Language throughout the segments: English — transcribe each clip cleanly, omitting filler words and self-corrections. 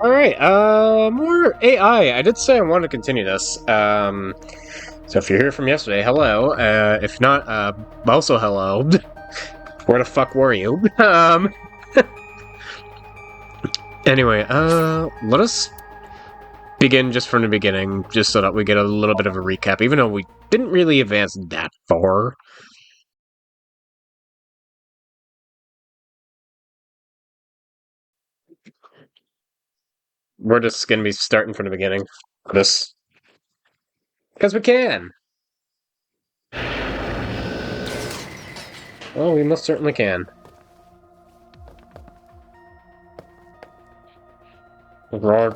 Alright, more AI. I did say I wanted to continue this. So if you're here from yesterday, hello. If not, also hello. Where the fuck were you? Anyway, let us begin just from the beginning, just so that we get a little bit of a recap, even though we didn't really advance that far. We're just gonna be starting from the beginning. This. Because we can! Well, we most certainly can. Right.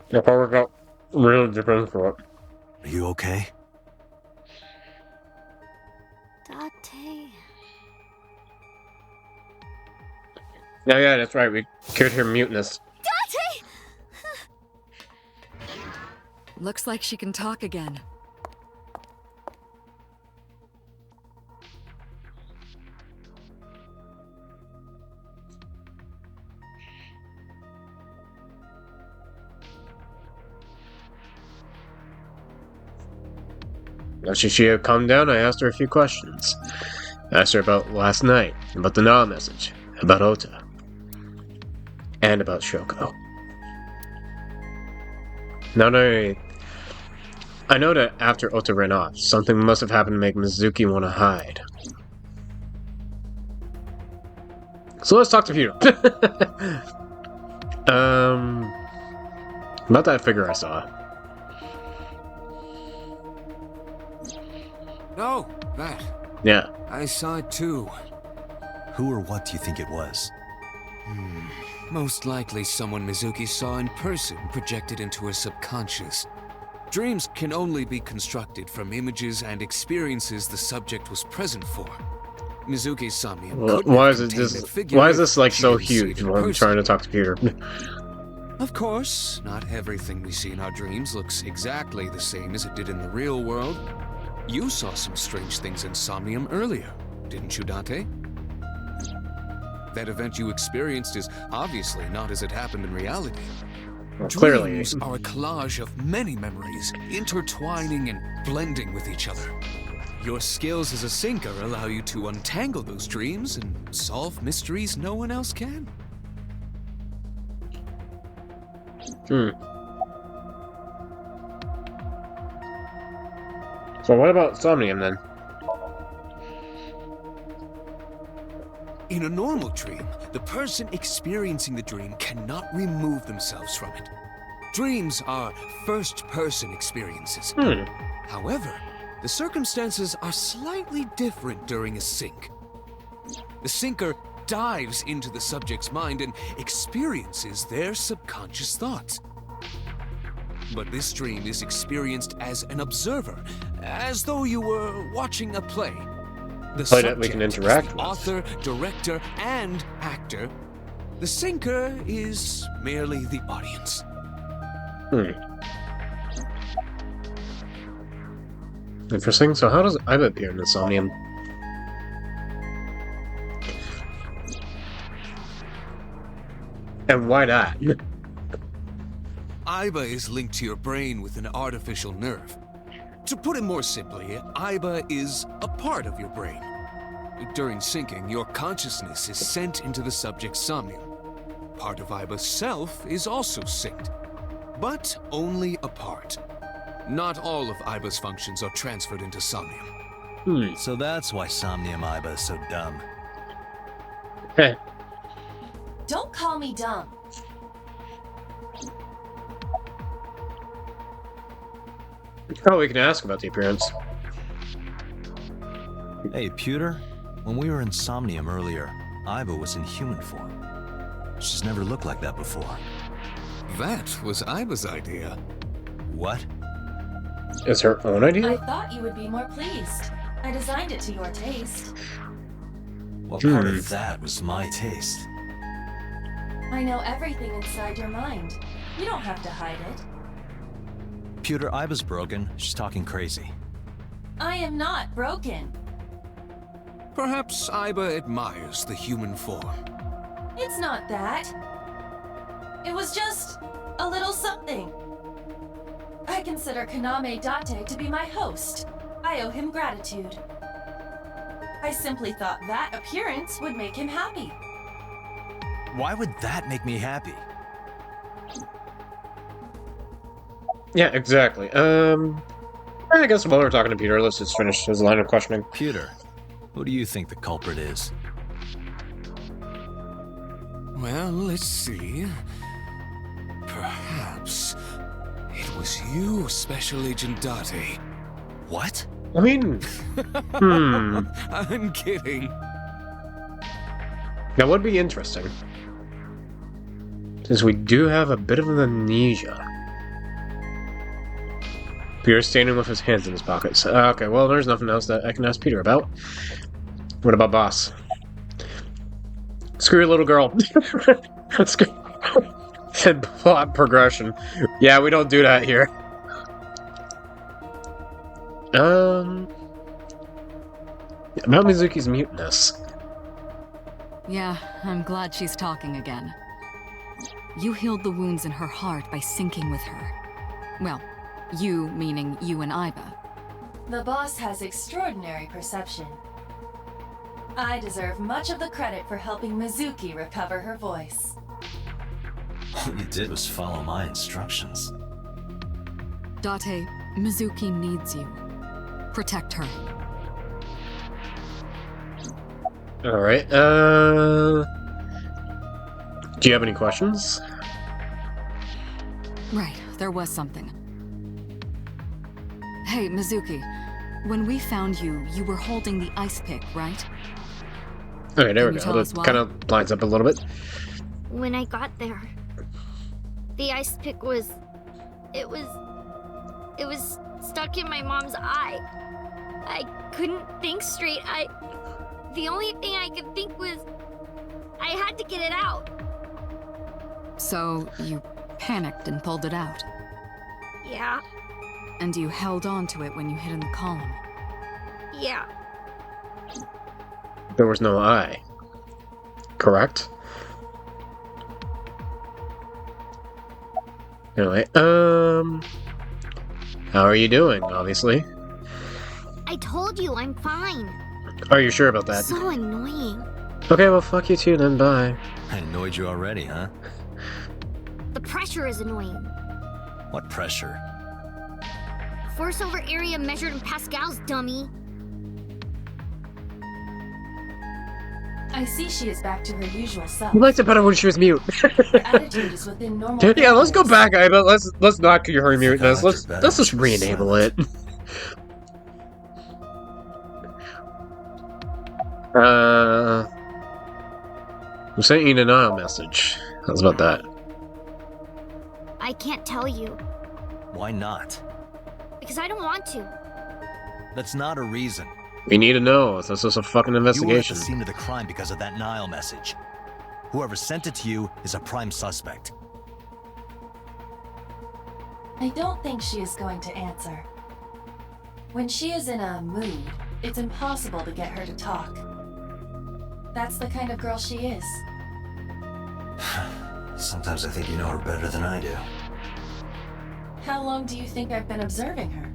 If I work out really depends for it. Are you okay? Date. Yeah, that's right. We cured her mutinous. Date! Looks like she can talk again. After she had calmed down, I asked her a few questions. I asked her about last night, about the Nile message, about Ota, and about Shoko. Now that I know that after Ota ran off, something must have happened to make Mizuki want to hide. So let's talk to Peter. About that figure I saw. Oh, that. Yeah. I saw it too. Who or what do you think it was? Most likely someone Mizuki saw in person projected into her subconscious. Dreams can only be constructed from images and experiences the subject was present for. Mizuki's Somnium couldn't Why have is it contained this? that figure Why is if this like she so didn't see it huge in when I'm person. trying to talk to Peter? Of course, not everything we see in our dreams looks exactly the same as it did in the real world. You saw some strange things in Somnium earlier, didn't you, Dante? That event you experienced is obviously not as it happened in reality. Well, clearly. Dreams are a collage of many memories, intertwining and blending with each other. Your skills as a sinker allow you to untangle those dreams and solve mysteries no one else can. So what about Somnium then? In a normal dream, the person experiencing the dream cannot remove themselves from it. Dreams are first-person experiences. However, the circumstances are slightly different during a sync. The sinker dives into the subject's mind and experiences their subconscious thoughts. But this dream is experienced as an observer, as though you were watching a play. The Play that we can subject is interact the with. author, director, and actor. The sinker is merely the audience. Interesting. So how does Iba appear in the Somnium? And why that? Iba is linked to your brain with an artificial nerve. To put it more simply, Iba is a part of your brain. During syncing, your consciousness is sent into the subject's Somnium. Part of Iba's self is also synced, but only a part. Not all of Iba's functions are transferred into Somnium. So that's why Somnium Iba is so dumb. Heh. Don't call me dumb. Oh, we can ask about the appearance. Hey, Pewter. When we were in Somnium earlier, Iba was in human form. She's never looked like that before. That was Iba's idea. What? Is her own I idea? thought you would be more pleased. I designed it to your taste. Well, part of that was my taste. I know everything inside your mind. You don't have to hide it. Pewter, Iba's broken. She's talking crazy. I am not broken. Perhaps Iba admires the human form. It's not that. It was just a little something. I consider Kaname Date to be my host. I owe him gratitude. I simply thought that appearance would make him happy. Why would that make me happy? Yeah, exactly. I guess while we're talking to Peter, let's just finish his line of questioning. Peter, who do you think the culprit is? Well, let's see. Perhaps it was you, Special Agent Date. What? I mean, I'm kidding. that would be interesting. Since we do have a bit of an amnesia. Peter's standing with his hands in his pockets. Okay, well, there's nothing else that I can ask Peter about. What about Boss? Screw your little girl. Said plot progression. Yeah, we don't do that here. About Mizuki's muteness. Yeah, I'm glad she's talking again. You healed the wounds in her heart by syncing with her. Well, you meaning you and Iba. The boss has extraordinary perception. I deserve much of the credit for helping Mizuki recover her voice. All you did was follow my instructions. Date, Mizuki needs you. Protect her. Alright, do you have any questions? Right, there was something. Hey, Mizuki. When we found you, you were holding the ice pick, right? Okay, there Can we you go. tell us That why? kind of lines up a little bit. When I got there, the ice pick was... It was stuck in my mom's eye. I couldn't think straight. The only thing I could think was... I had to get it out. So, you panicked and pulled it out. Yeah, And you held on to it when you hid in the column. yeah. There was no eye. Correct? Anyway, how are you doing, obviously? I told you, I'm fine. Are you sure about that? So annoying. Okay, well, fuck you too, then bye. I annoyed you already, huh? The pressure is annoying. What pressure? Force over area measured in pascals, dummy. I see she is back to her usual self. You liked it better when she was mute. Her attitude is within normal. Yeah, let's go parameters. back, Iba. Let's not cure her muteness. Forgot Let's better just when she was re-enable it. I'm sending you a denial message. How's about that? I can't tell you, Why not? because I don't want to. That's not a reason. We need to know. This is a fucking You were at investigation. the scene of the crime because of that Nile message. Whoever sent it to you is a prime suspect. I don't think she is going to answer. When she is in a mood, it's impossible to get her to talk. That's the kind of girl she is. Sometimes I think you know her better than I do. How long do you think I've been observing her?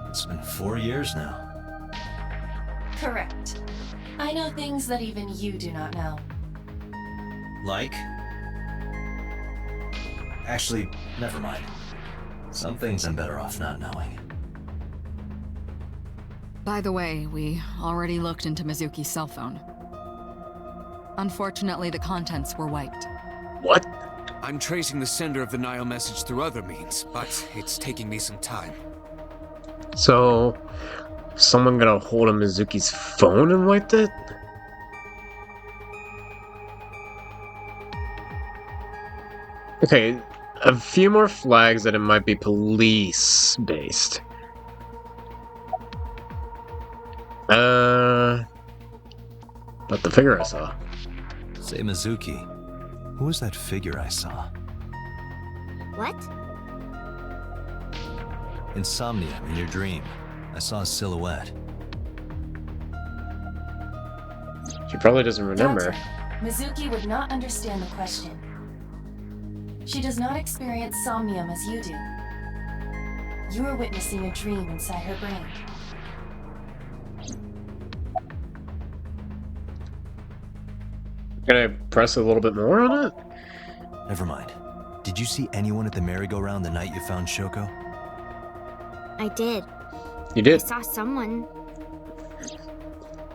It's been 4 years now. Correct. I know things that even you do not know. Like? Actually, never mind. Some things I'm better off not knowing. By the way, we already looked into Mizuki's cell phone. Unfortunately, the contents were wiped. What? I'm tracing the sender of the Nile message through other means, but it's taking me some time. So, someone got a hold of Mizuki's phone and wiped it? Okay, a few more flags that it might be police-based. But the figure I saw. Say, Mizuki, who was that figure I saw? What? In Somnium, in your dream, I saw a silhouette. She probably doesn't remember. Dante, Mizuki would not understand the question. She does not experience somnium as you do. You are witnessing a dream inside her brain. Can I press a little bit more on it? Never mind. Did you see anyone at the merry-go-round the night you found Shoko? I did. You I did. saw someone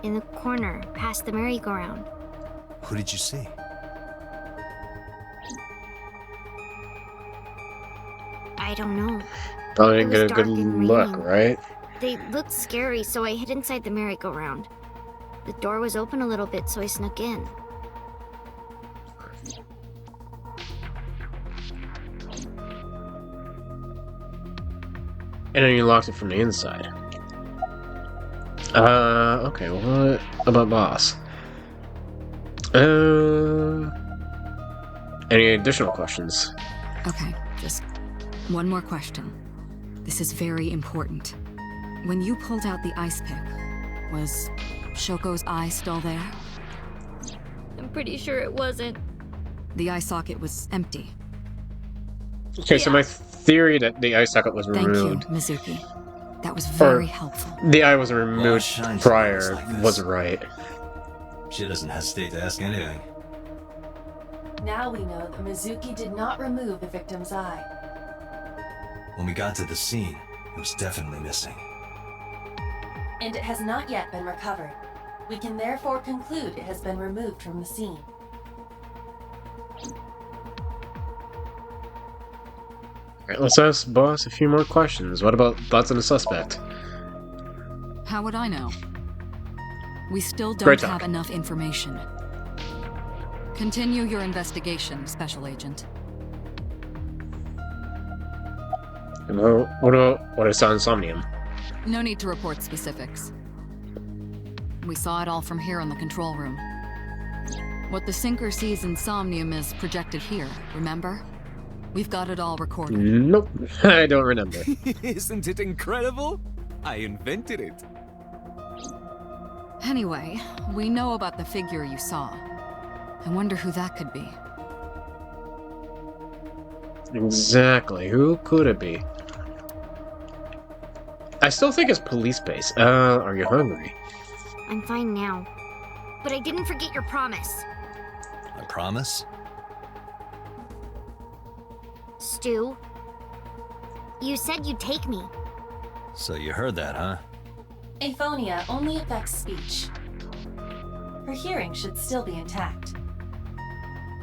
in the corner past the merry-go-round. Who did you see? I don't know. Probably It didn't get a was good dark and look, raining. right? They looked scary, so I hid inside the merry-go-round. The door was open a little bit, so I snuck in. And then you locked it from the inside. Okay, what about boss? Any additional questions? Okay, just one more question. This is very important. When you pulled out the ice pick, was Shoko's eye still there? I'm pretty sure it wasn't. The eye socket was empty. Okay, so Yeah. my theory that the eye socket was Thank you, removed, Mizuki. That was very helpful. the eye was removed shines prior, like this. was right. She doesn't hesitate to ask anything. Now we know that Mizuki did not remove the victim's eye. When we got to the scene, it was definitely missing. And it has not yet been recovered. We can therefore conclude it has been removed from the scene. Alright, let's ask boss a few more questions. What about thoughts on the suspect? How would I know? We still Great don't talk. have enough information. Continue your investigation, Special Agent. And what about what I saw in Somnium? No need to report specifics. We saw it all from here in the control room. What the sinker sees in Somnium is projected here, remember? We've got it all recorded. Nope, I don't remember. Isn't it incredible? I invented it. Anyway, we know about the figure you saw. I wonder who that could be. Exactly, who could it be? I still think it's police base. Are you hungry? I'm fine now. But I didn't forget your promise. I promise? Stu, you said you'd take me. So you heard that, huh? Aphonia only affects speech. Her hearing should still be intact.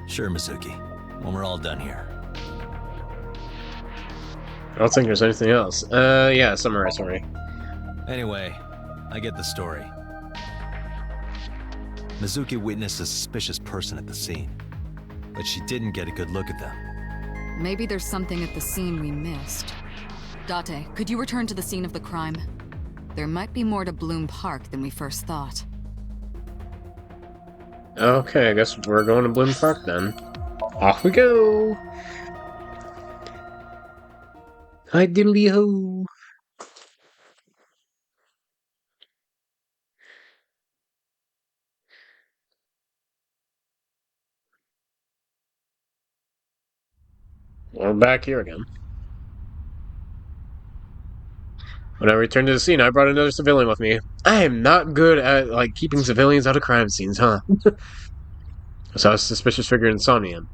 Sure, Mizuki. When we're all done here. I don't think there's anything else. Yeah, summarize for me. Anyway, I get the story. Mizuki witnessed a suspicious person at the scene, but she didn't get a good look at them. Maybe there's something at the scene we missed. Date, could you return to the scene of the crime? There might be more to Bloom Park than we first thought. Okay, I guess we're going to Bloom Park then. Off we go! Hi diddly ho! We're back here again. When I returned to the scene, I brought another civilian with me. I am not good at, like, keeping civilians out of crime scenes, huh? I saw a suspicious figure in Somnium,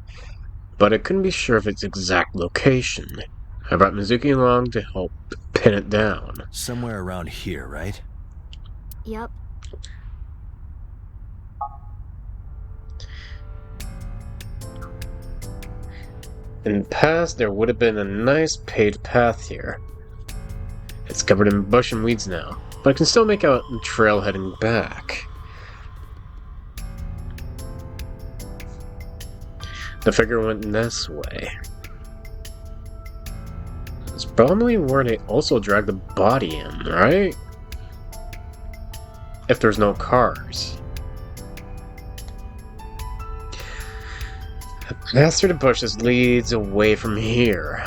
but I couldn't be sure of its exact location. I brought Mizuki along to help pin it down. Somewhere around here, right? Yup. In the past, there would have been a nice paved path here. It's covered in bush and weeds now, but I can still make out the trail heading back. The figure went this way. It's probably where they also dragged the body in, right? If there's no cars. A path through the bushes leads away from here.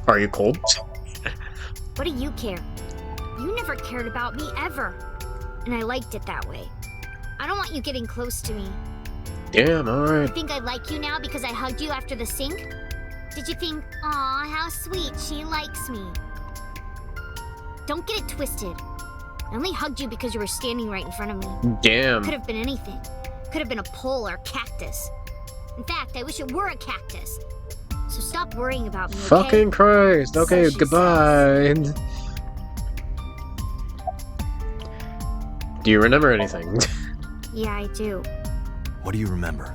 Are you cold? What do you care? You never cared about me ever. And I liked it that way. I don't want you getting close to me. Damn, You alright. think I like you now because I hugged you after the sink? Did you think, aw, how sweet, she likes me? Don't get it twisted. I only hugged you because you were standing right in front of me. Damn. Could have been anything. Could have been a pole or a cactus. In fact, I wish it were a cactus. So stop worrying about me, okay? Fucking Christ. Okay, So she goodbye. Do you remember anything? Yeah, I do. What do you remember?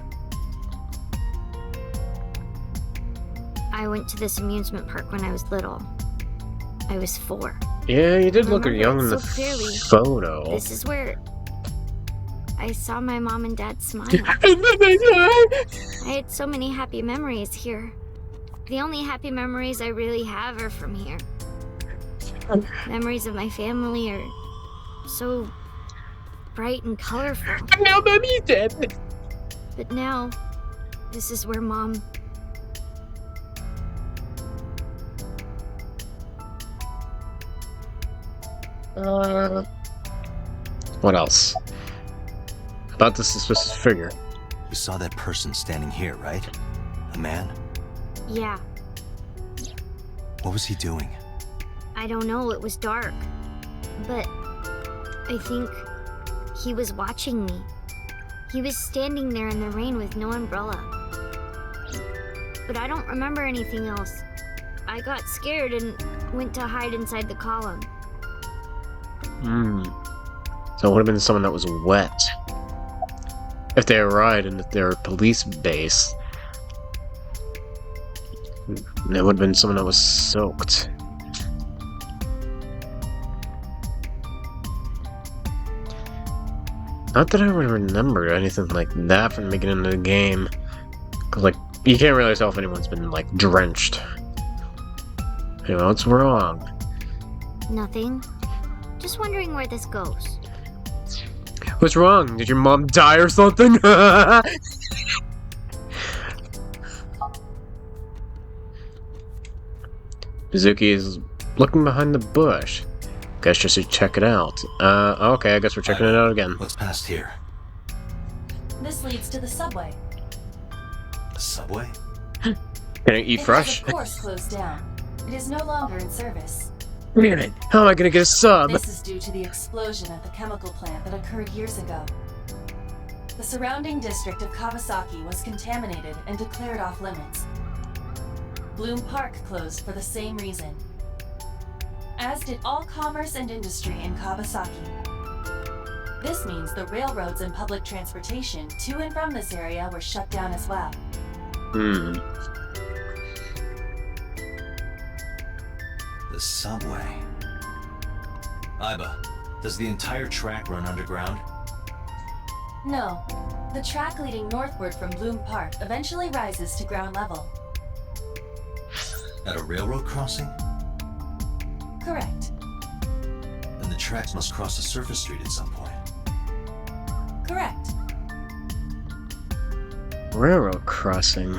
I went to this amusement park when I was little. I was 4. Yeah, you did look Remember young it in the so clearly. photo. This is where I saw my mom and dad smile. I I had so many happy memories here. The only happy memories I really have are from here. Memories of my family are so bright and colorful. Now Mommy's dead. But now, this is where Mom... What else? About the suspicious figure. You saw that person standing here, right? A man? Yeah, What was he doing? I don't know, it was dark. But I think he was watching me. He was standing there in the rain with no umbrella. But I don't remember anything else. I got scared and went to hide inside the column. So it would have been someone that was wet. If they arrived in their police base, it would have been someone that was soaked. Not that I would remember anything like that from the beginning of the game. Cause like, you can't really tell if anyone's been like drenched. Anyway, what's wrong? Nothing. Just wondering where this goes. What's wrong? Did your mom die or something? Mizuki is looking behind the bush. Guess just to check it out. Okay, I guess we're checking it out again. What's past here? This leads to the subway. The subway? Can I eat It fresh? has, of course, closed down. It is no longer in service. Damn it! How am I gonna get a sub? This is due to the explosion at the chemical plant that occurred years ago. The surrounding district of Kawasaki was contaminated and declared off limits. Bloom Park closed for the same reason, as did all commerce and industry in Kawasaki. This means the railroads and public transportation to and from this area were shut down as well. The subway. Iba, does the entire track run underground? No, the track leading northward from Bloom Park eventually rises to ground level. At a railroad crossing? Correct. Then the tracks must cross a surface street at some point. Correct. Railroad crossing.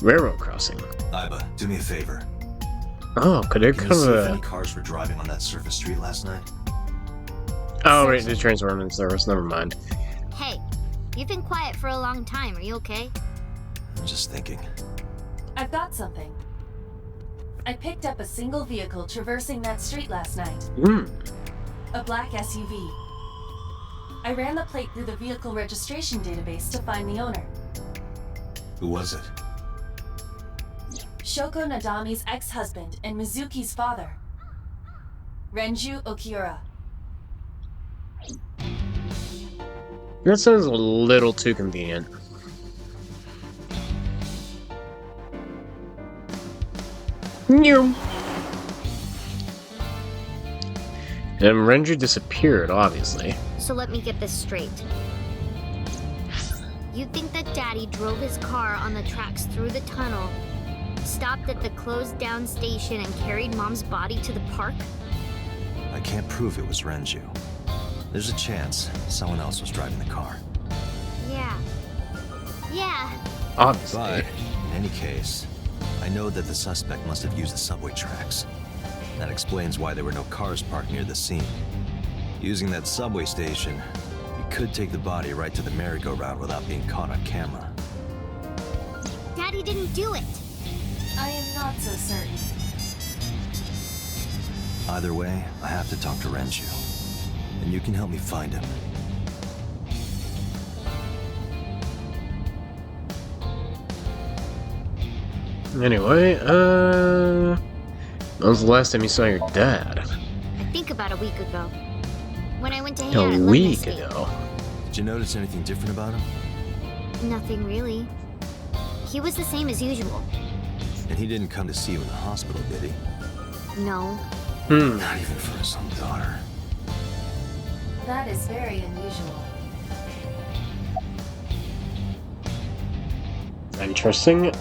Railroad crossing. Iba, do me a favor. Oh, could it Can come you see if to... any cars were driving on that surface street last night? Oh, wait, the trains weren't in service. Never mind. Hey, you've been quiet for a long time. Are you okay? I'm just thinking. I've got something. I picked up a single vehicle traversing that street last night. A black SUV. I ran the plate through the vehicle registration database to find the owner. Who was it? Shoko Nadami's ex-husband and Mizuki's father. Renju Okiura. That sounds a little too convenient. And Renju disappeared, obviously. So let me get this straight. You think that Daddy drove his car on the tracks through the tunnel, stopped at the closed down station and carried Mom's body to the park? I can't prove it was Renju. There's a chance someone else was driving the car. Yeah. Yeah. Obviously. But, in any case, I know that the suspect must have used the subway tracks. That explains why there were no cars parked near the scene. Using that subway station, you could take the body right to the merry-go-round without being caught on camera. Daddy didn't do it. I am not so certain. Either way, I have to talk to Renju. And you can help me find him. Anyway, when was the last time you saw your dad? I think about a week ago. When I went to hang out A at week Lemon ago. Did you notice anything different about him? Estate. Nothing really. He was the same as usual. And he didn't come to see you in the hospital, did he? No. Not even for his own daughter. That is very unusual. Interesting.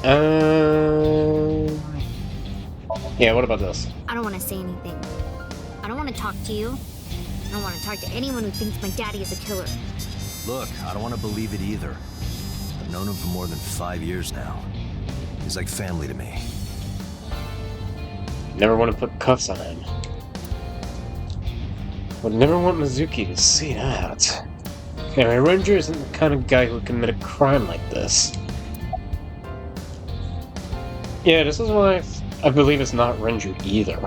Yeah, what about this? I don't want to say anything. I don't want to talk to you. I don't want to talk to anyone who thinks my daddy is a killer. Look, I don't want to believe it either. I've known him for more than 5 years now. He's like family to me. Never want to put cuffs on him. Would never want Mizuki to see that. Anyway, Renju isn't the kind of guy who would commit a crime like this. Yeah, this is why I believe it's not Renju either.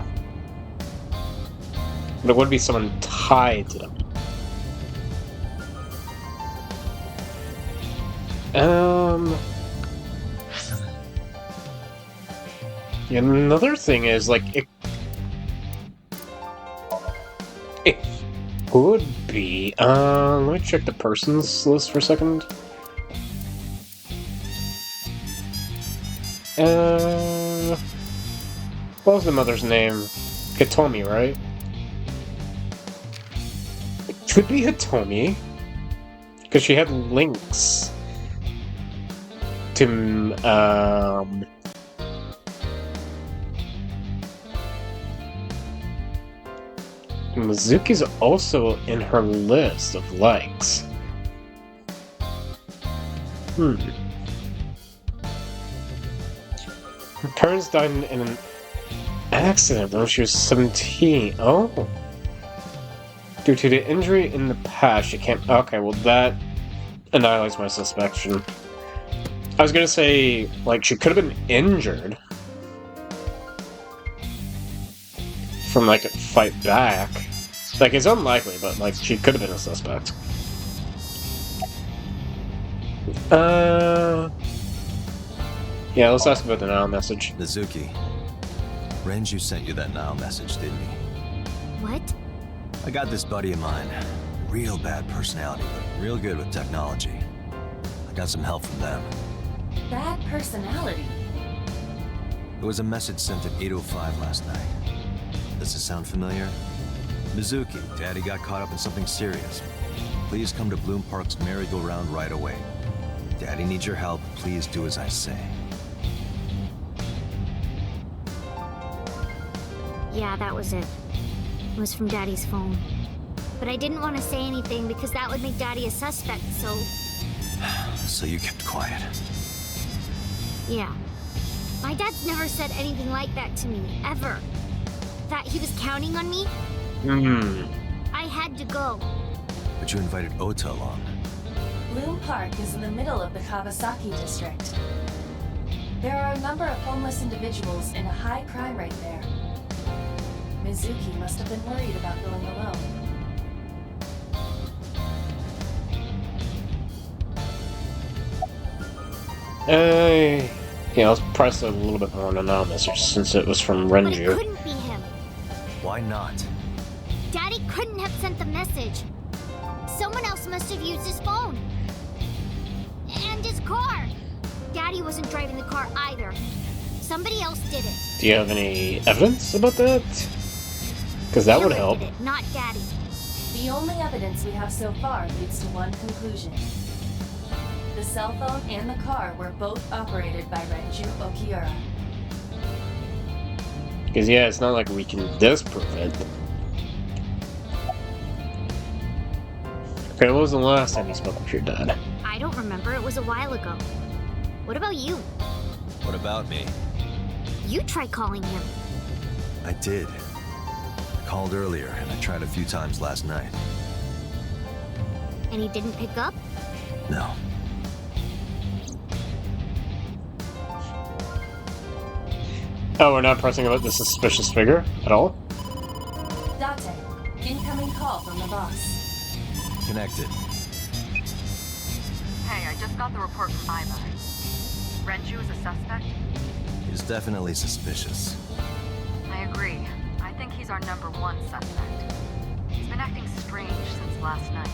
But it would be someone tied to them. Yeah, another thing is, like, it could be, let me check the persons list for a second. What was the mother's name? Hitomi, right? It could be Hitomi. Because she had links to, Mizuki's also in her list of likes. Her parents died in an accident when she was 17. Oh. Due to the injury in the past, she can't... Okay, well that annihilates my suspicion. I was gonna say, like, she could have been injured from, like, a fight back. Like, it's unlikely, but, like, she could have been a suspect. Yeah, let's ask about the now message. Mizuki, Renju sent you that now message, didn't he? What? I got this buddy of mine. Real bad personality, but real good with technology. I got some help from them. Bad personality. There was a message sent at 8:05 last night. Does it sound familiar? Mizuki, Daddy got caught up in something serious. Please come to Bloom Park's merry-go-round right away. Daddy needs your help. Please do as I say. Yeah, that was it. It was from Daddy's phone. But I didn't want to say anything because that would make Daddy a suspect, so... So you kept quiet. Yeah. My dad's never said anything like that to me, ever. That he was counting on me? I had to go. But you invited Ota along. Bloom Park is in the middle of the Kawasaki district. There are a number of homeless individuals and a high crime rate there. Mizuki must have been worried about going alone. Yeah, let's press a little bit more on the now message since it was from But it Renju. couldn't be him. Why not? Daddy couldn't have sent the message. Someone else must have used his phone. And his car. Daddy wasn't driving the car either. Somebody else did it. Do you have any evidence about that? Because that would Killer help. did it, not Daddy. The only evidence we have so far leads to one conclusion. The cell phone and the car were both operated by Renju Okiura. Because, yeah, it's not like we can disprove it. Okay, what was the last time you spoke with your dad? I don't remember. It was a while ago. What about you? What about me? You try calling him. I did. I called earlier, and I tried a few times last night. And he didn't pick up? No. Oh, we're not pressing about the suspicious figure at all? Date, incoming call from the boss. Connected. Hey, I just got the report from Iva. Renju is a suspect? He's definitely suspicious. I agree. I think he's our #1 suspect. He's been acting strange since last night.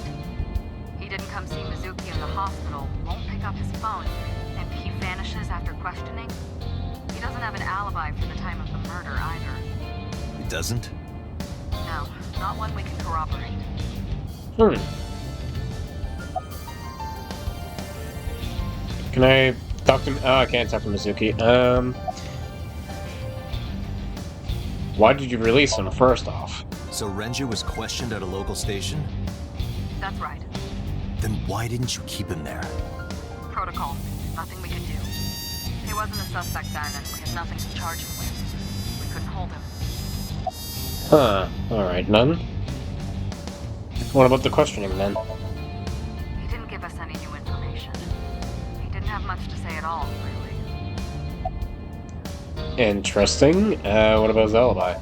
He didn't come see Mizuki in the hospital, won't pick up his phone, and he vanishes after questioning. He doesn't have an alibi for the time of the murder either. He doesn't? No, not one we can corroborate. Can I talk to... Oh, I can't talk to Mizuki. Why did you release him, first off? So Renju was questioned at a local station? That's right. Then why didn't you keep him there? Protocol. Nothing we could do. He wasn't a suspect then, and we had nothing to charge him with. We couldn't hold him. Huh. Alright, none? What about the questioning, then? He didn't give us any new information. He didn't have much to say at all, really. Interesting. What about his alibi?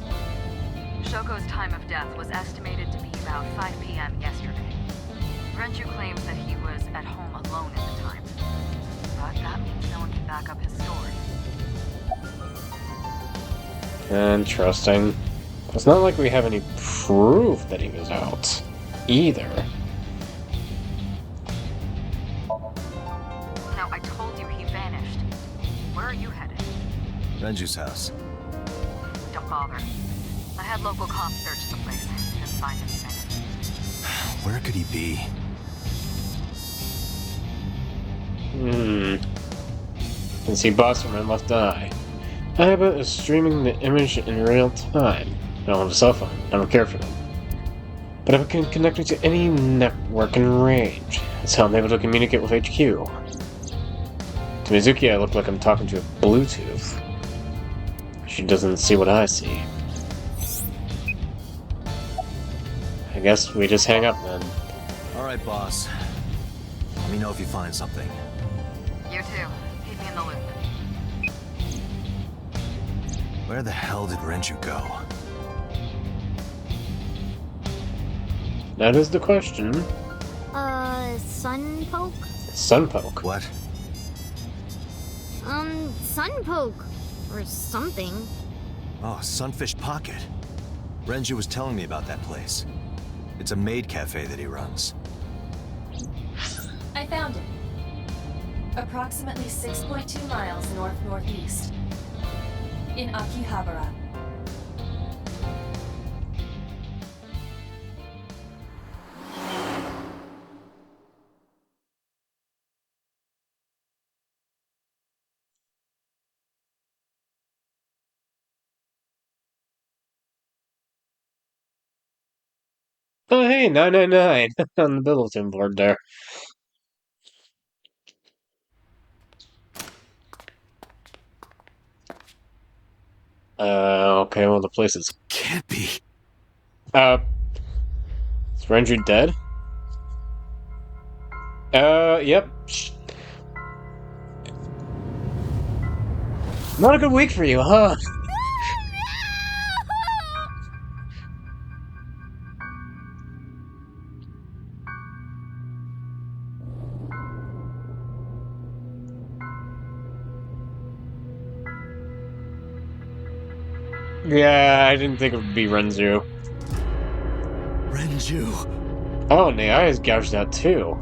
Shogo's time of death was estimated to be about 5 p.m. yesterday. Renju claims that he was at home alone at the time. But that means no one can back up his story. Interesting. It's not like we have any proof that he was out, either. Now, I told you he vanished. Where are you headed? Renju's house. Don't bother. I had local cops search the place. Didn't find anything. Where could he be? Can see Bosserman left eye. Iba is streaming the image in real time. I don't have a cell phone. I don't care for them. But I can connect it to any network in range. That's how I'm able to communicate with HQ. To Mizuki, I look like I'm talking to a Bluetooth. She doesn't see what I see. I guess we just hang up then. Alright, boss. Let me know if you find something. You too. Keep me in the loop. Where the hell did Renju go? That is the question. Sunpoke? Sunpoke. What? Sunpoke. Or something. Oh, Sunfish Pocket. Renju was telling me about that place. It's a maid cafe that he runs. I found it. Approximately 6.2 miles north-northeast. In Akihabara. Oh, hey, 999 on the bulletin board there. Okay, well, the place is... Can't be. Is Renju dead? Yep. Not a good week for you, huh? Yeah, I didn't think it would be Renju. Renju. Oh, and the eye is gouged out too.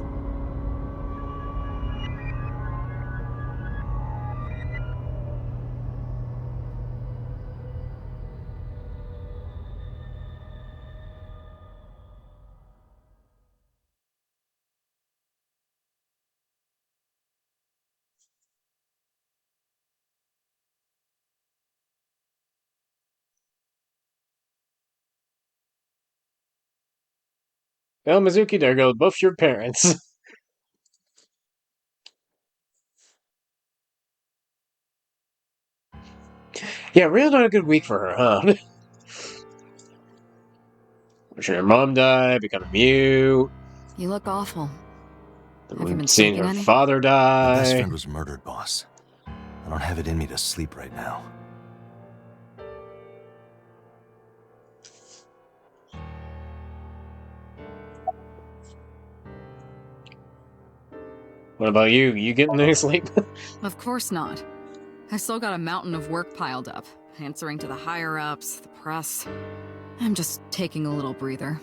Well, Mizuki, there go both your parents. Yeah, really not a good week for her, huh? Watching her mom die, become a mute. You look awful. Have you been Seeing sleeping her any? father My best die. friend was murdered, boss. I don't have it in me to sleep right now. What about you? You getting any sleep? Of course not. I still got a mountain of work piled up, answering to the higher-ups, the press. I'm just taking a little breather.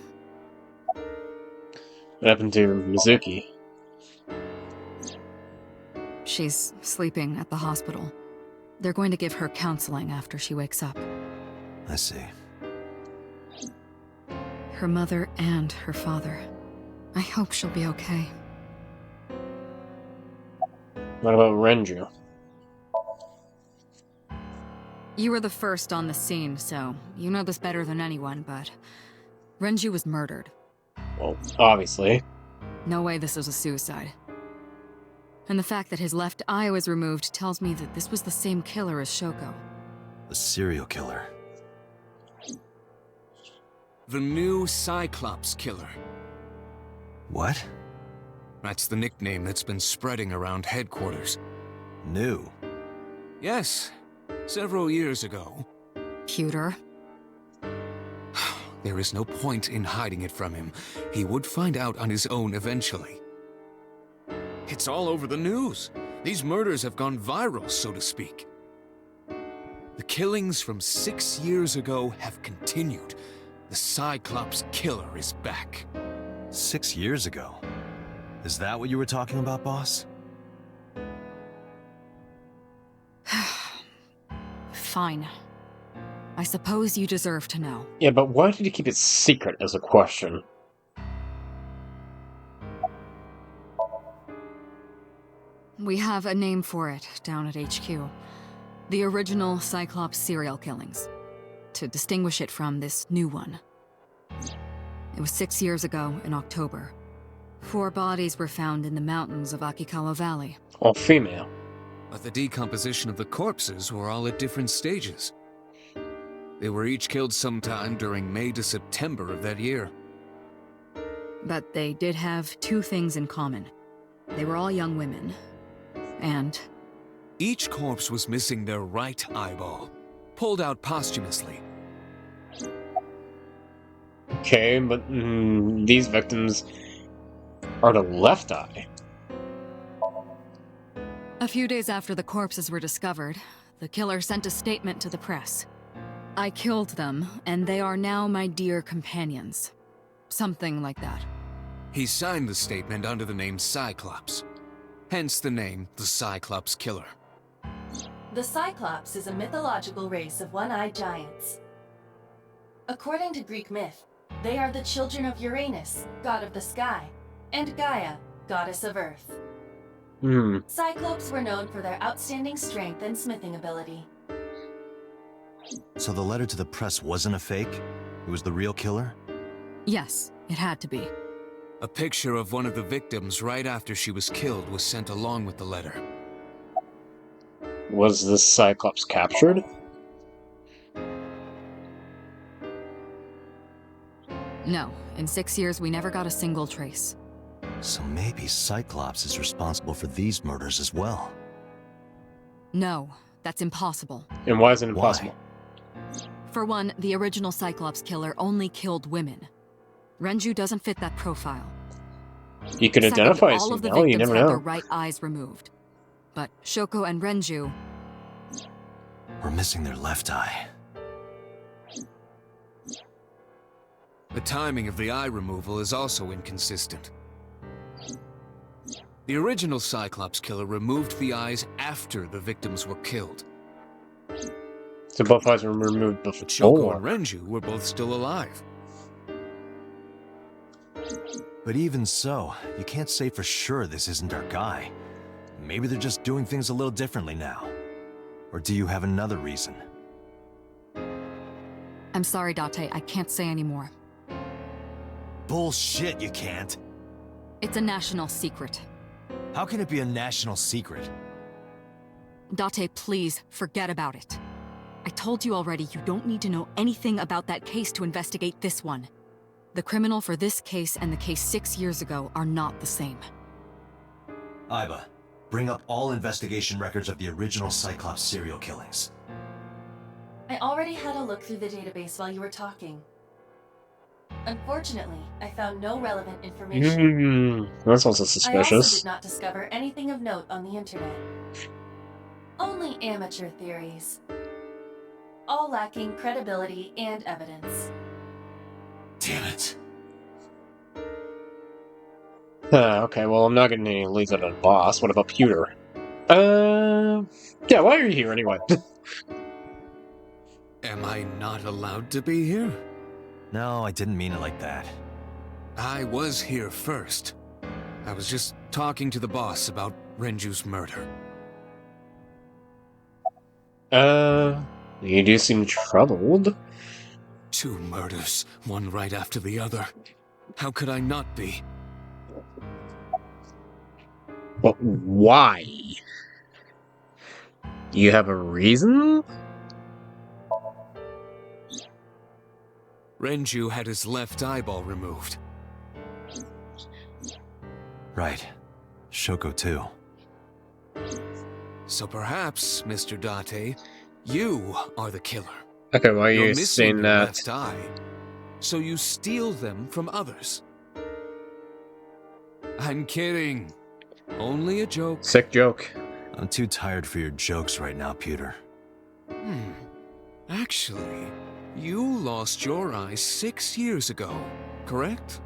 What happened to Mizuki? She's sleeping at the hospital. They're going to give her counseling after she wakes up. I see. Her mother and her father. I hope she'll be okay. What about Renju? You were the first on the scene, so you know this better than anyone, but Renju was murdered. Well, obviously. No way this was a suicide. And the fact that his left eye was removed tells me that this was the same killer as Shoko. The serial killer. The new Cyclops killer. What? That's the nickname that's been spreading around headquarters. New. Yes, several years ago. Pewter. There is no point in hiding it from him. He would find out on his own eventually. It's all over the news. These murders have gone viral, so to speak. The killings from 6 years ago have continued. The Cyclops killer is back. 6 years ago. Is that what you were talking about, boss? Fine. I suppose you deserve to know. Yeah, but why did he keep it secret as a question? We have a name for it down at HQ. The original Cyclops serial killings. To distinguish it from this new one. It was 6 years ago in October. 4 bodies were found in the mountains of Akikawa Valley. All female. But the decomposition of the corpses were all at different stages. They were each killed sometime during May to September of that year. But they did have 2 things in common. They were all young women. And Each corpse was missing their right eyeball, pulled out posthumously. Okay, but these victims are the left eye. a few days after the corpses were discovered, the killer sent a statement to the press. I killed them, and they are now my dear companions. Something like that. He signed the statement under the name Cyclops. Hence the name, the Cyclops Killer. The Cyclops is a mythological race of one-eyed giants. According to Greek myth, they are the children of Uranus, god of the sky, and Gaia, goddess of earth. Cyclops were known for their outstanding strength and smithing ability. So the letter to the press wasn't a fake? It was the real killer? Yes, it had to be. A picture of one of the victims right after she was killed was sent along with the letter. Was the Cyclops captured? No, in 6 years we never got a single trace. So maybe Cyclops is responsible for these murders as well. No, that's impossible. And why is it impossible? For one, the original Cyclops killer only killed women. Renju doesn't fit that profile. You could Second, identify as all of the female, you victims never had their know. right eyes removed. But Shoko and Renju, We're missing their left eye. The timing of the eye removal is also inconsistent. The original Cyclops Killer removed the eyes after the victims were killed. So both eyes were removed But Shoko and before. Renju were both still alive. But even so, you can't say for sure this isn't our guy. Maybe they're just doing things a little differently now. Or do you have another reason? I'm sorry, Date, I can't say anymore. Bullshit, you can't. It's a national secret. How can it be a national secret? Date, please, forget about it. I told you already, you don't need to know anything about that case to investigate this one. The criminal for this case and the case 6 years ago are not the same. Iba, bring up all investigation records of the original Cyclops serial killings. I already had a look through the database while you were talking. Unfortunately, I found no relevant information. That's also I also suspicious. did not discover anything of note on the internet. Only amateur theories. All lacking credibility and evidence. Damn it. Okay, well, I'm not getting any leads on a boss. What about Pewter? Yeah, why are you here anyway? Am I not allowed to be here? No, I didn't mean it like that. I was here first. I was just talking to the boss about Renju's murder. You do seem troubled. 2 murders, one right after the other. How could I not be? But why? You have a reason? Renju had his left eyeball removed. Right. Shoko too. So perhaps, Mr. Date, you are the killer. Okay, why are You're you missing saying your that? left eye, so you steal them from others. I'm kidding. Only a joke. Sick joke. I'm too tired for your jokes right now, Pewter. Actually, you lost your eye 6 years ago, correct?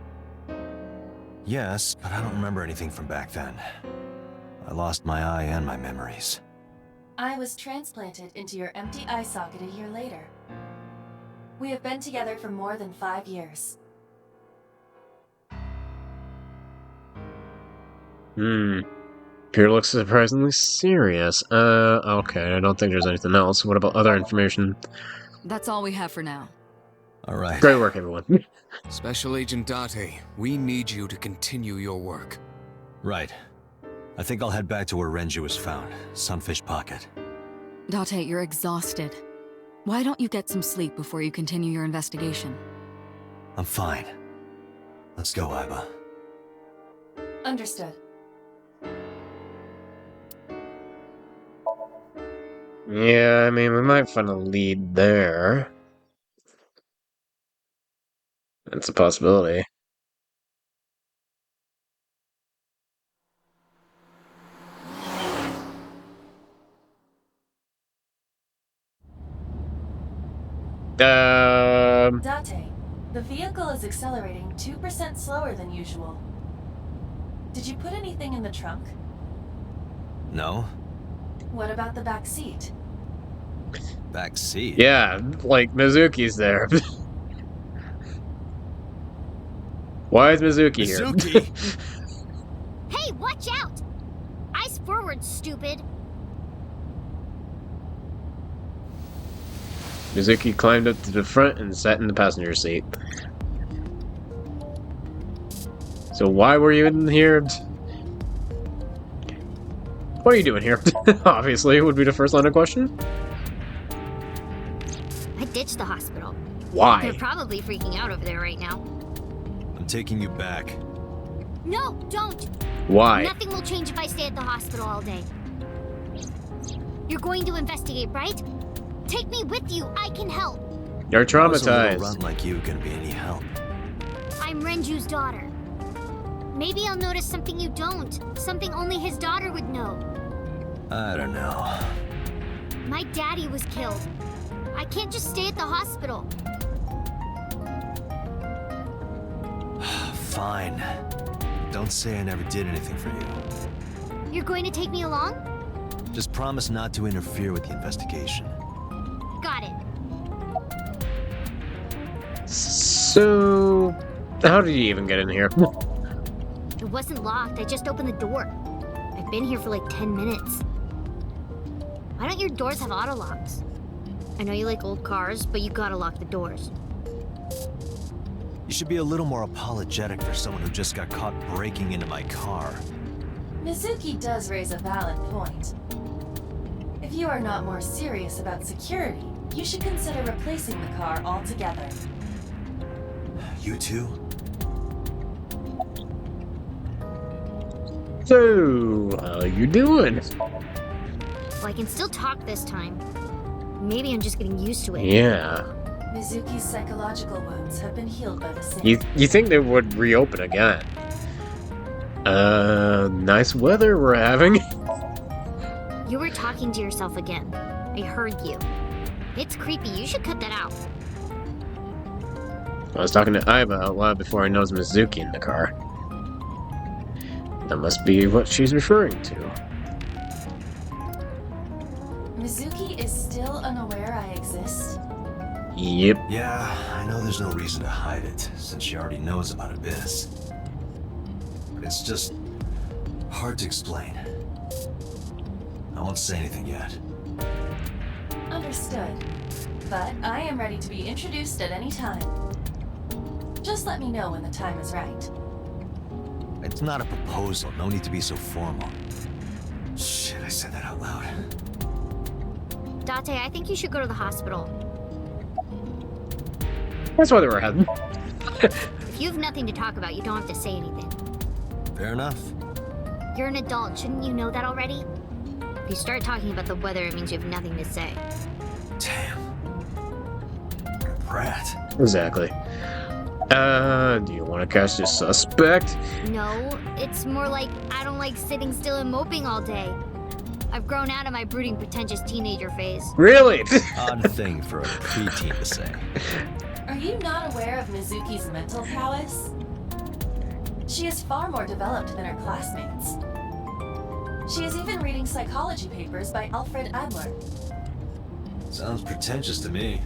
Yes, but I don't remember anything from back then. I lost my eye and my memories. I was transplanted into your empty eye socket a year later. We have been together for more than 5 years. Peter looks surprisingly serious. Okay, I don't think there's anything else. What about other information? That's all we have for now. All right. Great work, everyone. Special Agent Date, we need you to continue your work. Right. I think I'll head back to where Renju was found, Sunfish Pocket. Date, you're exhausted. Why don't you get some sleep before you continue your investigation? I'm fine. Let's go, Iba. Understood. Yeah, I mean, we might find a lead there. That's a possibility. Date, the vehicle is accelerating 2% slower than usual. Did you put anything in the trunk? No? What about the back seat? Back seat? Yeah, like, Mizuki's there. Why is Mizuki here? Mizuki! Hey, watch out! Eyes forward, stupid. Mizuki climbed up to the front and sat in the passenger seat. So why were you in here? What are you doing here? Obviously, would be the first line of question. I ditched the hospital. Why? They're probably freaking out over there right now. I'm taking you back. No, don't! Why? Nothing will change if I stay at the hospital all day. You're going to investigate, right? Take me with you. I can help. You're How's a little traumatized. runt like you gonna be any help? I'm Renju's daughter. Maybe I'll notice something you don't. Something only his daughter would know. I don't know. My daddy was killed. I can't just stay at the hospital. Fine. Don't say I never did anything for you. You're going to take me along? Just promise not to interfere with the investigation. Got it. So, how did you even get in here? It wasn't locked. I just opened the door. I've been here for like 10 minutes. Why don't your doors have auto locks? I know you like old cars, but you gotta lock the doors. You should be a little more apologetic for someone who just got caught breaking into my car. Mizuki does raise a valid point. If you are not more serious about security, you should consider replacing the car altogether. you two? So, how you doing? Well, I can still talk this time. Maybe I'm just getting used to it. Yeah. Mizuki's psychological wounds have been healed by the same. You think they would reopen again? Nice weather we're having. You were talking to yourself again. I heard you. It's creepy. You should cut that out. I was talking to Aiba out loud before I noticed Mizuki in the car. That must be what she's referring to. Mizuki is still unaware I exist. Yep. Yeah, I know there's no reason to hide it, since she already knows about Abyss. But it's just hard to explain. I won't say anything yet. Understood. But I am ready to be introduced at any time. Just let me know when the time is right. It's not a proposal, no need to be so formal. Shit, I said that out loud. Date, I think you should go to the hospital. That's why they were heading. If you have nothing to talk about, you don't have to say anything. Fair enough. You're an adult, shouldn't you know that already? If you start talking about the weather, it means you have nothing to say. Damn. What a brat. Exactly. Do you want to catch this suspect? No, it's more like I don't like sitting still and moping all day. I've grown out of my brooding, pretentious teenager phase. Really? Odd thing for a preteen to say. Are you not aware of Mizuki's mental prowess? She is far more developed than her classmates. She is even reading psychology papers by Alfred Adler. Sounds pretentious to me.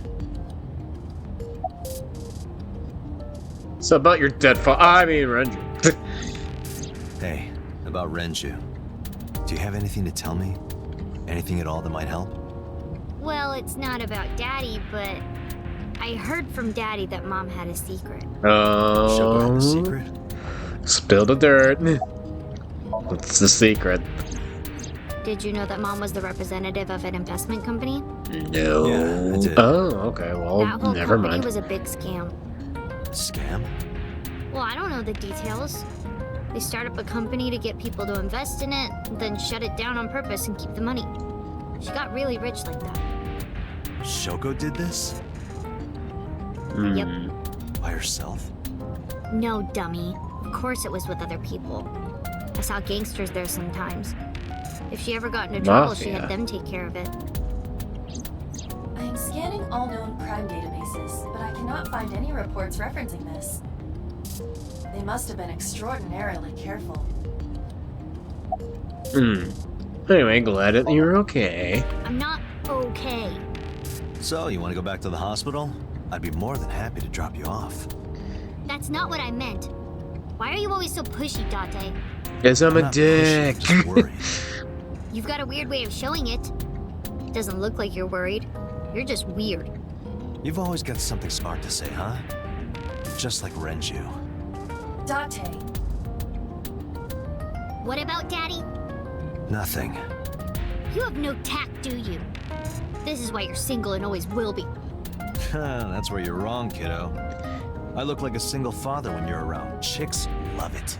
So about your dead Renju. Hey, about Renju. Do you have anything to tell me? Anything at all that might help? Well, it's not about Daddy, but I heard from Daddy that Mom had a secret. Shoko had Oh, a secret? spill the dirt. What's the secret? Did you know that Mom was the representative of an investment company? No. Yeah, I did. Oh, okay. Well, That whole never company mind. was a big scam. Scam? Well, I don't know the details. They start up a company to get people to invest in it, then shut it down on purpose and keep the money. She got really rich like that. Shoko did this? Yep. By herself? No, dummy. Of course it was with other people. I saw gangsters there sometimes. If she ever got into trouble, she Mafia. had them take care of it. I am scanning all known crime databases, but I cannot find any reports referencing this. They must have been extraordinarily careful. Anyway, glad that you're okay. I'm not okay. So, you want to go back to the hospital? I'd be more than happy to drop you off. That's not what I meant. Why are you always so pushy, Date? Guess I'm a Not dick. pushing, just worried. You've got a weird way of showing it. Doesn't look like you're worried. You're just weird. You've always got something smart to say, huh? Just like Renju. Date, What about Daddy? Nothing. You have no tact, do you? This is why you're single and always will be. That's where you're wrong, kiddo. I look like a single father when you're around. Chicks love it.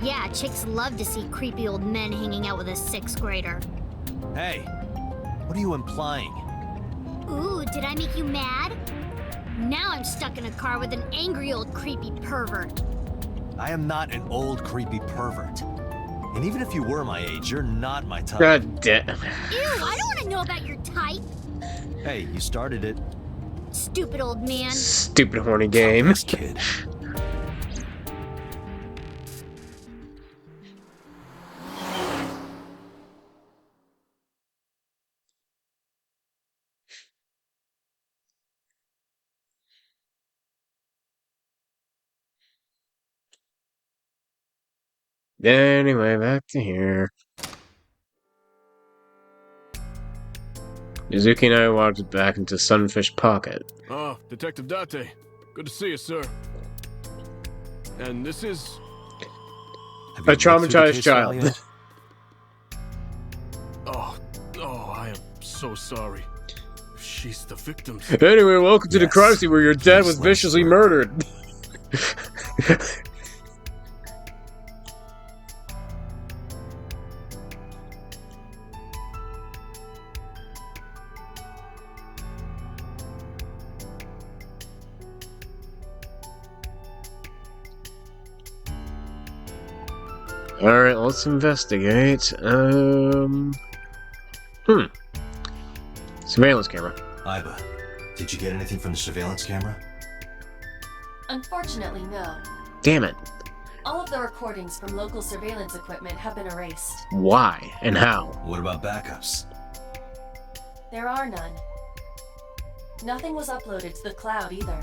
Yeah, chicks love to see creepy old men hanging out with a 6th grader. Hey, what are you implying? Ooh, did I make you mad? Now I'm stuck in a car with an angry old creepy pervert. I am not an old creepy pervert. And even if you were my age, you're not my type. God damn. Ew, I don't want to know about your type. Hey, you started it. Stupid old man. Stupid horny game. This kid. Anyway, back to here. Mizuki and I walked back into Sunfish Pocket. Oh, Detective Date. Good to see you, sir. And this is... Have A you read through the traumatized case file child. yet? Oh, I am so sorry. She's the victim. Anyway, welcome to the Yes. crime scene where your dad was Please viciously let us murdered. Alright, let's investigate. Surveillance camera. Iba, did you get anything from the surveillance camera? Unfortunately, no. Damn it. All of the recordings from local surveillance equipment have been erased. Why and how? What about backups? There are none. Nothing was uploaded to the cloud either.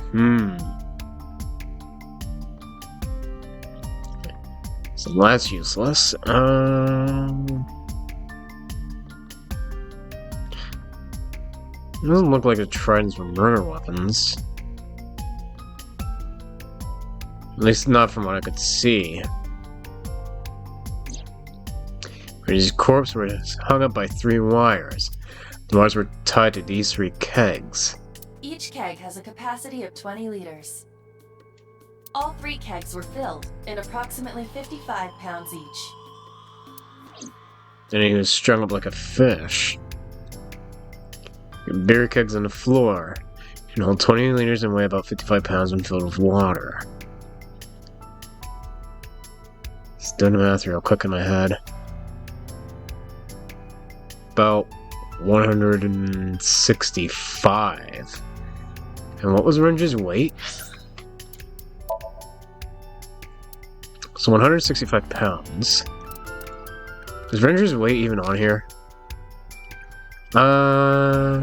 So that's useless. It doesn't look like the tridents were murder weapons. At least not from what I could see. His corpse was hung up by 3 wires. The wires were tied to these 3 kegs. Each keg has a capacity of 20 liters. All 3 kegs were filled, and approximately 55 pounds each. And he was strung up like a fish. Beer kegs on the floor. Can hold 20 liters and weigh about 55 pounds when filled with water. Just doing the math real quick in my head. About 165. And what was Renji's weight? So 165 pounds. Is Renji's weight even on here? No.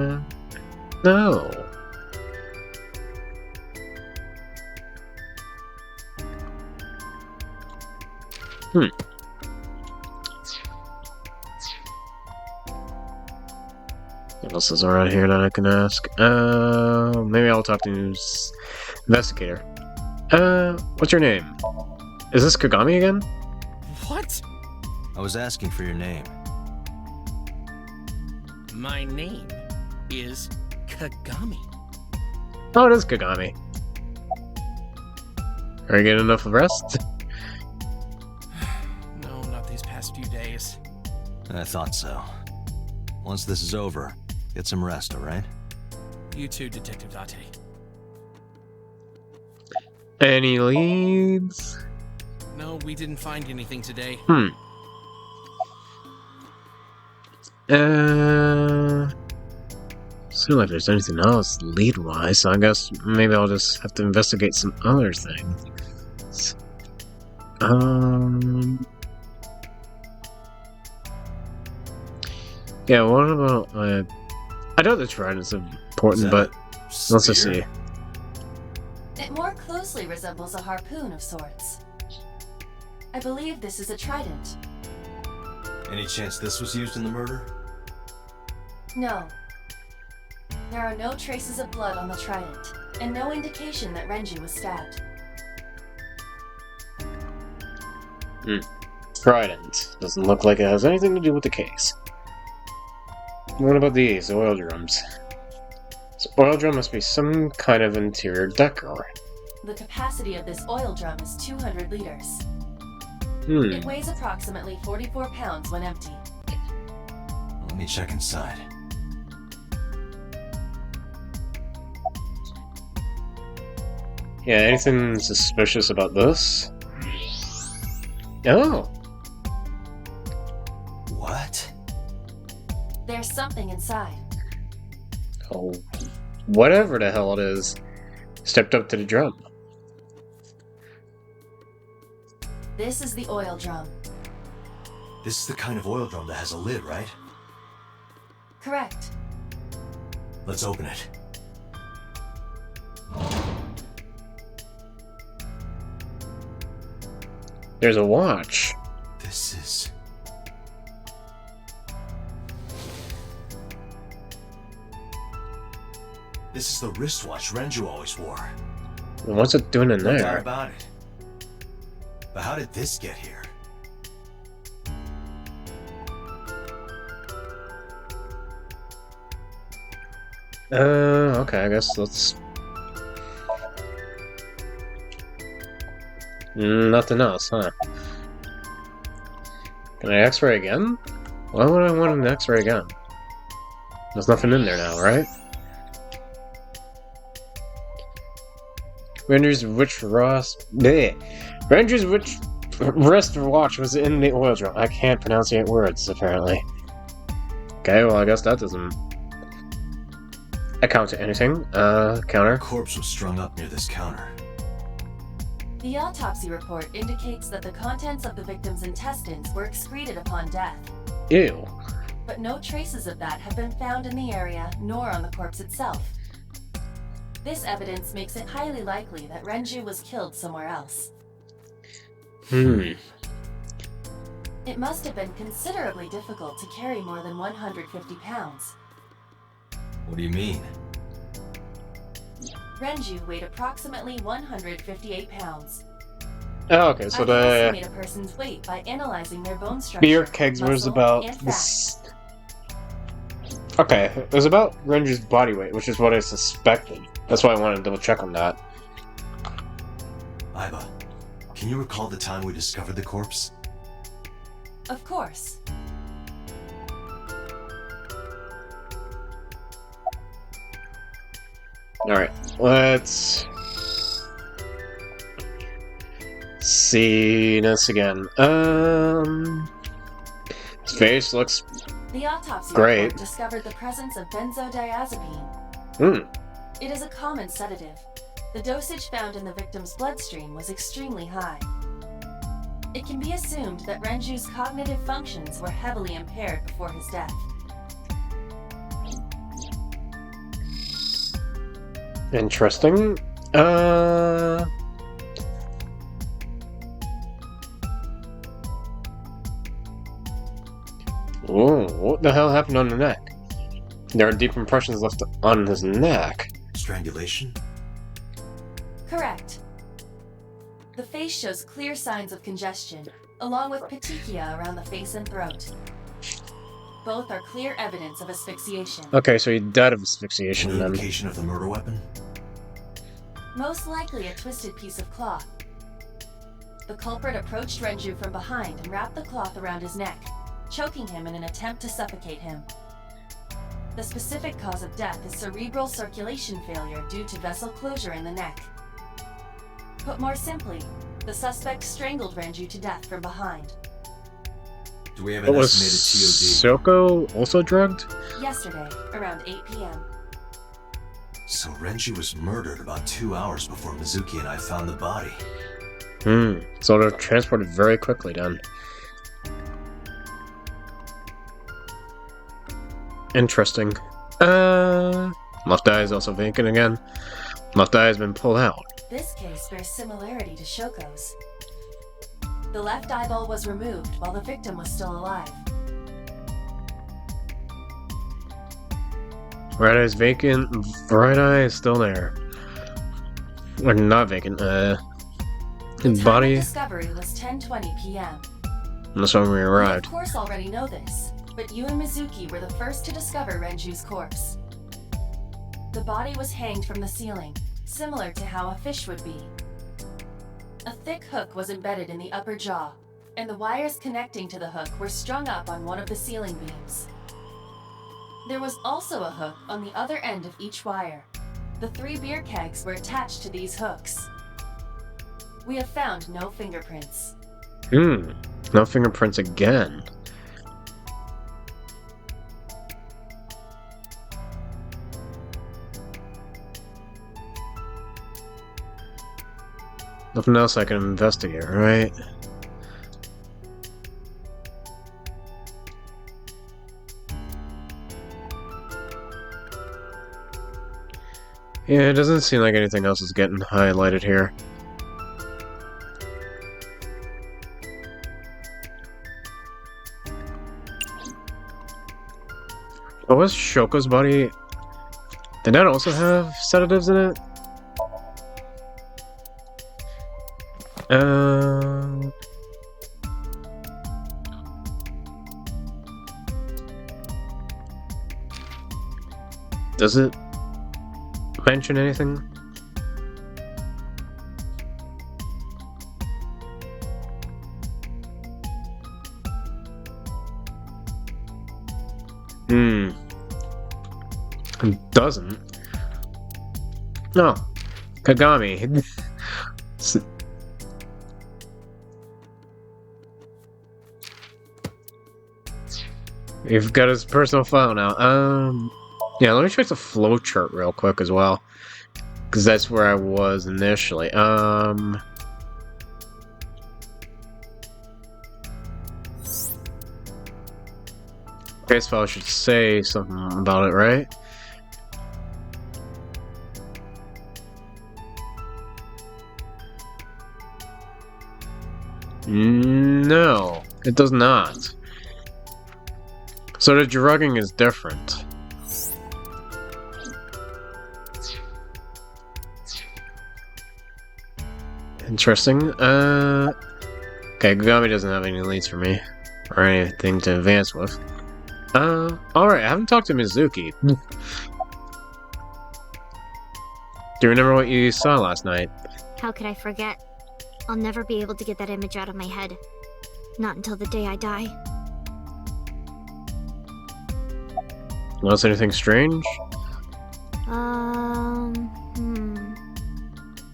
What else is around here that I can ask? Maybe I'll talk to this investigator. What's your name? Is this Kagami again? What? I was asking for your name. My name is Kagami. Oh, it is Kagami. Are you getting enough rest? No, not these past few days. I thought so. Once this is over, get some rest, alright? You too, Detective Date. Any leads? No, we didn't find anything today. Seems like there's anything else lead-wise, so I guess maybe I'll just have to investigate some other things. Yeah, what about, I know the trident's important, but let's just see. It more closely resembles a harpoon of sorts. I believe this is a trident. Any chance this was used in the murder? No. There are no traces of blood on the trident, and no indication that Renji was stabbed. Trident. Doesn't look like it has anything to do with the case. What about these oil drums? This oil drum must be some kind of interior decor. The capacity of this oil drum is 200 liters. Hmm. It weighs approximately 44 pounds when empty. Let me check inside. Yeah, anything suspicious about this? Oh. What? There's something inside. Oh. Whatever the hell it is. Stepped up to the drum. This is the oil drum. This is the kind of oil drum that has a lid, right? Correct. Let's open it. There's a watch. This is... This is the wristwatch Renju always wore. What's it doing in No doubt there? about it. But how did this get here? Okay, I guess let's... Nothing else, huh? Can I X-ray again? Why would I want an X-ray again? There's nothing in there now, right? Ranger's witch Ranger's witch wrist watch was in the oil drum. I can't pronounce 8 words, apparently. Okay, well, I guess that doesn't account to anything. Counter. A corpse was strung up near this counter. The autopsy report indicates that the contents of the victim's intestines were excreted upon death. Ew. But no traces of that have been found in the area, nor on the corpse itself. This evidence makes it highly likely that Renju was killed somewhere else. It must have been considerably difficult to carry more than 150 pounds. What do you mean? Renju weighed approximately 158 pounds. Oh, okay, so I can the estimate a person's weight by analyzing their bone structure, beer kegs was muscle, about and fat. this. Okay, it was about Renju's body weight, which is what I suspected. That's why I wanted to double check on that. Iba, can you recall the time we discovered the corpse? Of course. Alright, let's see this again. His face looks The autopsy great. report discovered the presence of benzodiazepine. Hmm. It is a common sedative. The dosage found in the victim's bloodstream was extremely high. It can be assumed that Renju's cognitive functions were heavily impaired before his death. Interesting. Oh, what the hell happened on the neck? There are deep impressions left on his neck. Strangulation? Correct. The face shows clear signs of congestion, along with petechia around the face and throat. Both are clear evidence of asphyxiation. Okay, so he died of asphyxiation Any then. indication of the murder weapon? Most likely a twisted piece of cloth. The culprit approached Renju from behind and wrapped the cloth around his neck, choking him in an attempt to suffocate him. The specific cause of death is cerebral circulation failure due to vessel closure in the neck. Put more simply, the suspect strangled Renju to death from behind. Do we have But an was estimated TOD? Soko also drugged? Yesterday, around 8 p.m. So Renji was murdered about 2 hours before Mizuki and I found the body. So they're transported very quickly then. Interesting. Left eye is also vacant again. Left eye has been pulled out. This case bears similarity to Shoko's. The left eyeball was removed while the victim was still alive. Right eye is vacant. Right eye is still there. Or not vacant. The time Body. of discovery was 10:20 p.m. That's when we We arrived. of course already know this, but you and Mizuki were the first to discover Renju's corpse. The body was hanged from the ceiling, similar to how a fish would be. A thick hook was embedded in the upper jaw, and the wires connecting to the hook were strung up on one of the ceiling beams. There was also a hook on the other end of each wire. The 3 beer kegs were attached to these hooks. We have found no fingerprints. No fingerprints again. Nothing else I can investigate, right? Yeah, it doesn't seem like anything else is getting highlighted here. Oh, was Shoko's body? Did that also have sedatives in it? Does it mention anything? Hmm. It doesn't. No. Kagami. S- You've got his personal file now. Yeah, let me check the flowchart real quick as well. Because that's where I was initially. Base file should say something about it, right? No, it does not. So the drugging is different. Interesting. Okay, Gugami doesn't have any leads for me. Or anything to advance with. Alright, I haven't talked to Mizuki. Do you remember what you saw last night? How could I forget? I'll never be able to get that image out of my head. Not until the day I die. Was anything strange?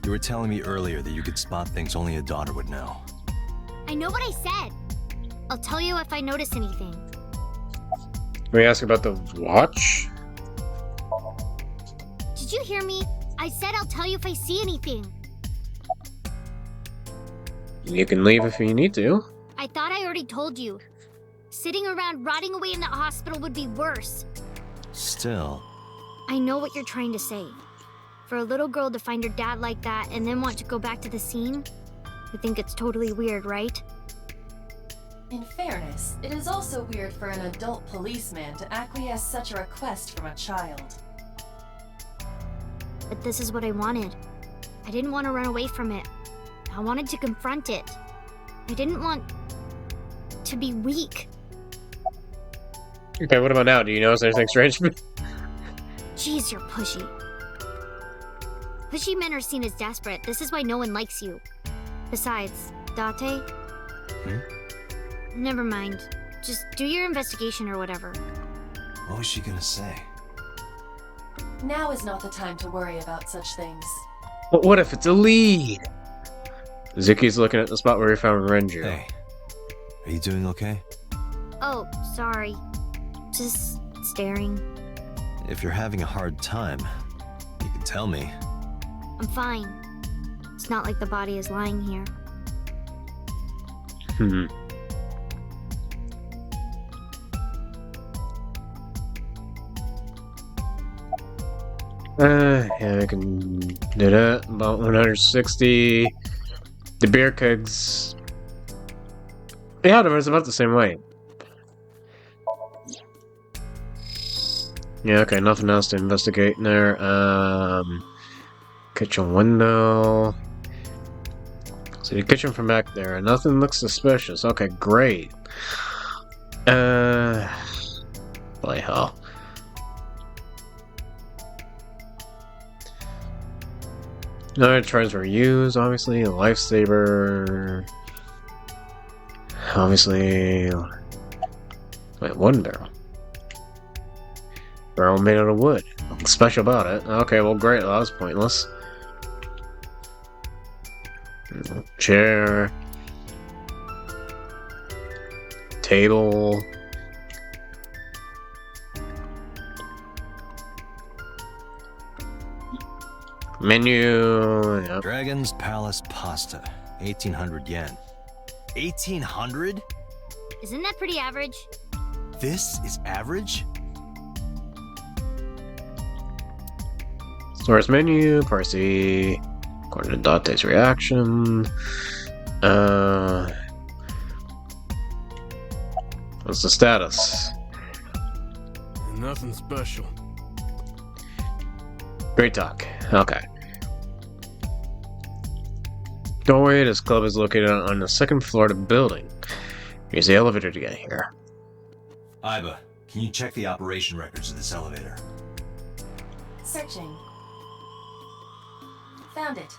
You were telling me earlier that you could spot things only a daughter would know. I know what I said. I'll tell you if I notice anything. Were you asking about the watch? Did you hear me? I said I'll tell you if I see anything. You can leave if you need to. I thought I already told you. Sitting around rotting away in the hospital would be worse. Still, I know what you're trying to say. For a little girl to find her dad like that and then want to go back to the scene, you think it's totally weird, right? In fairness, it is also weird for an adult policeman to acquiesce such a request from a child. But this is what I wanted. I didn't want to run away from it. I wanted to confront it. I didn't want to be weak. Okay, what about now? Do you notice anything strange? Jeez, you're pushy. Pushy men are seen as desperate. This is why no one likes you. Besides, Date? Never mind. Just do your investigation or whatever. what was she gonna say? Now is not the time to worry about such things. But what if it's a lead? Zuki's looking at the spot where we found Renju. Hey, are you doing okay? Oh, sorry. Just staring. If you're having a hard time, you can tell me. I'm fine. It's not like the body is lying here. Yeah, I can do that. About 160. The beer kegs. Yeah, it's about the same weight. Yeah, okay, nothing else to investigate in there. Kitchen window. See the kitchen from back there. Nothing looks suspicious. Okay, great. Boy, hell. No charges were used, obviously. A lifesaver. Obviously. Wait, one barrel. Barrel made out of wood. Nothing special about it. Okay, well, great. That was pointless. Chair. Table. Menu. Yep. Dragon's Palace Pasta, 1800 yen. 1800? Isn't that pretty average? This is average? Source menu, Parsi, according to Date's reaction. What's the status? Nothing special. Great talk. Okay. Doorway, this club is located on the second floor of the building. Use the elevator to get here. Iba, can you check the operation records of this elevator? Searching. Found it.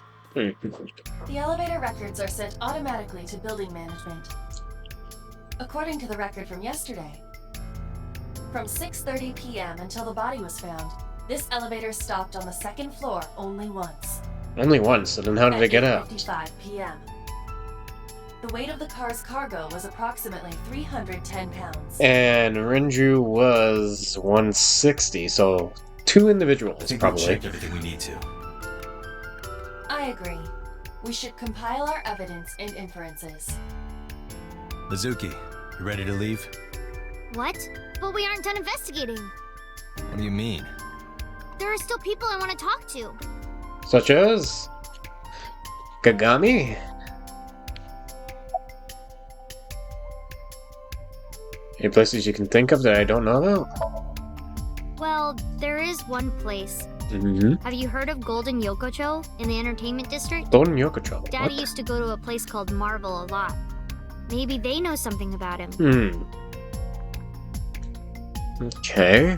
The elevator records are sent automatically to building management. According to the record from yesterday, From 6:30 p.m. until the body was found, this elevator stopped on the second floor only once. Only once, and then how did it get out? At 8:55 p.m. The weight of the car's cargo was approximately 310 pounds. And Renju was 160, so 2 individuals, I think probably. we've checked everything we need to. I agree. We should compile our evidence and inferences. Mizuki, you ready to leave? What? But we aren't done investigating. What do you mean? There are still people I want to talk to. Such as Kagami? Any places you can think of that I don't know about? Well, there is one place. Mm-hmm. Have you heard of Golden Yokocho in the entertainment district? Golden Yokocho. Daddy What? used to go to a place called Marvel a lot. Maybe they know something about him. Okay.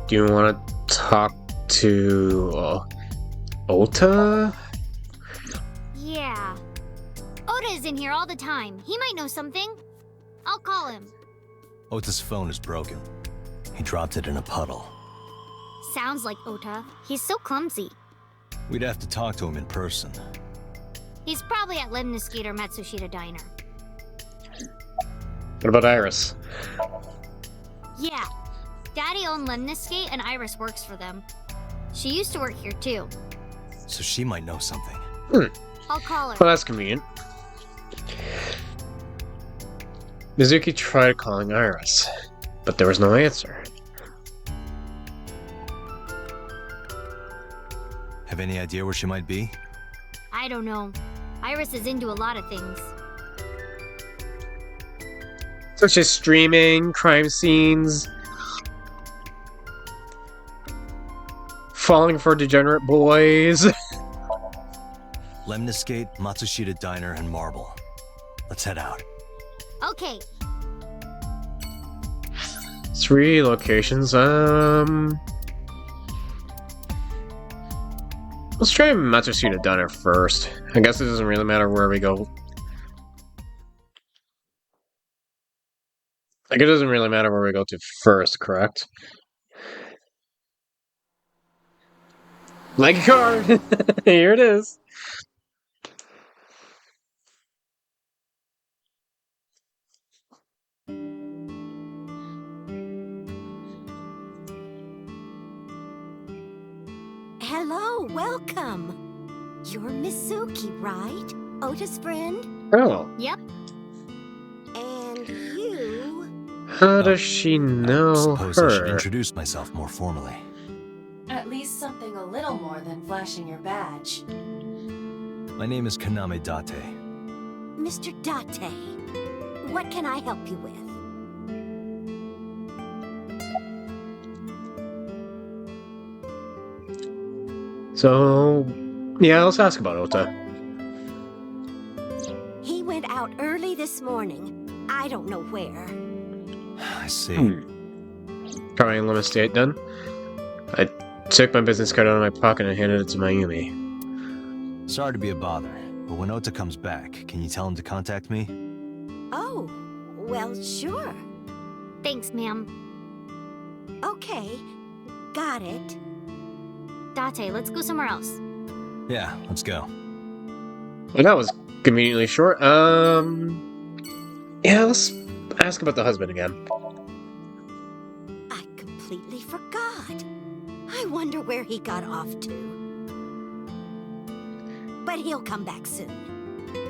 Do you want to talk to Ota? Yeah. Oda is in here all the time. He might know something. I'll call him. Ota's phone is broken. He dropped it in a puddle. Sounds like Ota. He's so clumsy. We'd have to talk to him in person. He's probably at Lemniscate or Matsushita Diner. What about Iris? Yeah. Daddy owned Lemniscate and Iris works for them. She used to work here too. So she might know something. I'll call her. Well, that's convenient. Mizuki tried calling Iris, but there was no answer. Have any idea where she might be? I don't know. Iris is into a lot of things. Such as streaming, crime scenes, falling for degenerate boys. Lemniscate, Matsushita Diner, and Marble. Let's head out. Okay. 3 locations. Let's try Matsushita Diner first. I guess it doesn't really matter where we go. Like, it doesn't really matter where we go to first, correct? Like a car! Here it is. Hello, welcome. You're Mizuki, right? Ota's friend? Oh. Yep. And you... How does she know Suppose I should her? introduce myself more formally. At least something a little more than flashing your badge. My name is Kaname Date. Mr. Date, what can I help you with? So, yeah, let's ask about Ota. He went out early this morning. I don't know where. I see. Trying limit state done. I took my business card out of my pocket and handed it to Mayumi. Sorry to be a bother, but when Ota comes back, can you tell him to contact me? Oh, well, sure. Thanks, ma'am. Okay, got it. Date, let's go somewhere else. Yeah, let's go. Well, that was conveniently short. Yeah, let's ask about the husband again. I completely forgot. I wonder where he got off to. But he'll come back soon.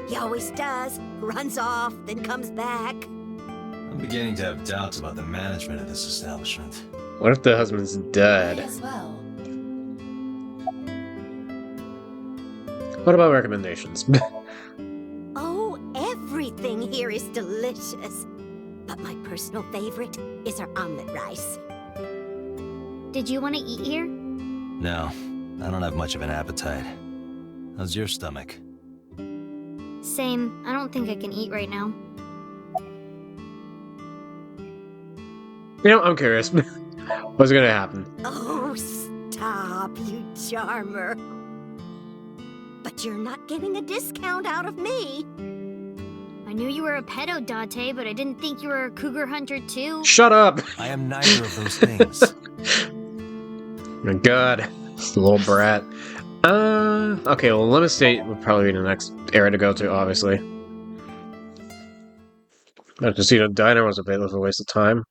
He always does. Runs off, then comes back. I'm beginning to have doubts about the management of this establishment. What if the husband's Might dead? as well. What about recommendations? Oh, everything here is delicious. But my personal favorite is our omelet rice. Did you want to eat here? No, I don't have much of an appetite. How's your stomach? Same. I don't think I can eat right now. You know, I'm curious. What's gonna happen? Oh, stop, you charmer. But you're not getting a discount out of me. I knew you were a pedo, Date, but I didn't think you were a cougar hunter too. Shut up! I am neither of those things. My god. Little brat. Okay, well, Limit State would probably be the next area to go to, obviously. The Casino Diner was a bit of a waste of time.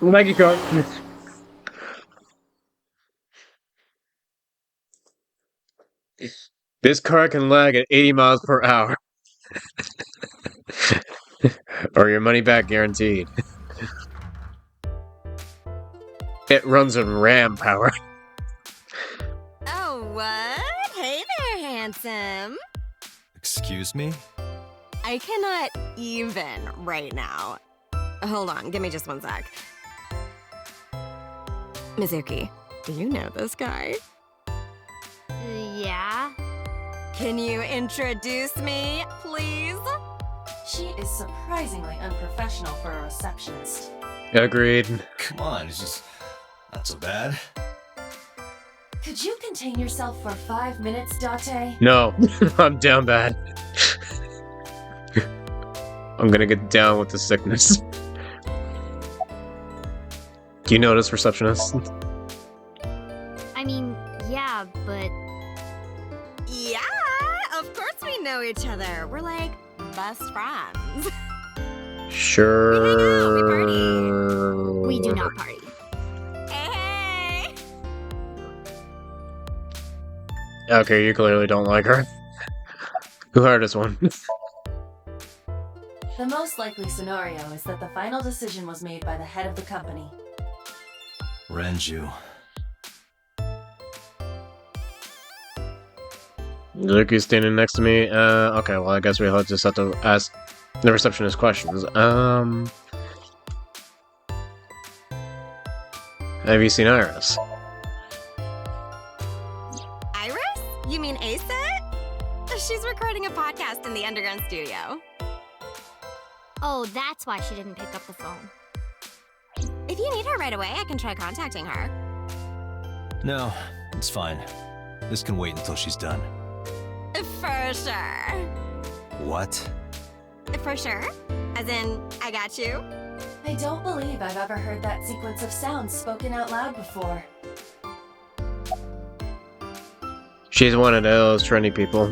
Maggie card. This car can lag at 80 miles per hour. Or your money back guaranteed. It runs on RAM power. Oh, what? Hey there, handsome. Excuse me? I cannot even right now. Hold on, give me just one sec. Mizuki, do you know this guy? Yeah? Can you introduce me, please? She is surprisingly unprofessional for a receptionist. Agreed. Come on, it's just not so bad. Could you contain yourself for 5 minutes, Date? No, I'm down bad. I'm gonna get down with the sickness. Do you notice, receptionist? I mean, yeah, but Yeah, of course we know each other. We're like best friends. Sure. we do not party. Hey! Okay, you clearly don't like her. Who hired this one? The most likely scenario is that the final decision was made by the head of the company. Renju. Luki's standing next to me. Okay, well, I guess we'll just have to ask the receptionist questions. Have you seen Iris? Iris? You mean Asit? She's recording a podcast in the underground studio. Oh, that's why she didn't pick up the phone. If you need her right away, I can try contacting her. No, it's fine. This can wait until she's done. For sure. What? For sure? As in, I got you? I don't believe I've ever heard that sequence of sounds spoken out loud before. She's one of those trendy people.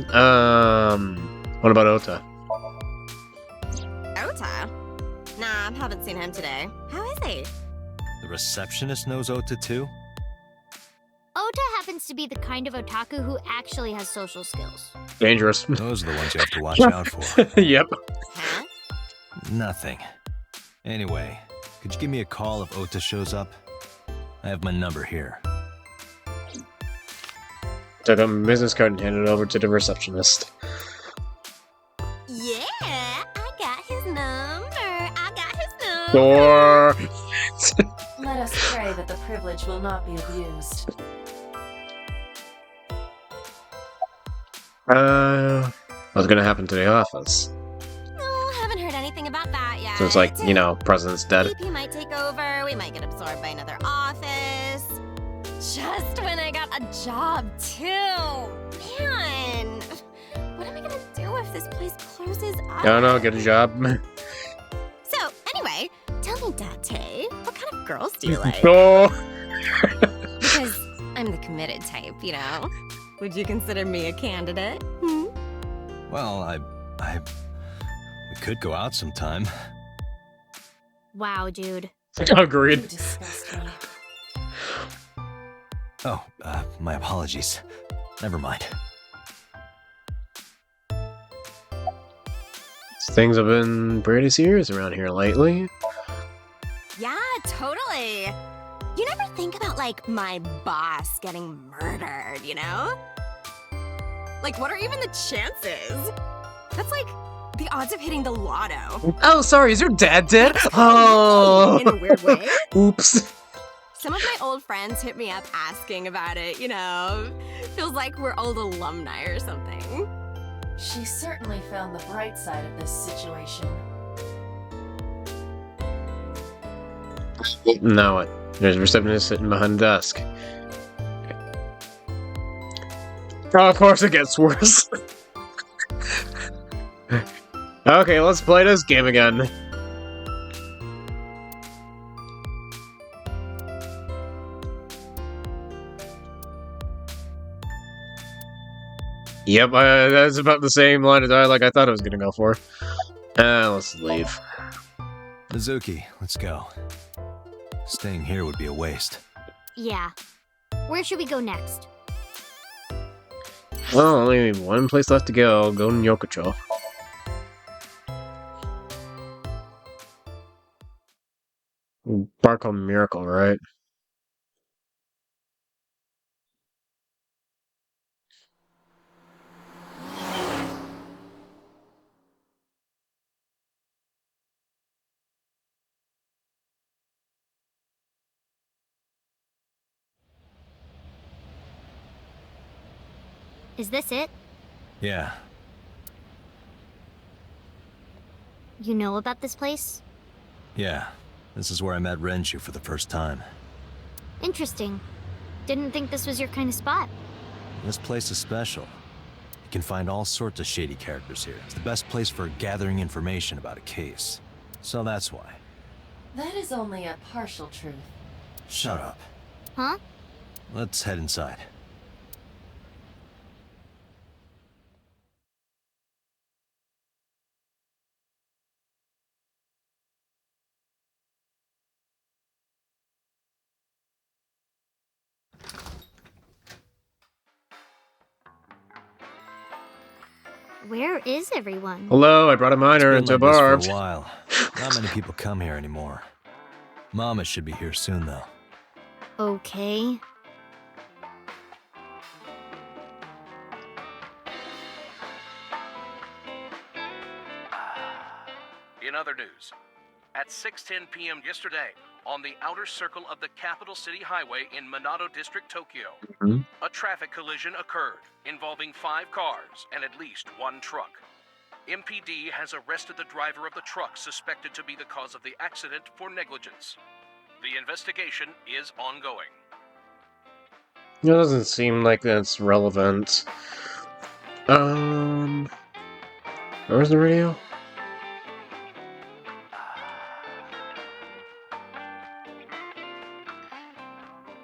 What about Ota? Ota? Nah, haven't seen him today. How is he? The receptionist knows Ota too? Ota happens to be the kind of otaku who actually has social skills. Dangerous. Those are the ones you have to watch out for. Yep. Huh? Nothing. Anyway, could you give me a call if Ota shows up? I have my number here. Took a business card and handed it over to the receptionist. Yeah, I got his number. I got his number. Or... Let us pray that the privilege will not be abused. What's gonna happen to the office? No, haven't heard anything about that yet. So it's like, you know, president's dead. VP might take over. We might get absorbed by another office. Just when I got a job, too. Man, what am I gonna do if this place closes up? I don't know, get a job. So, anyway, tell me, Date, what kind of girls do you like? Oh! Because I'm the committed type, you know? Would you consider me a candidate? Hmm? Well, we could go out sometime. Wow, dude. You Agreed. disgust me. Oh, my apologies. Never mind. Things have been pretty serious around here lately. Yeah, totally. You never think about, like, my boss getting murdered, you know? Like, what are even the chances? That's like the odds of hitting the lotto. Oh, sorry, is your dad dead? Oh! In a weird way. Oops. Some of my old friends hit me up asking about it, you know? Feels like we're old alumni or something. She certainly found the bright side of this situation. Now what? There's a receptionist sitting behind the desk. Oh, of course it gets worse. Okay, let's play this game again. Yep, that's about the same line of dialogue I thought I was gonna go for. Let's leave. Mizuki, let's go. Staying here would be a waste. Yeah. Where should we go next? Well, only one place left to go. Go to Nyokocho. Bar called Miracle, right? Is this it? Yeah. You know about this place? Yeah. This is where I met Renju for the first time. Interesting. Didn't think this was your kind of spot. This place is special. You can find all sorts of shady characters here. It's the best place for gathering information about a case. So that's why. That is only a partial truth. Shut up. Huh? Let's head inside. Where is everyone? Hello, I brought a miner It's into a been like bar. this for a while. Not many people come here anymore. Mama should be here soon, though. Okay. In other news, at 6:10 p.m. yesterday, on the outer circle of the Capital City Highway in Minato District, Tokyo, a traffic collision occurred involving 5 cars and at least 1 truck. MPD has arrested the driver of the truck suspected to be the cause of the accident for negligence. The investigation is ongoing. It doesn't seem like that's relevant. Where's the radio?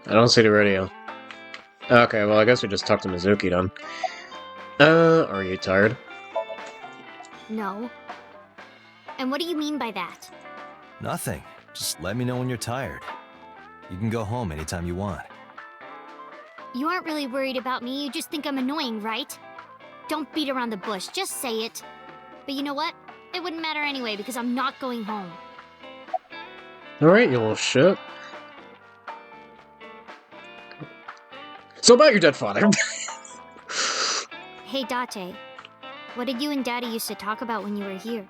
I don't see the radio. Okay, well, I guess we just talked to Mizuki then. Are you tired? No. And what do you mean by that? Nothing. Just let me know when you're tired. You can go home anytime you want. You aren't really worried about me, you just think I'm annoying, right? Don't beat around the bush, just say it. But you know what? It wouldn't matter anyway, because I'm not going home. Alright, you little shit. So about your dead father. Hey, Date. What did you and Daddy used to talk about when you were here?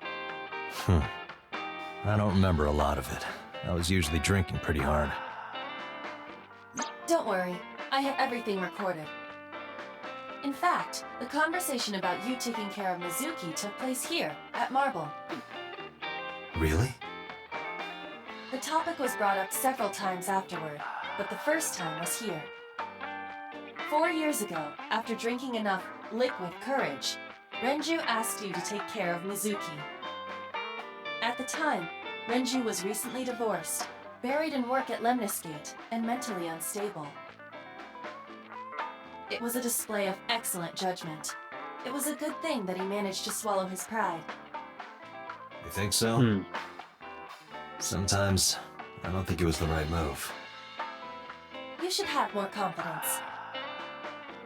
I don't remember a lot of it. I was usually drinking pretty hard. Don't worry, I have everything recorded. In fact, the conversation about you taking care of Mizuki took place here, at Marble. Really? The topic was brought up several times afterward, but the first time was here. 4 years ago, after drinking enough liquid courage, Renju asked you to take care of Mizuki. At the time, Renju was recently divorced, buried in work at Lemniscate, and mentally unstable. It was a display of excellent judgment. It was a good thing that he managed to swallow his pride. You think so? Sometimes, I don't think it was the right move. You should have more confidence.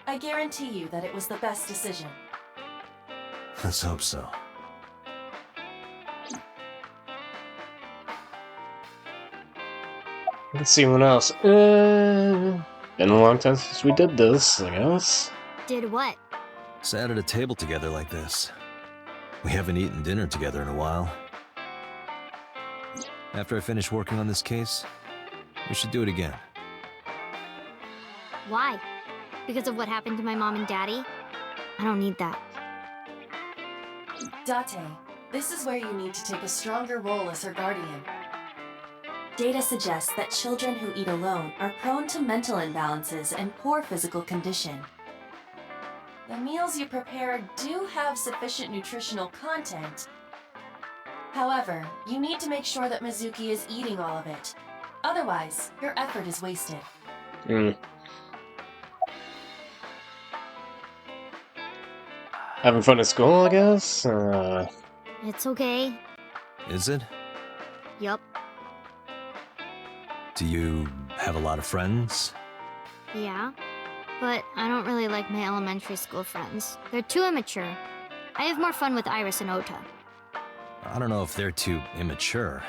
I guarantee you that it was the best decision. Let's hope so. Let's see what else. Been a long time since we did this, I guess. Did what? Sat at a table together like this. We haven't eaten dinner together in a while. After I finish working on this case, we should do it again. Why? Because of what happened to my mom and daddy? I don't need that. Date, this is where you need to take a stronger role as her guardian. Data suggests that children who eat alone are prone to mental imbalances and poor physical condition. The meals you prepare do have sufficient nutritional content. However, you need to make sure that Mizuki is eating all of it. Otherwise, your effort is wasted. Having fun at school, I guess? It's okay. Is it? Yup. Do you have a lot of friends? Yeah. But I don't really like my elementary school friends. They're too immature. I have more fun with Iris and Ota. I don't know if they're too immature.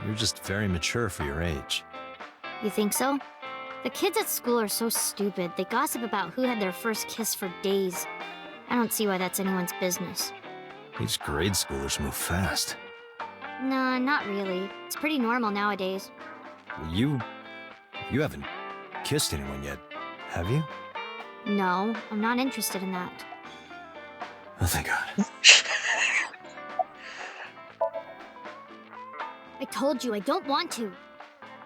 You're just very mature for your age. You think so? The kids at school are so stupid. They gossip about who had their first kiss for days. I don't see why that's anyone's business. These grade schoolers move fast. Nah, not really. It's pretty normal nowadays. You haven't kissed anyone yet, have you? No, I'm not interested in that. Oh, thank God. I told you I don't want to.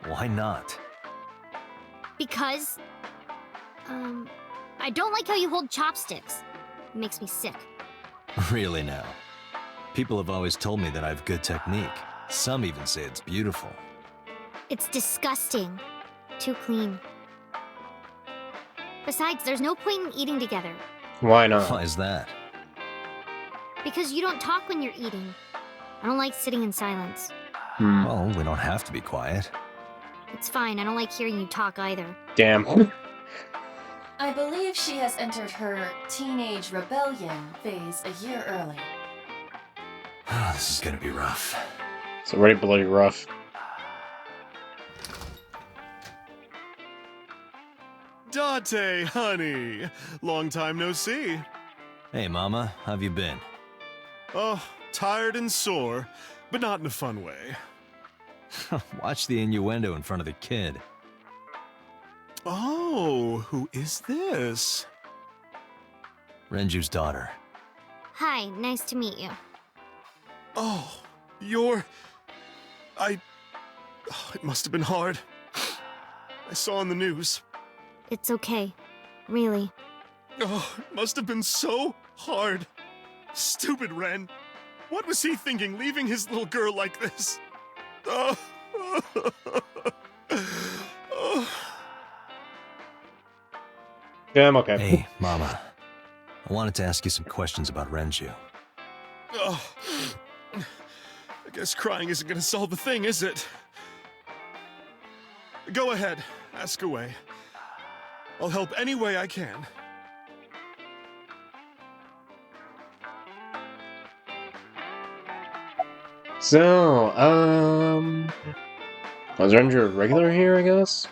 Why not? Because... I don't like how you hold chopsticks. It makes me sick. Really now? People have always told me that I have good technique. Some even say it's beautiful. It's disgusting. Too clean. Besides, there's no point in eating together. Why not? Why is that? Because you don't talk when you're eating. I don't like sitting in silence. Well, we don't have to be quiet. It's fine, I don't like hearing you talk either. Damn. I believe she has entered her teenage rebellion phase a year early. This is gonna be rough. It's already bloody rough. Date, honey. Long time no see. Hey, Mama, how've you been? Oh, tired and sore, but not in a fun way. Watch the innuendo in front of the kid. Oh, who is this? Renju's daughter. Hi, nice to meet you. Oh, you're... Oh, it must have been hard. I saw on the news. It's okay. Really. Oh, it must have been so hard. Stupid Ren. What was he thinking, leaving his little girl like this? Oh. Oh. Yeah, I'm okay. Hey, Mama. I wanted to ask you some questions about Renju. Oh. I guess crying isn't gonna solve the thing, is it? Go ahead, ask away. I'll help any way I can. So, was Ranger a regular here, I guess?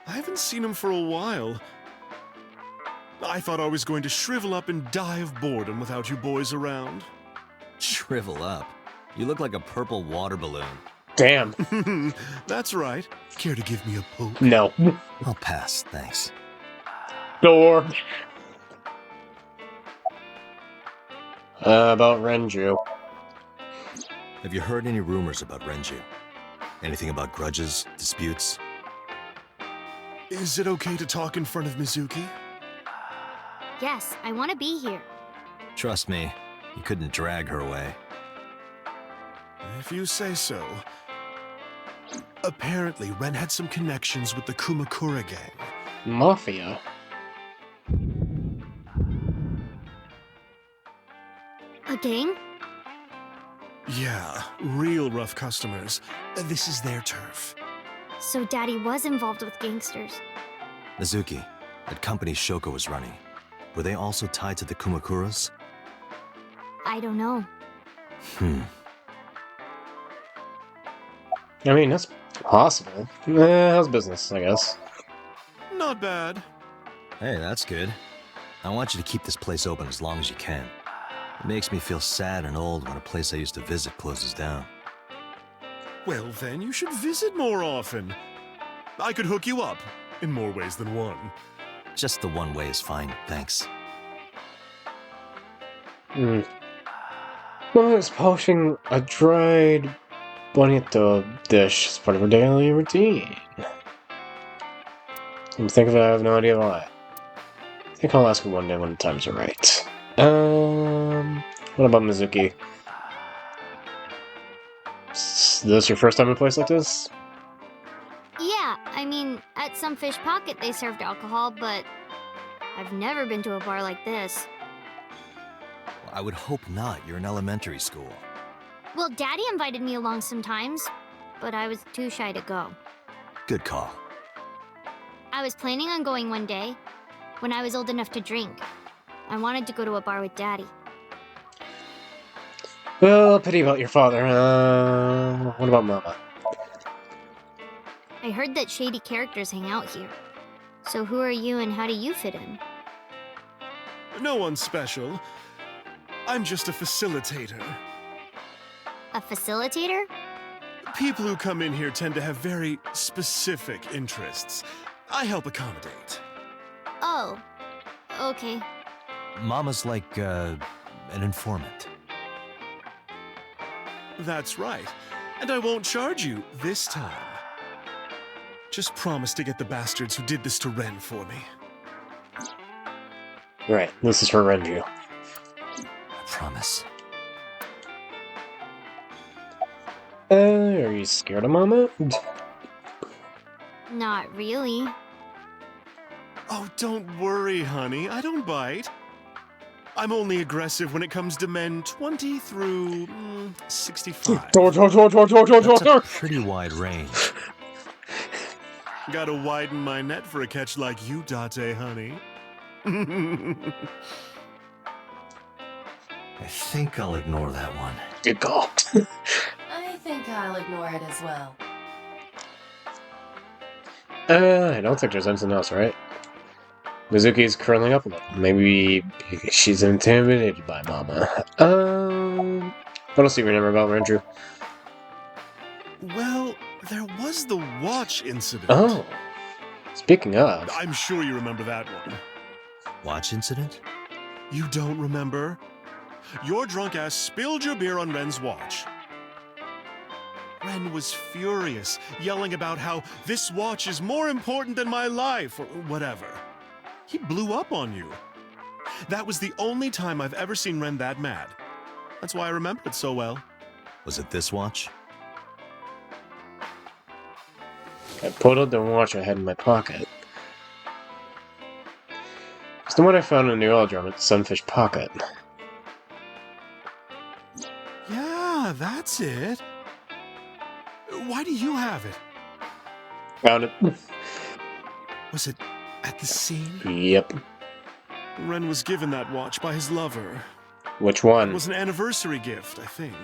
I haven't seen him for a while. I thought I was going to shrivel up and die of boredom without you boys around. Shrivel up? You look like a purple water balloon. Damn. That's right. Care to give me a poke? No. I'll pass, thanks. Door. About Renju. Have you heard any rumors about Renju? Anything about grudges, disputes? Is it okay to talk in front of Mizuki? Yes, I want to be here. Trust me, you couldn't drag her away. If you say so. Apparently, Ren had some connections with the Kumakura gang. Mafia. A gang? Yeah, real rough customers. This is their turf. So Daddy was involved with gangsters. Mizuki, that company Shoko was running, were they also tied to the Kumakuras? I don't know. I mean, that's possible. How's business, I guess. Not bad. Hey, that's good. I want you to keep this place open as long as you can. It makes me feel sad and old when a place I used to visit closes down. Well, then you should visit more often. I could hook you up, in more ways than one. Just the one way is fine, thanks. Well, it's polishing a dried bonito dish as part of her daily routine. Come to think of it, I have no idea why. think I'll ask her one day when the times are right. What about Mizuki? Is this your first time in a place like this? Yeah, I mean, at some fish pocket they served alcohol, but I've never been to a bar like this. Well, I would hope not. You're in elementary school. Well, Daddy invited me along sometimes, but I was too shy to go. Good call. I was planning on going one day, when I was old enough to drink. I wanted to go to a bar with Daddy. Well, pity about your father. What about Mama? I heard that shady characters hang out here. So who are you and how do you fit in? No one special. I'm just a facilitator. A facilitator? People who come in here tend to have very specific interests. I help accommodate. Oh, okay. Mama's like, an informant. That's right. And I won't charge you this time. Just promise to get the bastards who did this to Ren for me. Right, this is for Renju. I promise. Are you scared of Mama? Not really. Oh, don't worry, honey. I don't bite. I'm only aggressive when it comes to men 20 through 65. That's a pretty wide range. Gotta widen my net for a catch like you, Date, honey. I think I'll ignore that one. Good call. I think I'll ignore it as well. I don't think there's anything else, right? Mizuki's curling up a little. Maybe she's intimidated by Mama. What else do you remember about Renju? Well, there was the watch incident. Oh. Speaking of... I'm sure you remember that one. Watch incident? You don't remember? Your drunk ass spilled your beer on Ren's watch. Ren was furious, yelling about how this watch is more important than my life, or whatever. He blew up on you. That was the only time I've ever seen Ren that mad. That's why I remember it so well. Was it this watch? I pulled out the watch I had in my pocket. It's the one I found in the oil drum at the Sunfish Pocket. Yeah, that's it. Why do you have it? Found it. Was it at the scene? Yep. Ren was given that watch by his lover. Which one? It was an anniversary gift, I think.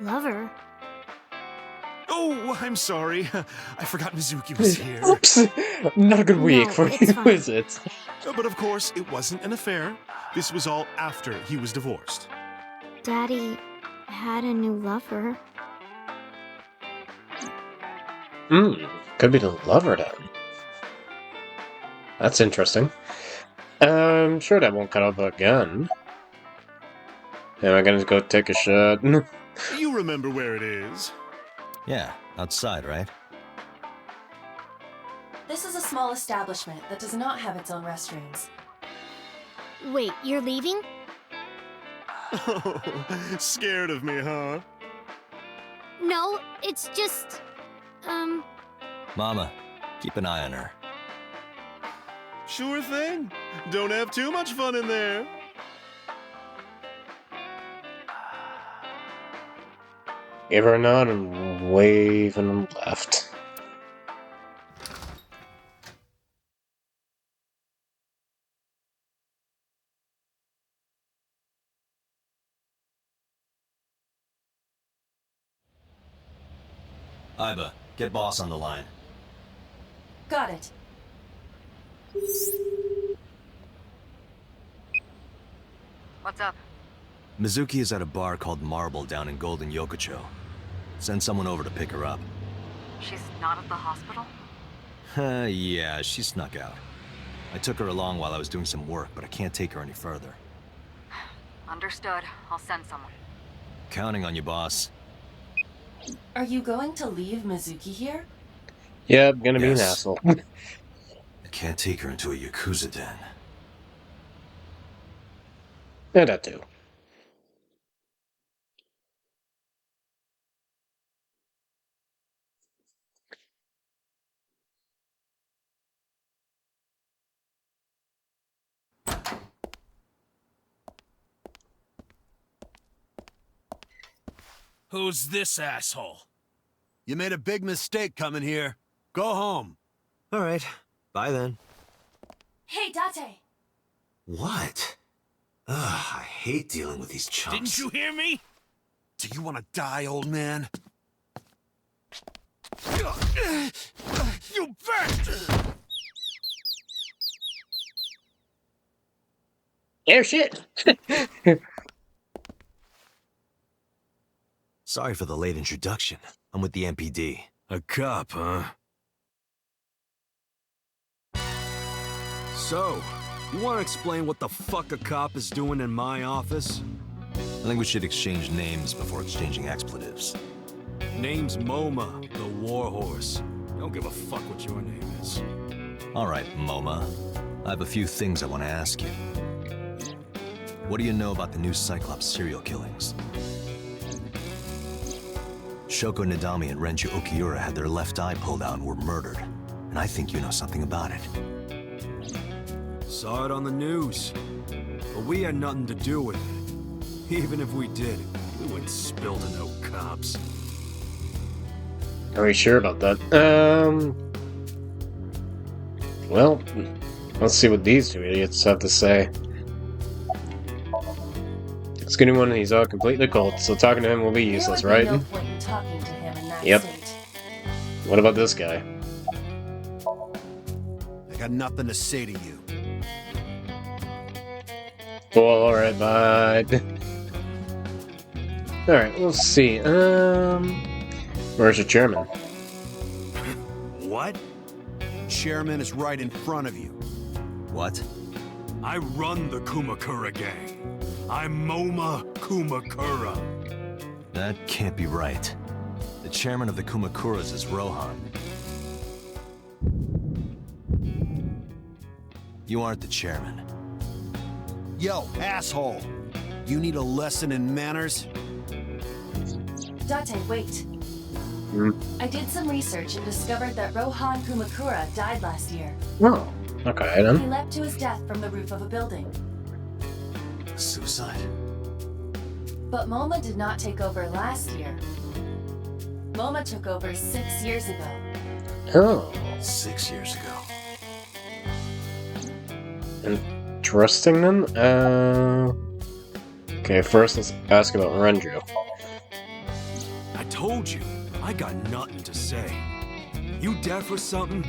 Lover? Oh, I'm sorry. I forgot Mizuki was here. Oops! Not a good week No, for it's you, fine. is it? But of course, it wasn't an affair. This was all after he was divorced. Daddy had a new lover. Could be the lover then. That's interesting. I'm sure that won't cut off again. Am I gonna go take a shot? You remember where it is. Yeah, outside, right? This is a small establishment that does not have its own restrooms. Wait, you're leaving? Oh, scared of me, huh? No, it's just... Mama, keep an eye on her. Sure thing. Don't have too much fun in there. Give her a nod and wave and left. Iba, get boss on the line. Got it. What's up? Mizuki is at a bar called Marble down in Golden Yokocho. Send someone over to pick her up. She's not at the hospital? Yeah, she snuck out. I took her along while I was doing some work, but I can't take her any further. Understood. I'll send someone. Counting on you, boss. Are you going to leave Mizuki here? Yep, gonna be an Yes. asshole. can't take her into a Yakuza den. Yeah, that too. Who's this asshole? You made a big mistake coming here. Go home. All right. Bye then. Hey, Date. What? Ugh, I hate dealing with these chumps. Didn't you hear me? Do you want to die, old man? You bet! Oh shit! Sorry for the late introduction. I'm with the MPD. A cop, huh? So, you want to explain what the fuck a cop is doing in my office? I think we should exchange names before exchanging expletives. Name's MoMA, the warhorse. Don't give a fuck what your name is. All right, MoMA. I have a few things I want to ask you. What do you know about the new Cyclops serial killings? Shoko Nadami and Renju Okiura had their left eye pulled out and were murdered. And I think you know something about it. Saw it on the news. But we had nothing to do with it. Even if we did, we wouldn't spill to no cops. Are we sure about that? Well, let's see what these two idiots have to say. Skinny one, he's all completely cold, so talking to him will be useless, right? There would be no point in talking to him in that Yep. state. What about this guy? I got nothing to say to you. Well, alright, bye. Alright, we'll see. Where's the chairman? What? Chairman is right in front of you. What? I run the Kumakura gang. I'm MoMA Kumakura. That can't be right. The chairman of the Kumakuras is Rohan. You aren't the chairman. Yo, asshole. You need a lesson in manners? Date, wait. I did some research and discovered that Rohan Kumakura died last year. Oh, okay He then. leapt to his death from the roof of a building. Suicide? But MoMA did not take over last year. MoMA took over 6 years ago. Oh, 6 years ago. interesting then. Okay, first let's ask about Renju. I told you, I got nothing to say. You deaf or something?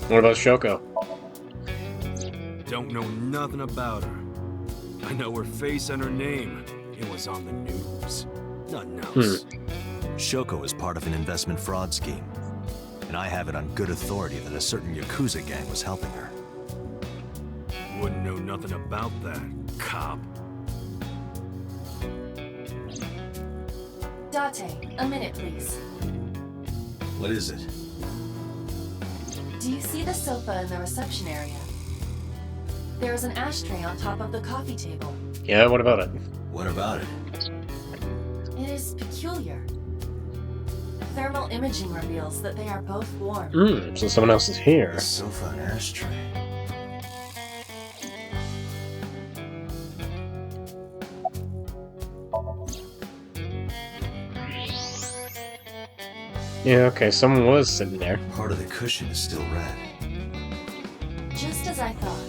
What about Shoko? Don't know nothing about her. I know her face and her name. It was on the news. Nothing else. Shoko is part of an investment fraud scheme. And I have it on good authority that a certain Yakuza gang was helping her. Wouldn't know nothing about that, cop. Date, a minute please. What is it? Do you see the sofa in the reception area? There is an ashtray on top of the coffee table. Yeah, what about it? What about it? It is peculiar. Thermal imaging reveals that they are both warm. So someone else is here. A sofa and ashtray. Yeah, okay, someone was sitting there. Part of the cushion is still red. Just as I thought.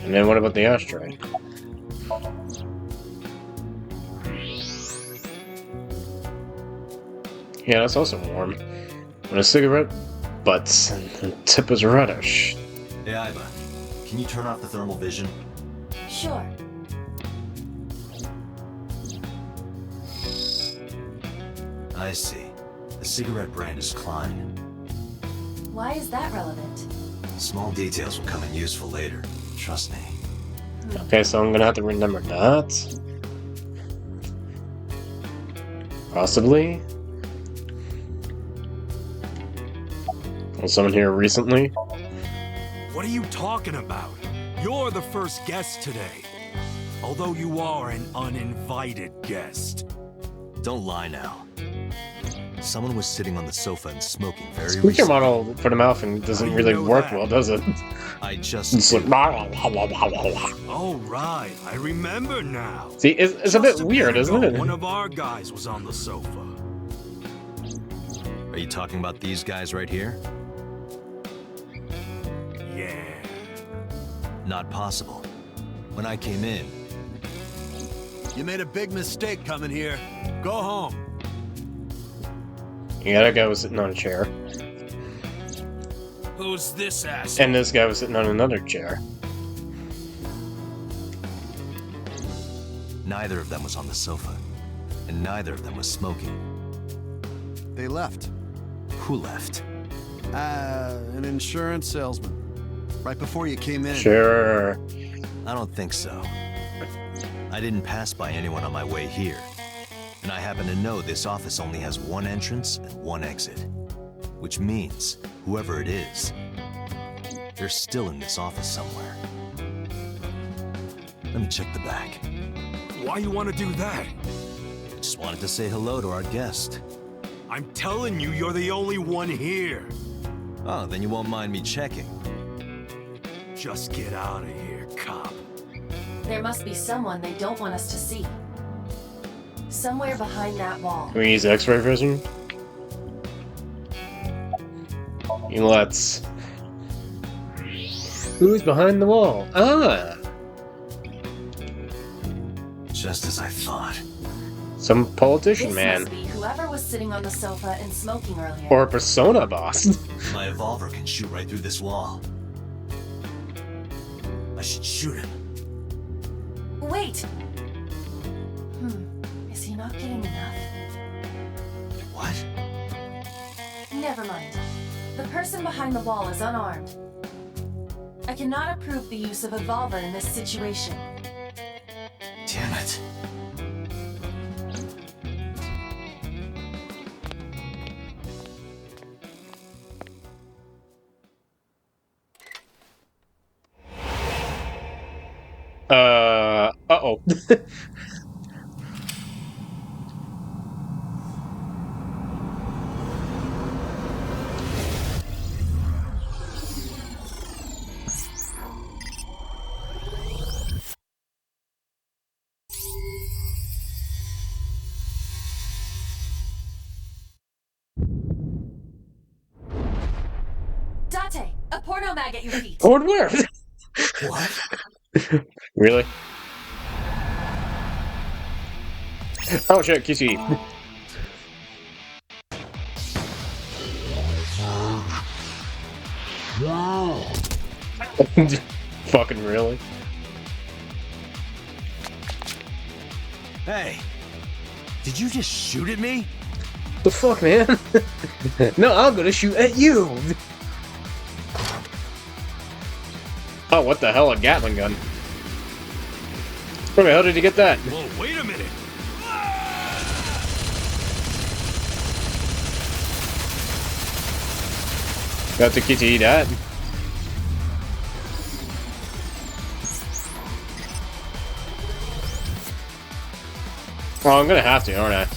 And then what about the ashtray? Yeah, that's also warm. And a cigarette butts and the tip is reddish. Hey, Iva. Can you turn off the thermal vision? Sure. I see. The cigarette brand is Klein. Why is that relevant? Small details will come in useful later. Trust me. Okay, so I'm gonna have to remember that. Possibly. Was someone here recently? What are you talking about? You're the first guest today. Although you are an uninvited guest. Don't lie now. Someone was sitting on the sofa and smoking very Squeaker recently. model for the mouth and doesn't really work well, does it? I just It's like, Oh, right. I remember now. see, it's a bit weird, isn't it? One of our guys was on the sofa. Are you talking about these guys right here? Yeah. Not possible. When I came in, You made a big mistake coming here. Go home. Yeah, that guy was sitting on a chair. Who's this asshole? And this guy was sitting on another chair. neither of them was on the sofa, and neither of them was smoking. They left. Who left? An insurance salesman. Right before you came in. Sure. I don't think so. I didn't pass by anyone on my way here. And I happen to know this office only has one entrance and one exit. Which means, whoever it is, they're still in this office somewhere. Let me check the back. Why you want to do that? I just wanted to say hello to our guest. I'm telling you, you're the only one here. Oh, then you won't mind me checking. Just get out of here, cop. There must be someone they don't want us to see. Somewhere behind that wall. Can we use X-ray vision? Let's. Who's behind the wall? Ah! Just as I thought. Some politician This man. must be whoever was sitting on the sofa and smoking earlier. Or a persona boss. My revolver can shoot right through this wall. I should shoot him. Wait! Is he not getting enough? What? Never mind. The person behind the wall is unarmed. I cannot approve the use of a revolver in this situation. Damn it. Uh-oh. Date, a porno mag at your feet. Lord, where? What? Really? Oh shit, QC. Fucking really? Hey! Did you just shoot at me? The fuck, man? No, I'm gonna shoot at you! Oh, what the hell, a Gatling gun? Where the hell did you get that? Whoa, wait a minute. Got the key to eat that. Oh, I'm gonna have to, aren't I?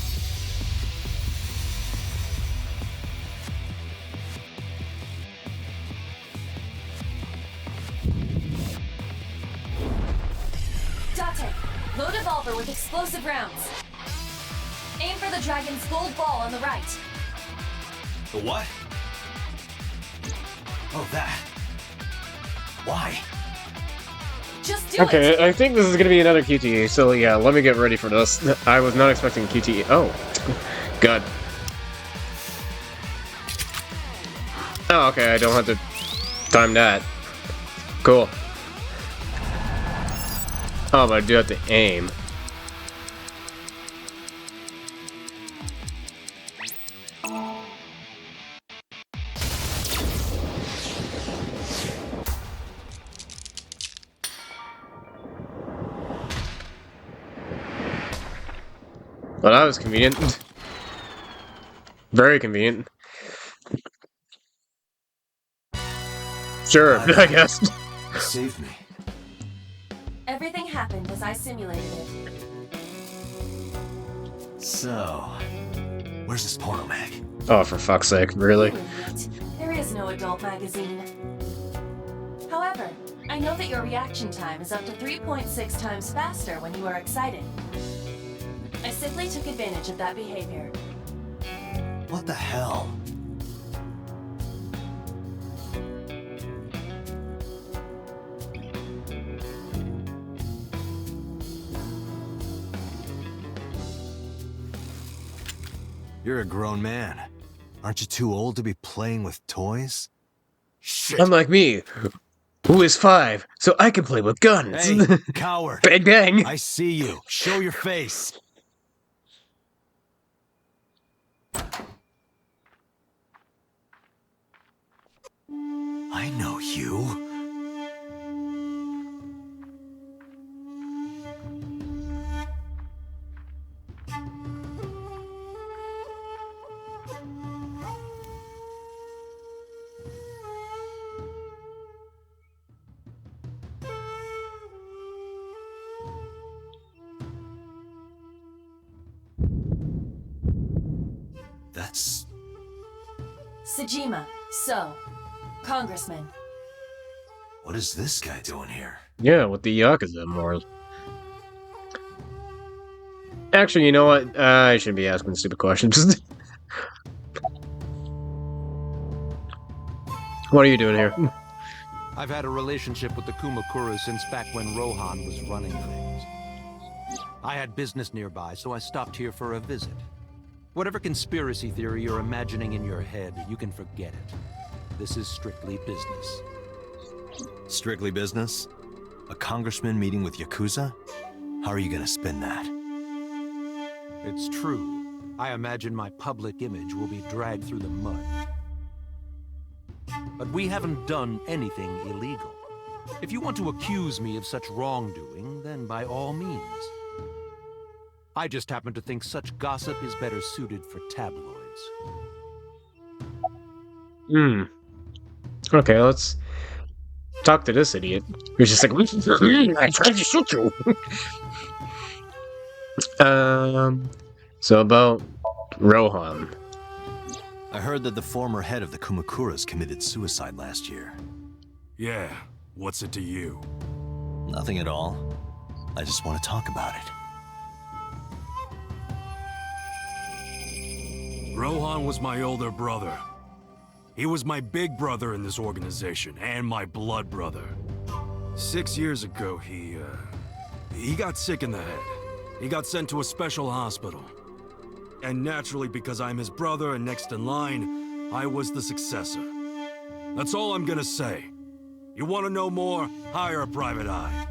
Date, load a revolver with explosive rounds. Aim for the dragon's gold ball on the right. The what? Oh, that. Why? Just do it! Okay, I think this is gonna be another QTE, so yeah, let me get ready for this. I was not expecting QTE. Oh, good. Oh, okay, I don't have to time that. Cool. Oh, but I do have to aim. Well, that was convenient. Very convenient. Sure, I guess. You saved me. Everything happened as I simulated it. So, where's this porno mag? Oh, for fuck's sake, really? You idiot. There is no adult magazine. However, I know that your reaction time is up to 3.6 times faster when you are excited. I simply took advantage of that behavior. What the hell? You're a grown man. Aren't you too old to be playing with toys? Shit. Unlike me, who is 5, so I can play with guns. Hey, coward. Bang bang. I see you. Show your face. I know you. That's... Sejima, so, Congressman. What is this guy doing here? Yeah, with the Yakuza more. Actually, you know what? I shouldn't be asking stupid questions. What are you doing here? I've had a relationship with the Kumakuras since back when Rohan was running things. I had business nearby, so I stopped here for a visit. Whatever conspiracy theory you're imagining in your head, you can forget it. This is strictly business. Strictly business? A congressman meeting with Yakuza? How are you gonna spin that? It's true. I imagine my public image will be dragged through the mud. But we haven't done anything illegal. If you want to accuse me of such wrongdoing, then by all means. I just happen to think such gossip is better suited for tabloids. Okay, let's talk to this idiot. He's just like, I tried to shoot you. So about Rohan. I heard that the former head of the Kumakuras committed suicide last year. Yeah, what's it to you? Nothing at all. I just want to talk about it. Rohan was my older brother. He was my big brother in this organization, and my blood brother. 6 years ago, he got sick in the head. He got sent to a special hospital. And naturally, because I'm his brother and next in line, I was the successor. That's all I'm gonna say. You want to know more? Hire a private eye.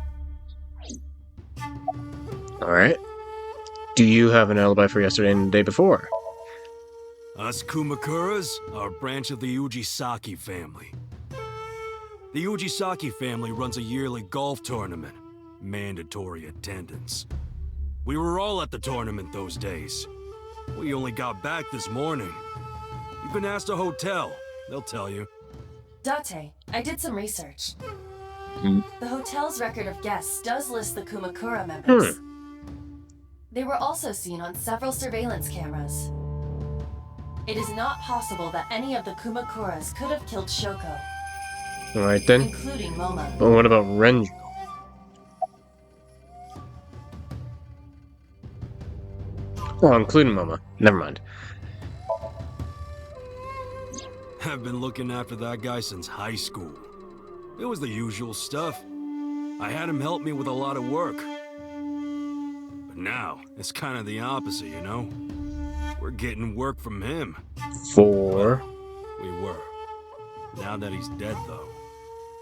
Alright. Do you have an alibi for yesterday and the day before? Us Kumakuras are a branch of the Ujisaki family. The Ujisaki family runs a yearly golf tournament. Mandatory attendance. We were all at the tournament those days. We only got back this morning. You can ask the hotel. They'll tell you. Date, I did some research. The hotel's record of guests does list the Kumakura members. They were also seen on several surveillance cameras. It is not possible that any of the Kumakuras could have killed Shoko, Alright then. including Moma. But what about Renju? Oh, including Moma. Never mind. I've been looking after that guy since high school. It was the usual stuff. I had him help me with a lot of work. But now, it's kind of the opposite, you know? We're getting work from him. For? We were. Now that he's dead, though.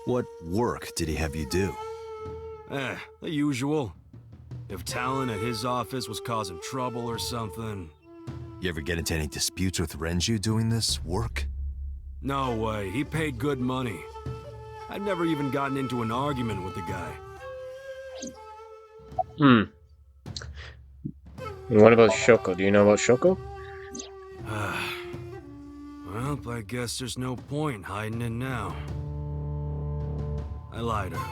What work did he have you do? The usual. If Talon at his office was causing trouble or something. You ever get into any disputes with Renju doing this work? No way, he paid good money. I'd never even gotten into an argument with the guy. And what about Shoko? Do you know about Shoko? Well, I guess there's no point hiding it now. I lied earlier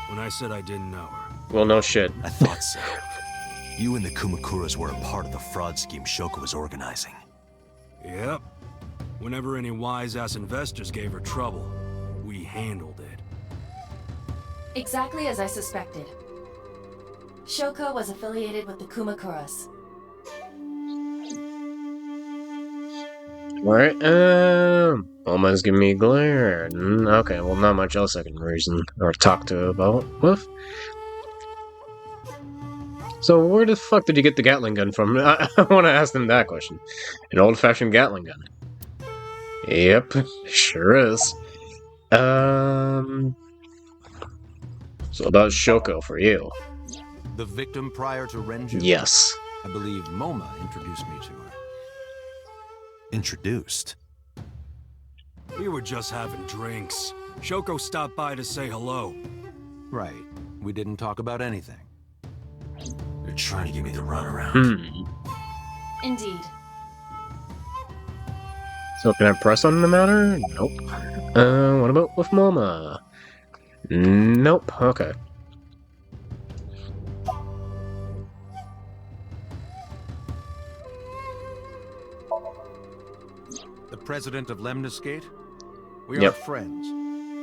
when I said I didn't know her. Well, no shit. I thought so. You and the Kumakuras were a part of the fraud scheme Shoko was organizing. Yep. Whenever any wise-ass investors gave her trouble, we handled it. Exactly as I suspected. Shoko was affiliated with the Kumakuras. Alright, Alma's giving me a glare. Okay, well, not much else I can reason or talk to about with. So, where the fuck did you get the Gatling gun from? I want to ask them that question. An old-fashioned Gatling gun. Yep, sure is. So about Shoko for you. The victim prior to Renju? Yes. I believe Moma introduced me to her. Introduced? We were just having drinks. Shoko stopped by to say hello. Right. We didn't talk about anything. You're trying to give me the runaround. Indeed. So can I press on the matter? Nope. What about with Moma? Nope. Okay. The president of Lemniscate? We Yep. are friends,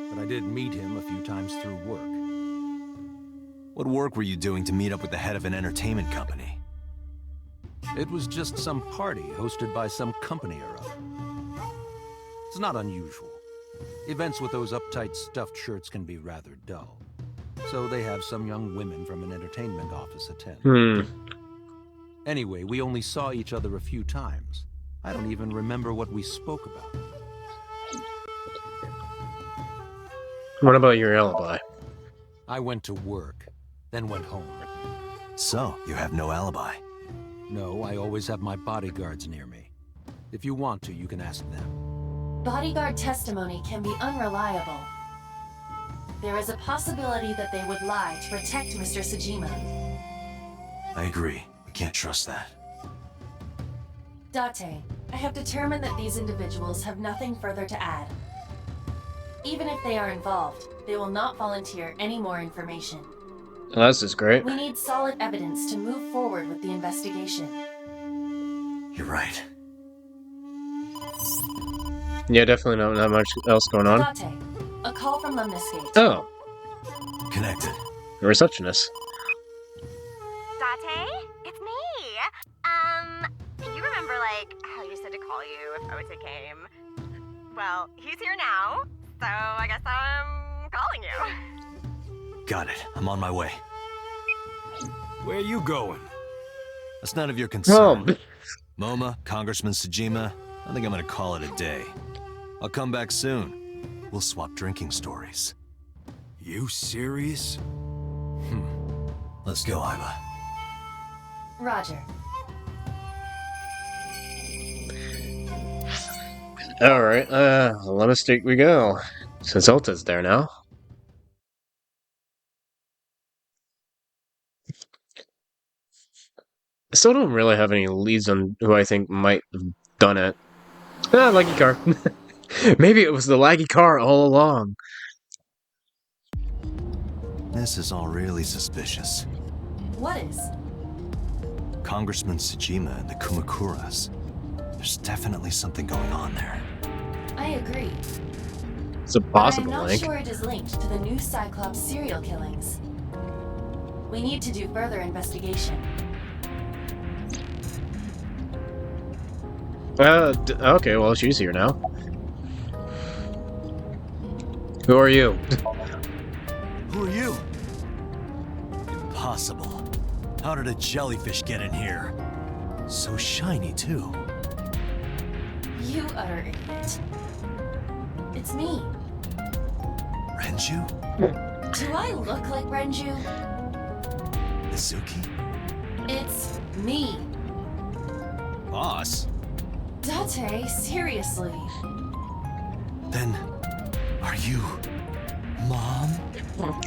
but I did meet him a few times through work. What work were you doing to meet up with the head of an entertainment company? It was just some party hosted by some company or other. It's not unusual. Events with those uptight stuffed shirts can be rather dull. So they have some young women from an entertainment office attend. Anyway, we only saw each other a few times. I don't even remember what we spoke about. What about your alibi? I went to work, then went home. So, you have no alibi? No, I always have my bodyguards near me. If you want to, you can ask them. Bodyguard testimony can be unreliable. There is a possibility that they would lie to protect Mr. Sejima. I agree. We can't trust that. Date, I have determined that these individuals have nothing further to add. Even if they are involved, they will not volunteer any more information. Oh, this is great. We need solid evidence to move forward with the investigation. You're right. Yeah, definitely not much else going on. Date, a call from Lemniscate. Oh. Connected. The receptionist. Date? It's me! You remember, like, how you said to call you if Ote came? Well, he's here now, so I guess I'm calling you. Got it. I'm on my way. Where you going? That's none of your concern. Oh. Moma, Congressman Sejima, I think I'm gonna call it a day. I'll come back soon. We'll swap drinking stories. You serious? Let's go, Iba. Roger. Alright, let us take we go. Since Ulta's there now. I still don't really have any leads on who I think might have done it. Ah, laggy car. Maybe it was the laggy car all along. This is all really suspicious. What is? Congressman Sejima and the Kumakuras. There's definitely something going on there. I agree. It's a But possible I'm not link. sure it is linked to the new Cyclops serial killings. We need to do further investigation. Okay, well, she's here now. Who are you? Who are you? Impossible. How did a jellyfish get in here? So shiny, too. You utter idiot. It's me. Renju? Do I look like Renju? Mizuki? It's me. Boss? Date, seriously. Then, are you... Mom?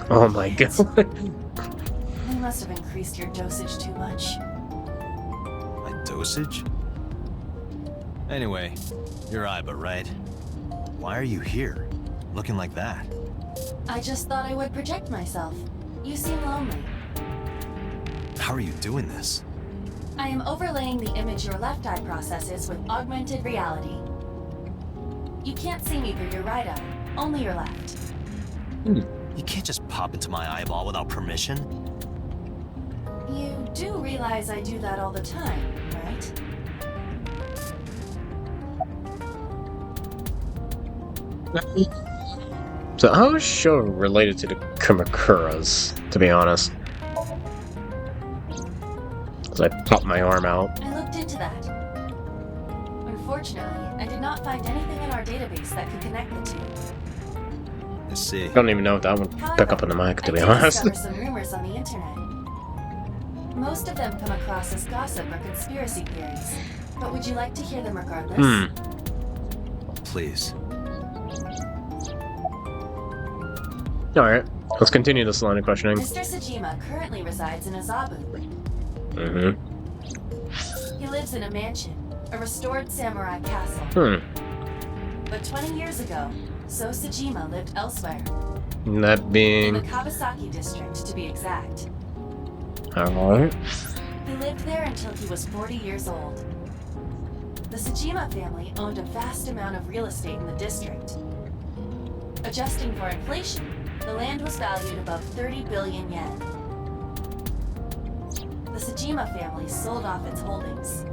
Oh my god. You must have increased your dosage too much. My dosage? Anyway, you're Iba, right? Why are you here? Looking like that? I just thought I would project myself. You seem lonely. How are you doing this? I am overlaying the image your left eye processes with augmented reality. You can't see me through your right eye, only your left. You can't just pop into my eyeball without permission. You do realize I do that all the time, right? So how is Sho related to the Kumakuras, to be honest? As I pop my arm out. I looked into that. Unfortunately, I did not find anything in our database that could connect the two. I see. I don't even know if that would pick up on the mic, to be honest. I did discover some rumors on the internet. Most of them come across as gossip or conspiracy theories, but would you like to hear them regardless? Please. Alright, let's continue this line of questioning. Mr. Sejima currently resides in Azabu. He lives in a mansion, a restored samurai castle. But 20 years ago, So Sejima lived elsewhere. That being... In the Kawasaki district, to be exact. Alright. He lived there until he was 40 years old. The Sejima family owned a vast amount of real estate in the district. Adjusting for inflation, the land was valued above 30 billion yen. The Sejima family sold off its holdings.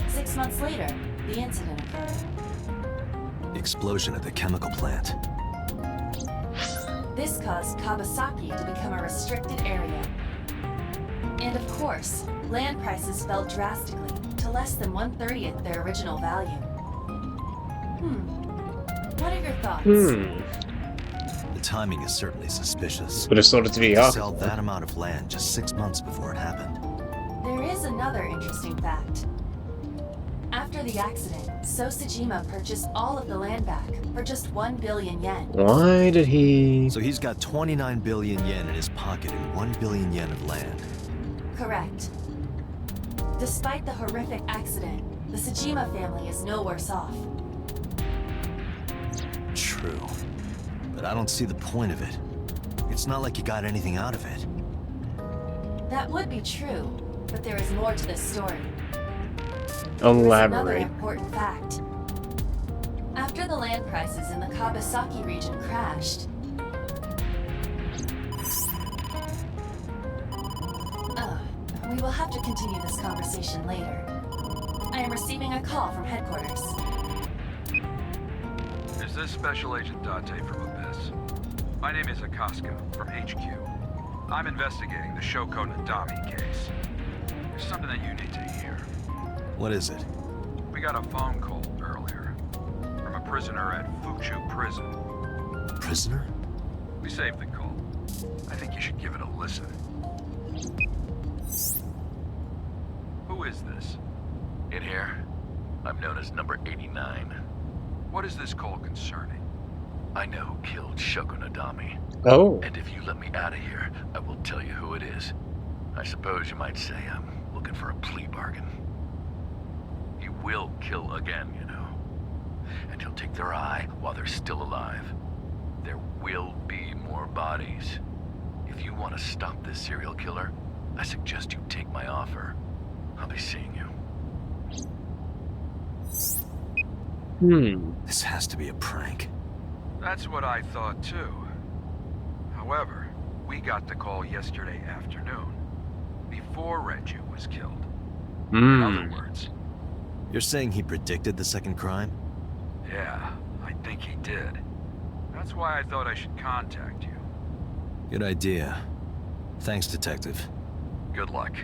6 months later, the incident occurred. The explosion at the chemical plant. This caused Kawasaki to become a restricted area. And of course, land prices fell drastically to less than 1/30th their original value. What are your thoughts? The timing is certainly suspicious. But it's sold it to be off. Sell that amount of land just 6 months before it happened. There is another interesting fact. After the accident, So Sejima purchased all of the land back for just 1 billion yen. Why did he... So he's got 29 billion yen in his pocket and 1 billion yen of land. Correct. Despite the horrific accident, the Sejima family is no worse off. True. But I don't see the point of it. It's not like you got anything out of it. That would be true, but there is more to this story. Elaborate. Another important fact. After the land prices in the Kawasaki region crashed, we will have to continue this conversation later. I am receiving a call from headquarters. Is this Special Agent Date from Abyss? My name is Akaska from HQ. I'm investigating the Shoko Nadami case. There's something that you need to hear. What is it? We got a phone call earlier from a prisoner at Fuchu Prison. Prisoner? We saved the call. I think you should give it a listen. Who is this? In here, I'm known as number 89. What is this call concerning? I know who killed Shoko Nadami. Oh. And if you let me out of here, I will tell you who it is. I suppose you might say I'm looking for a plea bargain. He will kill again, you know. And he'll take their eye while they're still alive. There will be more bodies. If you want to stop this serial killer, I suggest you take my offer. I'll be seeing you. This has to be a prank. That's what I thought too. However, we got the call yesterday afternoon, before Reju was killed. In other words... You're saying he predicted the second crime? Yeah, I think he did. That's why I thought I should contact you. Good idea. Thanks, Detective. Good luck.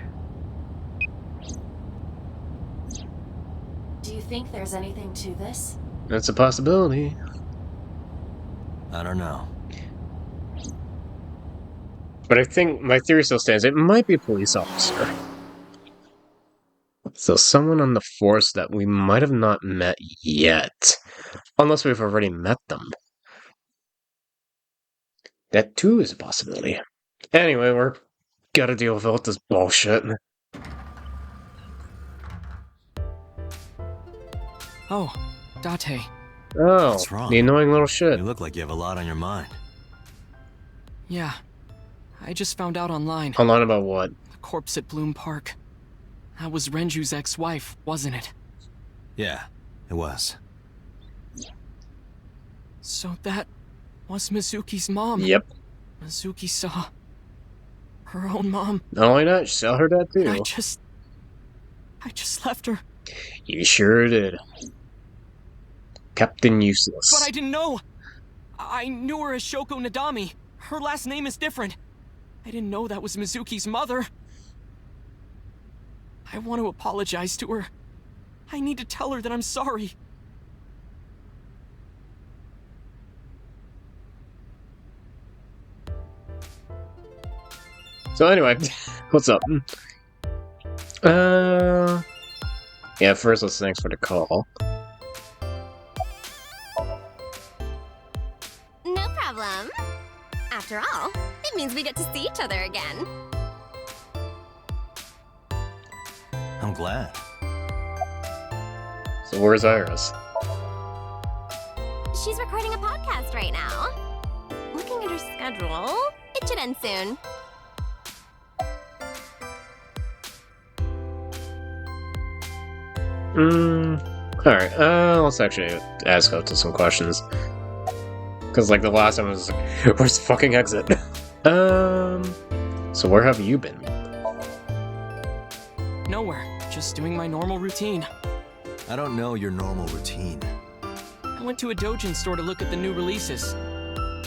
Do you think there's anything to this? That's a possibility. I don't know. But I think my theory still stands. It might be a police officer. So someone on the force that we might have not met yet. Unless we've already met them. That too is a possibility. Anyway, we're gotta deal with all this bullshit. Oh, Date. Oh, What's wrong? the annoying little shit. You look like you have a lot on your mind. Yeah. I just found out online. Online about what? The corpse at Bloom Park. That was Renju's ex-wife, wasn't it? Yeah, it was. So that was Mizuki's mom. Yep. Mizuki saw her own mom. Not only that, she saw her dad too. I just left her. You sure did. Captain Useless. But I didn't know. I knew her as Shoko Nadami. Her last name is different. I didn't know that was Mizuki's mother. I want to apologize to her. I need to tell her that I'm sorry. So anyway, what's up? Yeah, first let's thanks for the call. No problem. After all, it means we get to see each other again. I'm glad. So where's Iris? She's recording a podcast right now. Looking at her schedule, it should end soon. Alright, let's actually ask Ota some questions. Because, like, the last time it was like, where's the fucking exit? So where have you been? Nowhere. Just doing my normal routine. I don't know your normal routine. I went to a doujin store to look at the new releases.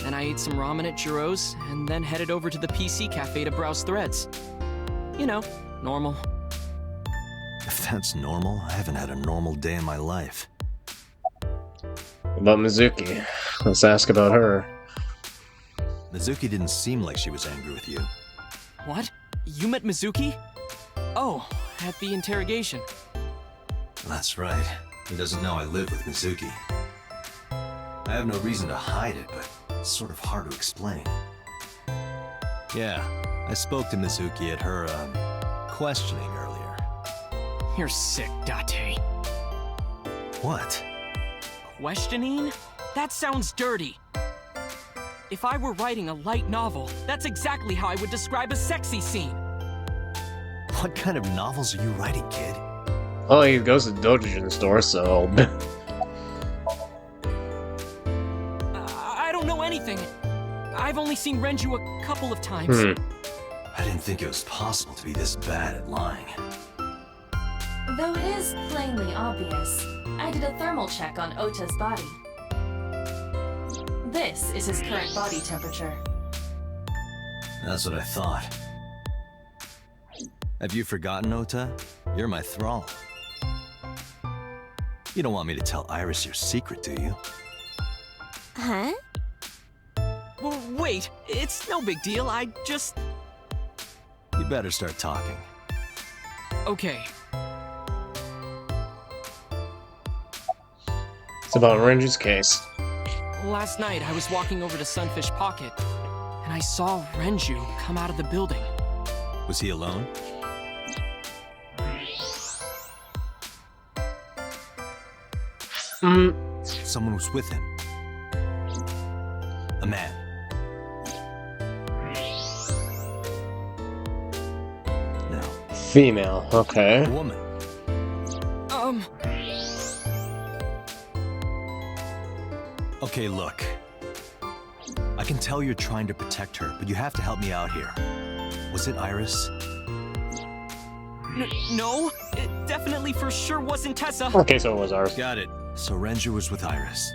Then I ate some ramen at Jiro's, and then headed over to the PC cafe to browse threads. You know, normal. If that's normal, I haven't had a normal day in my life. About Mizuki. Let's ask about her. Mizuki didn't seem like she was angry with you. What? You met Mizuki? Oh, at the interrogation. That's right. He doesn't know I live with Mizuki. I have no reason to hide it, but it's sort of hard to explain. Yeah, I spoke to Mizuki at her, questioning earlier. You're sick, Date. What? Questioning? That sounds dirty. If I were writing a light novel, that's exactly how I would describe a sexy scene. What kind of novels are you writing, kid? Well, he goes to the doujin store, so... I don't know anything. I've only seen Renju a couple of times. I didn't think it was possible to be this bad at lying. Though it is plainly obvious, I did a thermal check on Ota's body. This is his current body temperature. That's what I thought. Have you forgotten, Ota? You're my thrall. You don't want me to tell Iris your secret, do you? Huh? Well, wait, it's no big deal, I just... You better start talking. Okay. It's about Renju's case. Last night, I was walking over to Sunfish Pocket, and I saw Renju come out of the building. Was he alone? Someone was with him. A man. No. Female, okay. A woman. Okay, look. I can tell you're trying to protect her, but you have to help me out here. Was it Iris? No, it definitely for sure wasn't Tessa. Okay, so it was Iris. Got it. So Renju was with Iris.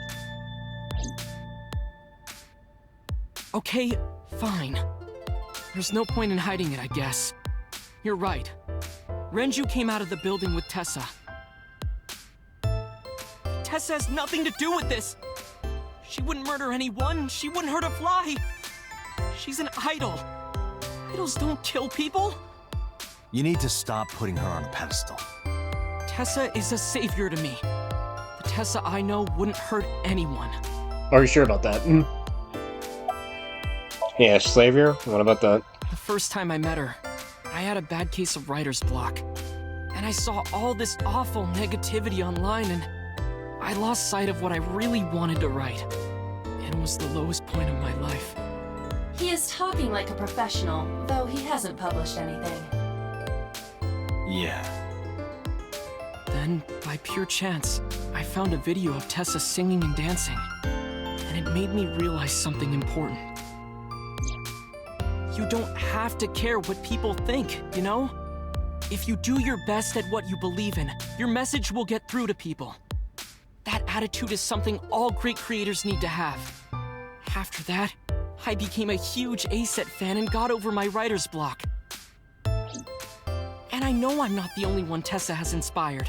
Okay, fine. There's no point in hiding it, I guess. You're right. Renju came out of the building with Tessa. Tessa has nothing to do with this. She wouldn't murder anyone. She wouldn't hurt a fly. She's an idol. Idols don't kill people. You need to stop putting her on a pedestal. Tessa is a savior to me. The Tessa I know wouldn't hurt anyone. Are you sure about that? Yeah, Slavier? What about that? The first time I met her, I had a bad case of writer's block. And I saw all this awful negativity online, and I lost sight of what I really wanted to write. And it was the lowest point of my life. He is talking like a professional, though he hasn't published anything. Yeah. Then, by pure chance, I found a video of Tessa singing and dancing, and it made me realize something important. You don't have to care what people think, you know? If you do your best at what you believe in, your message will get through to people. That attitude is something all great creators need to have. After that, I became a huge ACET fan and got over my writer's block. And I know I'm not the only one Tessa has inspired.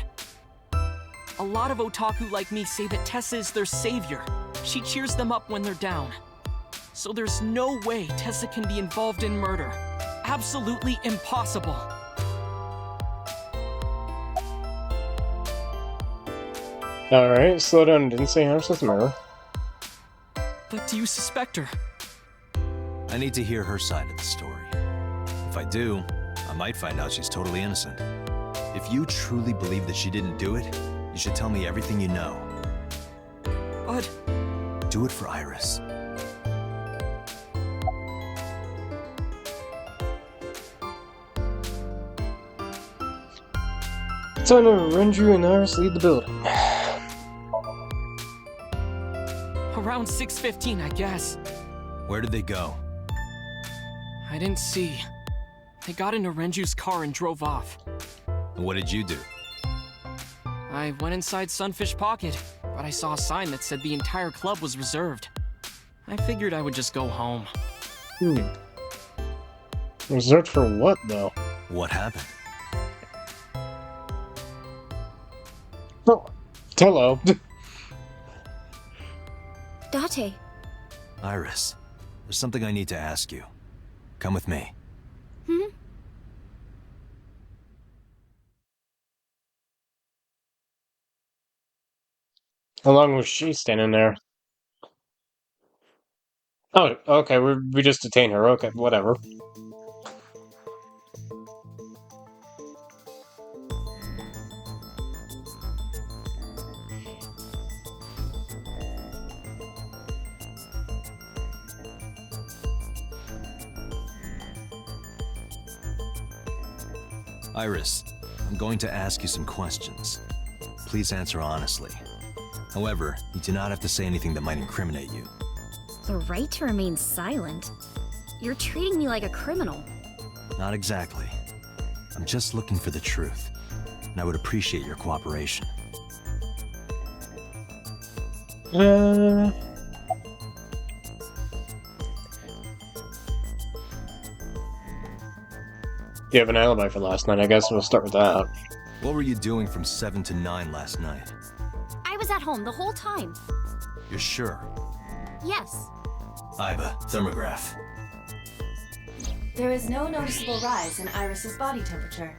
A lot of otaku like me say that Tessa is their savior. She cheers them up when they're down. So there's no way Tessa can be involved in murder. Absolutely impossible. Alright, slow down. Didn't say Iris was murder. But do you suspect her? I need to hear her side of the story. If I do, I might find out she's totally innocent. If you truly believe that she didn't do it, you should tell me everything you know. But... do it for Iris. Time to Renju and Iris leave the building. Around 6:15, I guess. Where did they go? I didn't see. They got into Renju's car and drove off. And what did you do? I went inside Sunfish Pocket, but I saw a sign that said the entire club was reserved. I figured I would just go home. Reserved for what, though? What happened? Oh, hello. Date. Iris, there's something I need to ask you. Come with me. How long was she standing there? Oh, okay, we just detained her. Okay, whatever. Iris, I'm going to ask you some questions. Please answer honestly. However, you do not have to say anything that might incriminate you. The right to remain silent? You're treating me like a criminal. Not exactly. I'm just looking for the truth, and I would appreciate your cooperation. You have an alibi for last night, I guess we'll start with that. What were you doing from 7 to 9 last night? I was at home the whole time. You're sure? Yes. Iba, thermograph. There is no noticeable rise in Iris's body temperature.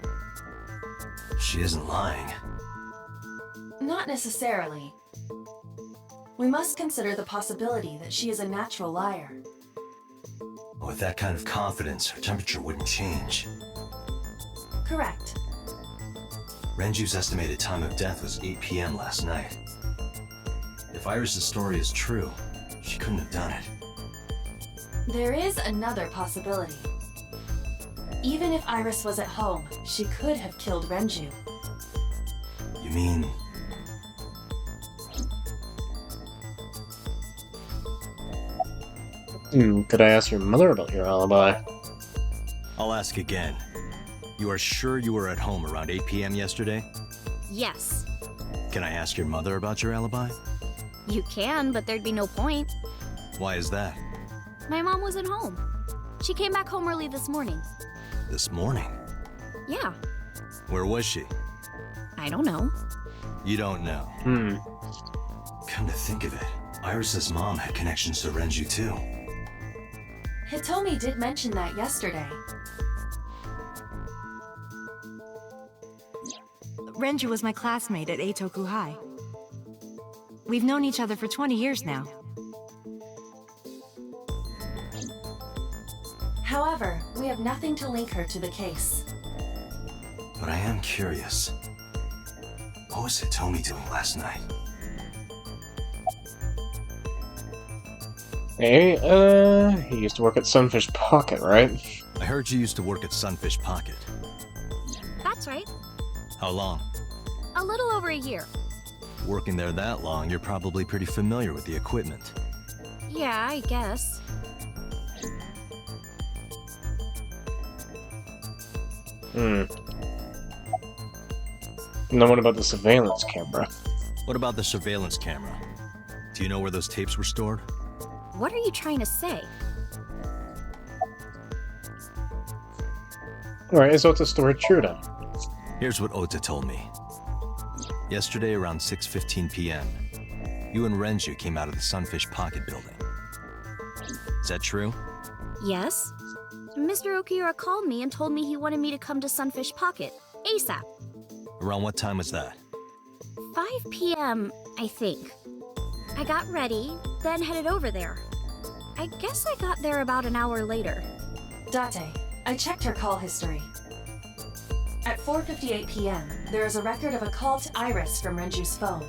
She isn't lying. Not necessarily. We must consider the possibility that she is a natural liar. With that kind of confidence, her temperature wouldn't change. Correct. Renju's estimated time of death was 8 p.m. last night. If Iris' story is true, she couldn't have done it. There is another possibility. Even if Iris was at home, she could have killed Renju. You mean... Could I ask your mother about your alibi? I'll ask again. You are sure you were at home around 8 p.m. yesterday? Yes. Can I ask your mother about your alibi? You can, but there'd be no point. Why is that? My mom wasn't home. She came back home early this morning. This morning? Yeah. Where was she? I don't know. You don't know? Come to think of it, Iris' mom had connections to Renju too. Hitomi did mention that yesterday. Renju was my classmate at Eitoku High. We've known each other for 20 years now. However, we have nothing to link her to the case. But I am curious. What was Hitomi doing last night? Hey, he used to work at Sunfish Pocket, right? I heard you used to work at Sunfish Pocket. That's right. How long? A little over a year. Working there that long, you're probably pretty familiar with the equipment. Yeah, I guess. Now what about the surveillance camera? What about the surveillance camera? Do you know where those tapes were stored? What are you trying to say? Alright, is Ota stored true then? Here's what Ota told me. Yesterday around 6:15 p.m., you and Renju came out of the Sunfish Pocket building. Is that true? Yes. Mr. Okiura called me and told me he wanted me to come to Sunfish Pocket, ASAP. Around what time was that? 5 p.m., I think. I got ready, then headed over there. I guess I got there about an hour later. Date, I checked her call history. At 4:58 p.m., there is a record of a call to Iris from Renju's phone.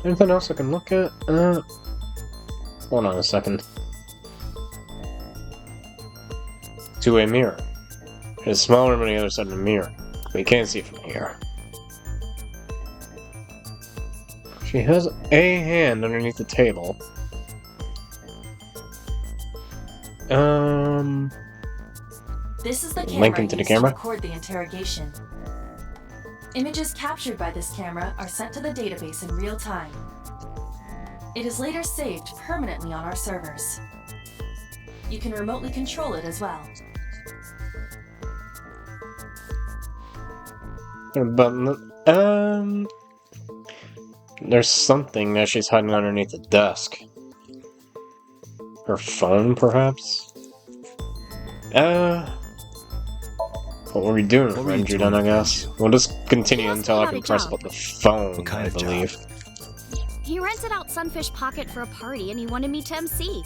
Anything else I can look at? Hold on a second. Two-way mirror. It's smaller than the other side of the mirror, but you can't see it from here. She has a hand underneath the table. This is the Link camera into the used camera. to record the interrogation. Images captured by this camera are sent to the database in real time. It is later saved permanently on our servers. You can remotely control it as well. But, there's something that she's hiding underneath the desk. Her phone, perhaps? What were we doing with Renju then, I guess? We'll just continue until I can press about the phone, I believe. He rented out Sunfish Pocket for a party and he wanted me to MC.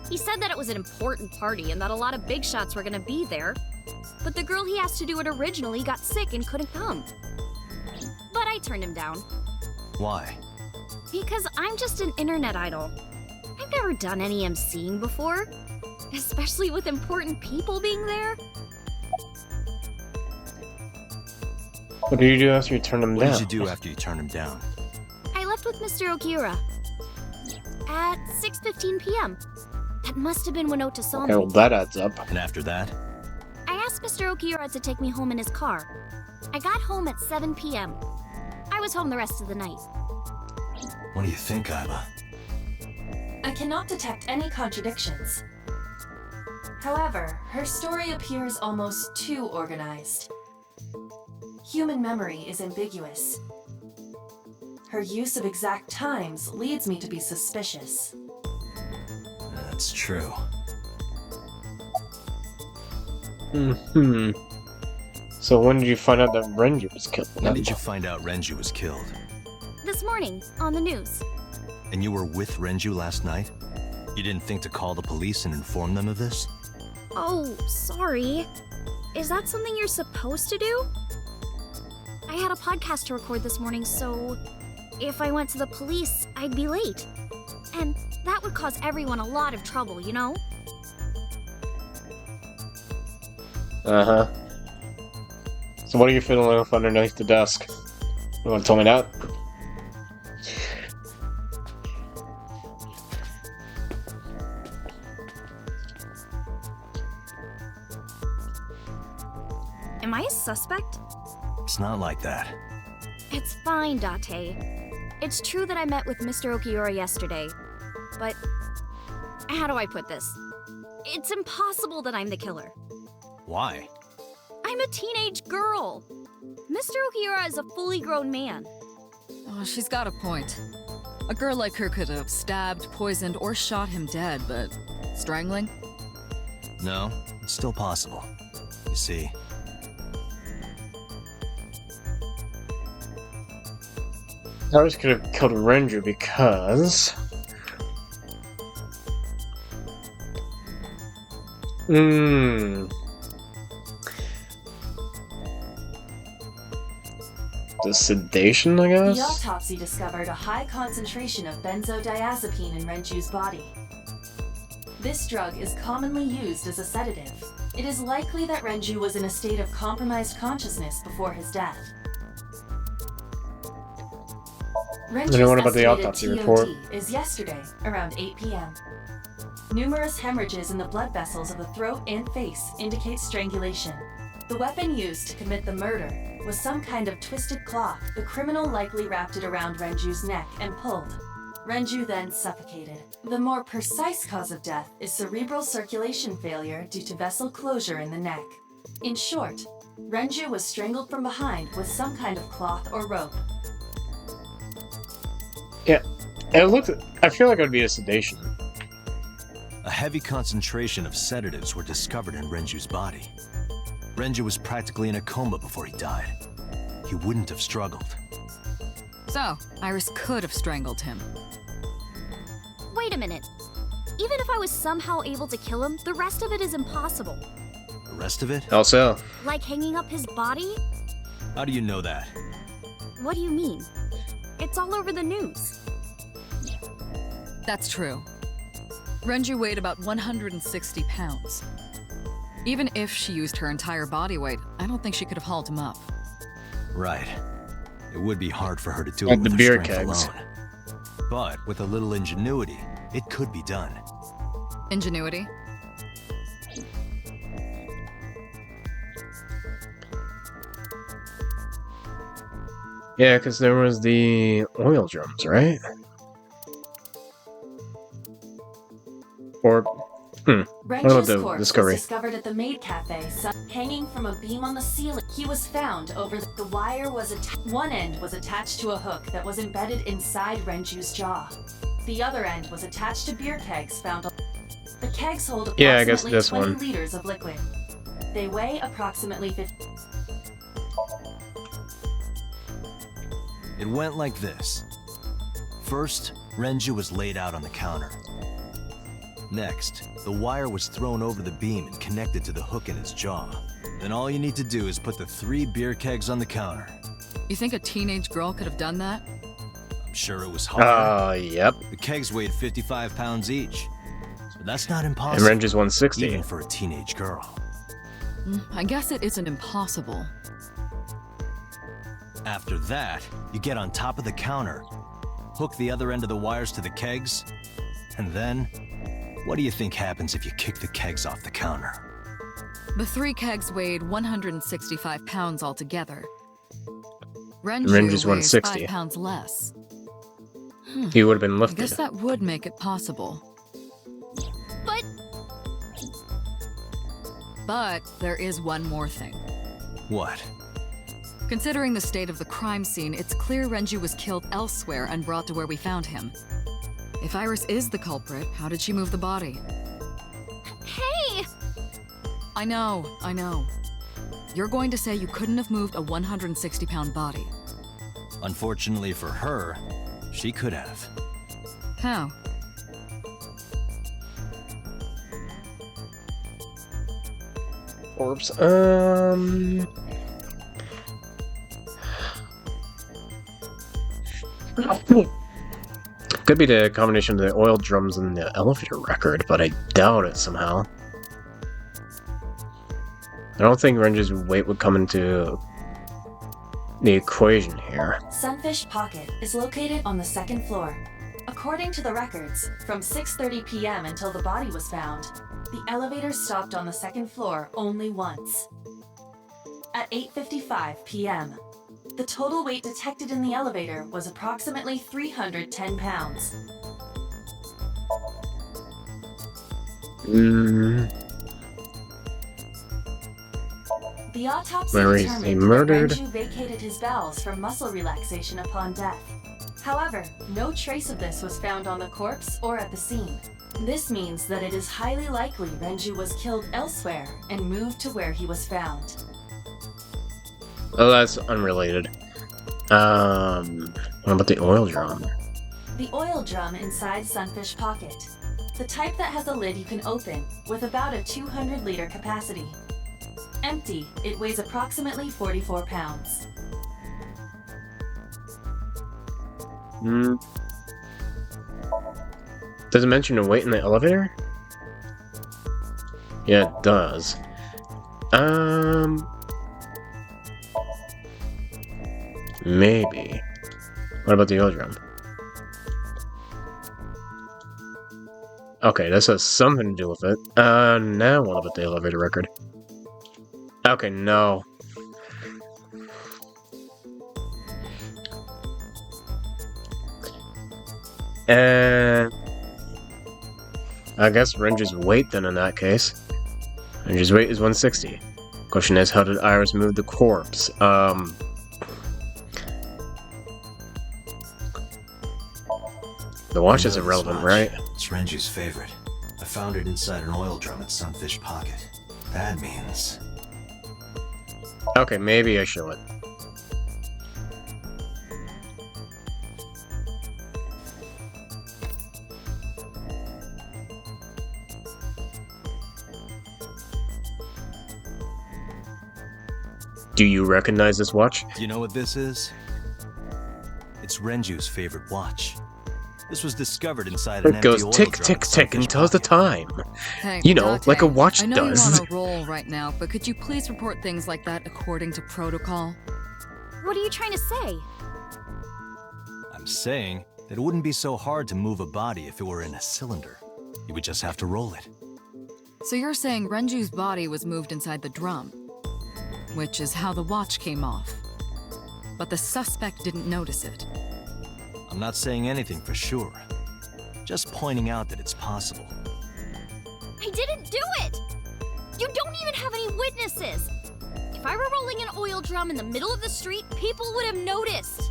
He said that it was an important party and that a lot of big shots were gonna be there. But the girl he asked to do it originally got sick and couldn't come. But I turned him down. Why? Because I'm just an internet idol. I've never done any MCing before. Especially with important people being there. What did you do after you turned him down? What did you do after you turned him down? I left with Mr. Okiura. At 6:15 p.m. That must have been when Ota saw Okay, me. well that adds up. And after that? I asked Mr. Okiura to take me home in his car. I got home at 7 p.m. I was home the rest of the night. What do you think, Aiba? I cannot detect any contradictions. However, her story appears almost too organized. Human memory is ambiguous. Her use of exact times leads me to be suspicious. That's true. So when did you find out that Renju was killed? When did you find out Renju was killed? This morning, on the news. And you were with Renju last night? You didn't think to call the police and inform them of this? Oh, sorry. Is that something you're supposed to do? I had a podcast to record this morning, so if I went to the police, I'd be late. And that would cause everyone a lot of trouble, you know? Uh-huh. So what are you fiddling with underneath the desk? You want to tell me that? Am I a suspect? It's not like that. It's fine, Date. It's true that I met with Mr. Okiura yesterday, but how do I put this? It's impossible that I'm the killer. Why? I'm a teenage girl. Mr. Okiura is a fully grown man. Oh, she's got a point. A girl like her could have stabbed, poisoned, or shot him dead, but strangling? No, it's still possible. You see, Iris could have killed Renju because... The sedation, I The guess? autopsy discovered a high concentration of benzodiazepine in Renju's body. This drug is commonly used as a sedative. It is likely that Renju was in a state of compromised consciousness before his death. Renju's And what about the estimated autopsy TOD report? is yesterday, around 8 p.m. Numerous hemorrhages in the blood vessels of the throat and face indicate strangulation. The weapon used to commit the murder was some kind of twisted cloth. The criminal likely wrapped it around Renju's neck and pulled. Renju then suffocated. The more precise cause of death is cerebral circulation failure due to vessel closure in the neck. In short, Renju was strangled from behind with some kind of cloth or rope. Yeah, I feel like it would be a sedation. A heavy concentration of sedatives were discovered in Renju's body. Renju was practically in a coma before he died. He wouldn't have struggled. So, Iris could have strangled him. Wait a minute. Even if I was somehow able to kill him, the rest of it is impossible. The rest of it? How so? Like hanging up his body? How do you know that? What do you mean? It's all over the news. That's true. Renju weighed about 160 pounds. Even if she used her entire body weight, I don't think she could have hauled him up. Right. It would be hard for her to do Like it the with beer her strength kegs. alone. But with a little ingenuity, it could be done. Ingenuity? Yeah, because there was the oil drums, right? Or, what about Renju's the corpse discovery? was discovered at the Maid Cafe, hanging from a beam on the ceiling. He was found over the wire was one end was attached to a hook that was embedded inside Renju's jaw. The other end was attached to beer kegs found. The kegs hold approximately Yeah, I guess this 20 one. liters of liquid. They weigh approximately 50. It went like this. First, Renju was laid out on the counter. Next, the wire was thrown over the beam and connected to the hook in his jaw. Then all you need to do is put the 3 beer kegs on the counter. You think a teenage girl could have done that? I'm sure it was hard. Yep. The kegs weighed 55 pounds each. But that's not impossible. And Renju's 160. Even for a teenage girl. I guess it isn't impossible. After that, you get on top of the counter, hook the other end of the wires to the kegs, and then, what do you think happens if you kick the kegs off the counter? The 3 kegs weighed 165 pounds altogether. Renju's weighs 160. 5 pounds less. He would have been I lifted. guess that would make it possible. But there is one more thing. What? Considering the state of the crime scene, it's clear Renju was killed elsewhere and brought to where we found him. If Iris is the culprit, how did she move the body? Hey! I know. You're going to say you couldn't have moved a 160-pound body. Unfortunately for her, she could have. How? Corpse. Could be the combination of the oil drums and the elevator record, but I doubt it somehow. I don't think Renju's weight would come into the equation here. Sunfish Pocket is located on the 2nd floor. According to the records, from 6:30 p.m. until the body was found, the elevator stopped on the 2nd floor only once. At 8:55 p.m., the total weight detected in the elevator was approximately 310 pounds. The autopsy Where is determined he that murdered? Renju vacated his bowels for muscle relaxation upon death. However, no trace of this was found on the corpse or at the scene. This means that it is highly likely Renju was killed elsewhere and moved to where he was found. Oh, that's unrelated. What about the oil drum? The oil drum inside Sunfish Pocket. The type that has a lid you can open, with about a 200-liter capacity. Empty, it weighs approximately 44 pounds. Hmm. Does it mention to wait in the elevator? Yeah, it does. Maybe. What about the oil drum? Okay, this has something to do with it. Now what about the elevator record? Okay, no. I guess Renji's weight then in that case. Renji's weight is 160. Question is, how did Iris move the corpse? The watch is irrelevant, right? It's Renji's favorite. I found it inside an oil drum at Sunfish Pocket. That means... Okay, maybe I show it. Do you recognize this watch? Do you know what this is? It's Renju's favorite watch. This was discovered inside an It empty goes oil tick, drum tick, at tick and Sunfish tells the Pocket. time. Hey, You know, Date, like a watch I know does. you're on a roll right now, but could you please report things like that according to protocol? What are you trying to say? I'm saying that it wouldn't be so hard to move a body if it were in a cylinder. You would just have to roll it. So you're saying Renju's body was moved inside the drum, which is how the watch came off. But the suspect didn't notice it. I'm not saying anything for sure. Just pointing out that it's possible. I didn't do it! You don't even have any witnesses! If I were rolling an oil drum in the middle of the street, people would have noticed!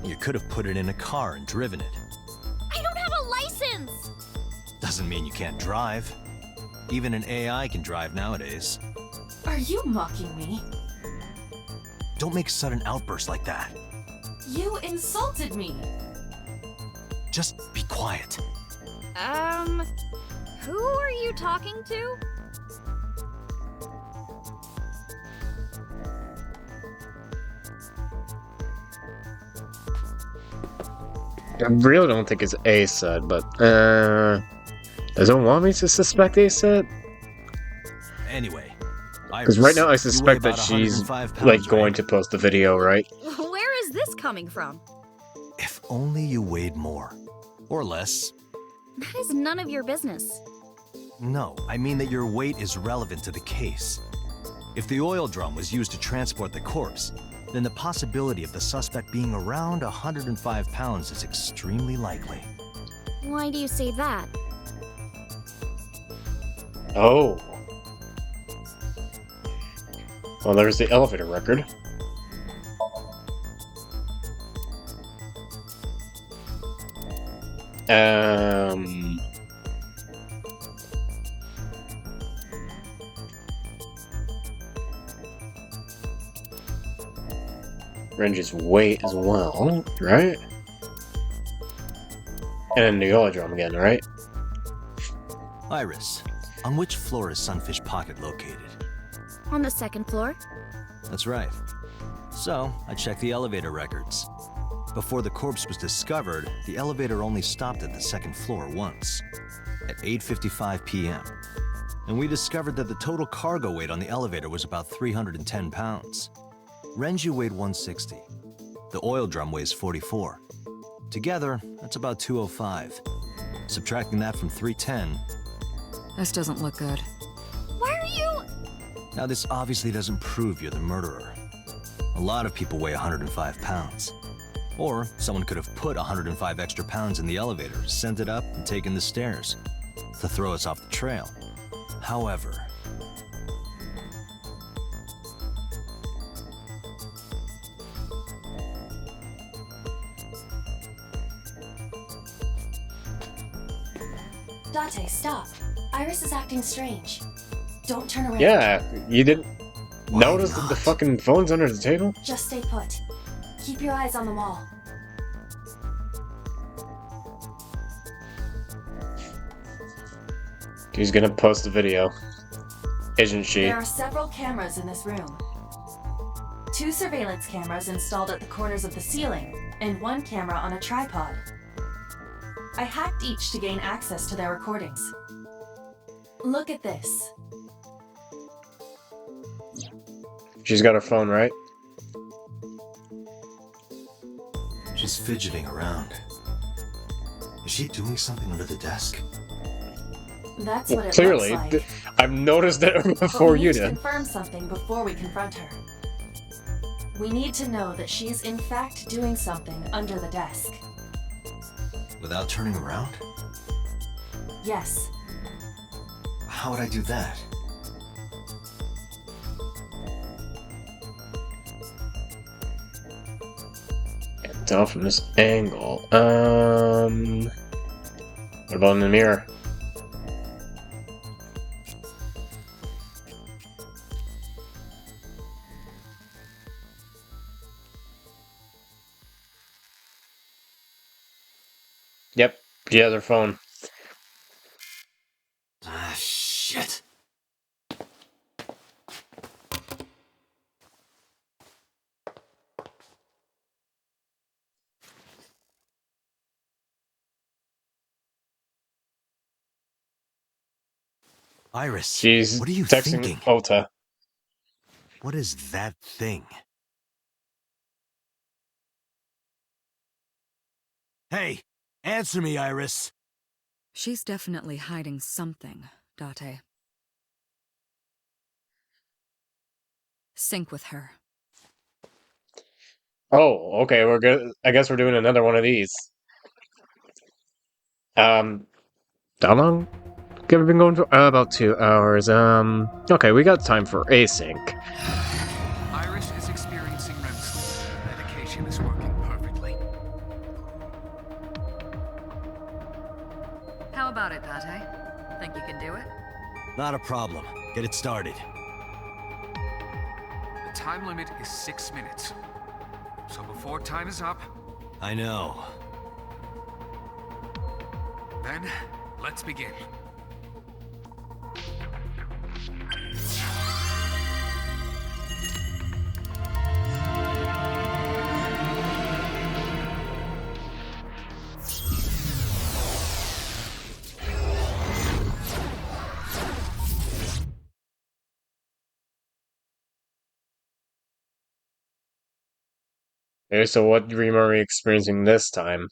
You could have put it in a car and driven it. I don't have a license! Doesn't mean you can't drive. Even an AI can drive nowadays. Are you mocking me? Don't make sudden outbursts like that. You insulted me. Just be quiet. Who are you talking to? I really don't think it's A said, but, does it want me to suspect A said? Anyway, Because right now I you weigh suspect that about she's, 105 like, pounds, going right? to post the video, right? Where is this coming from? If only you weighed more. Or less. That is none of your business. No, I mean that your weight is relevant to the case. If the oil drum was used to transport the corpse, then the possibility of the suspect being around 105 pounds is extremely likely. Why do you say that? Oh. Well, there's the elevator record. Renji's weight as well, right? And the oil drum again, right? Iris, on which floor is Sunfish Pocket located? On the second floor? That's right. So, I checked the elevator records. Before the corpse was discovered, the elevator only stopped at the second floor once, at 8:55 p.m. And we discovered that the total cargo weight on the elevator was about 310 pounds. Renju weighed 160. The oil drum weighs 44. Together, that's about 205. Subtracting that from 310... This doesn't look good. Why are you... Now, this obviously doesn't prove you're the murderer. A lot of people weigh 105 pounds. Or someone could have put 105 extra pounds in the elevator, sent it up, and taken the stairs to throw us off the trail. However... Date, stop. Iris is acting strange. Don't turn around. Yeah, you didn't notice that the fucking phone's under the table? Just stay put. Keep your eyes on the wall. She's gonna post the video. Isn't she? There are several cameras in this room. 2 surveillance cameras installed at the corners of the ceiling, and one camera on a tripod. I hacked each to gain access to their recordings. Look at this. She's got her phone, right? She's fidgeting around. Is she doing something under the desk? That's Well, what it clearly, looks like. I've noticed it But before we you need to did. confirm something before we confront her. We need to know that she is in fact doing something under the desk. Without turning around? Yes. How would I do that? Can't tell from this angle. What about in the mirror? Yep, she has her phone. Ah, shit. Iris, She's what are you texting thinking? Ota. What is that thing? Hey, answer me, Iris. She's definitely hiding something, Date. Sync with her. Oh, okay, we're good. I guess we're doing another one of these. How long have we been going for? About 2 hours. Okay, we got time for async. Iris is experiencing REM sleep. Medication is working perfectly. How about it, Date? Think you can do it? Not a problem. Get it started. The time limit is 6 minutes. So before time is up, I know. then let's begin. Okay, so what dream are we experiencing this time?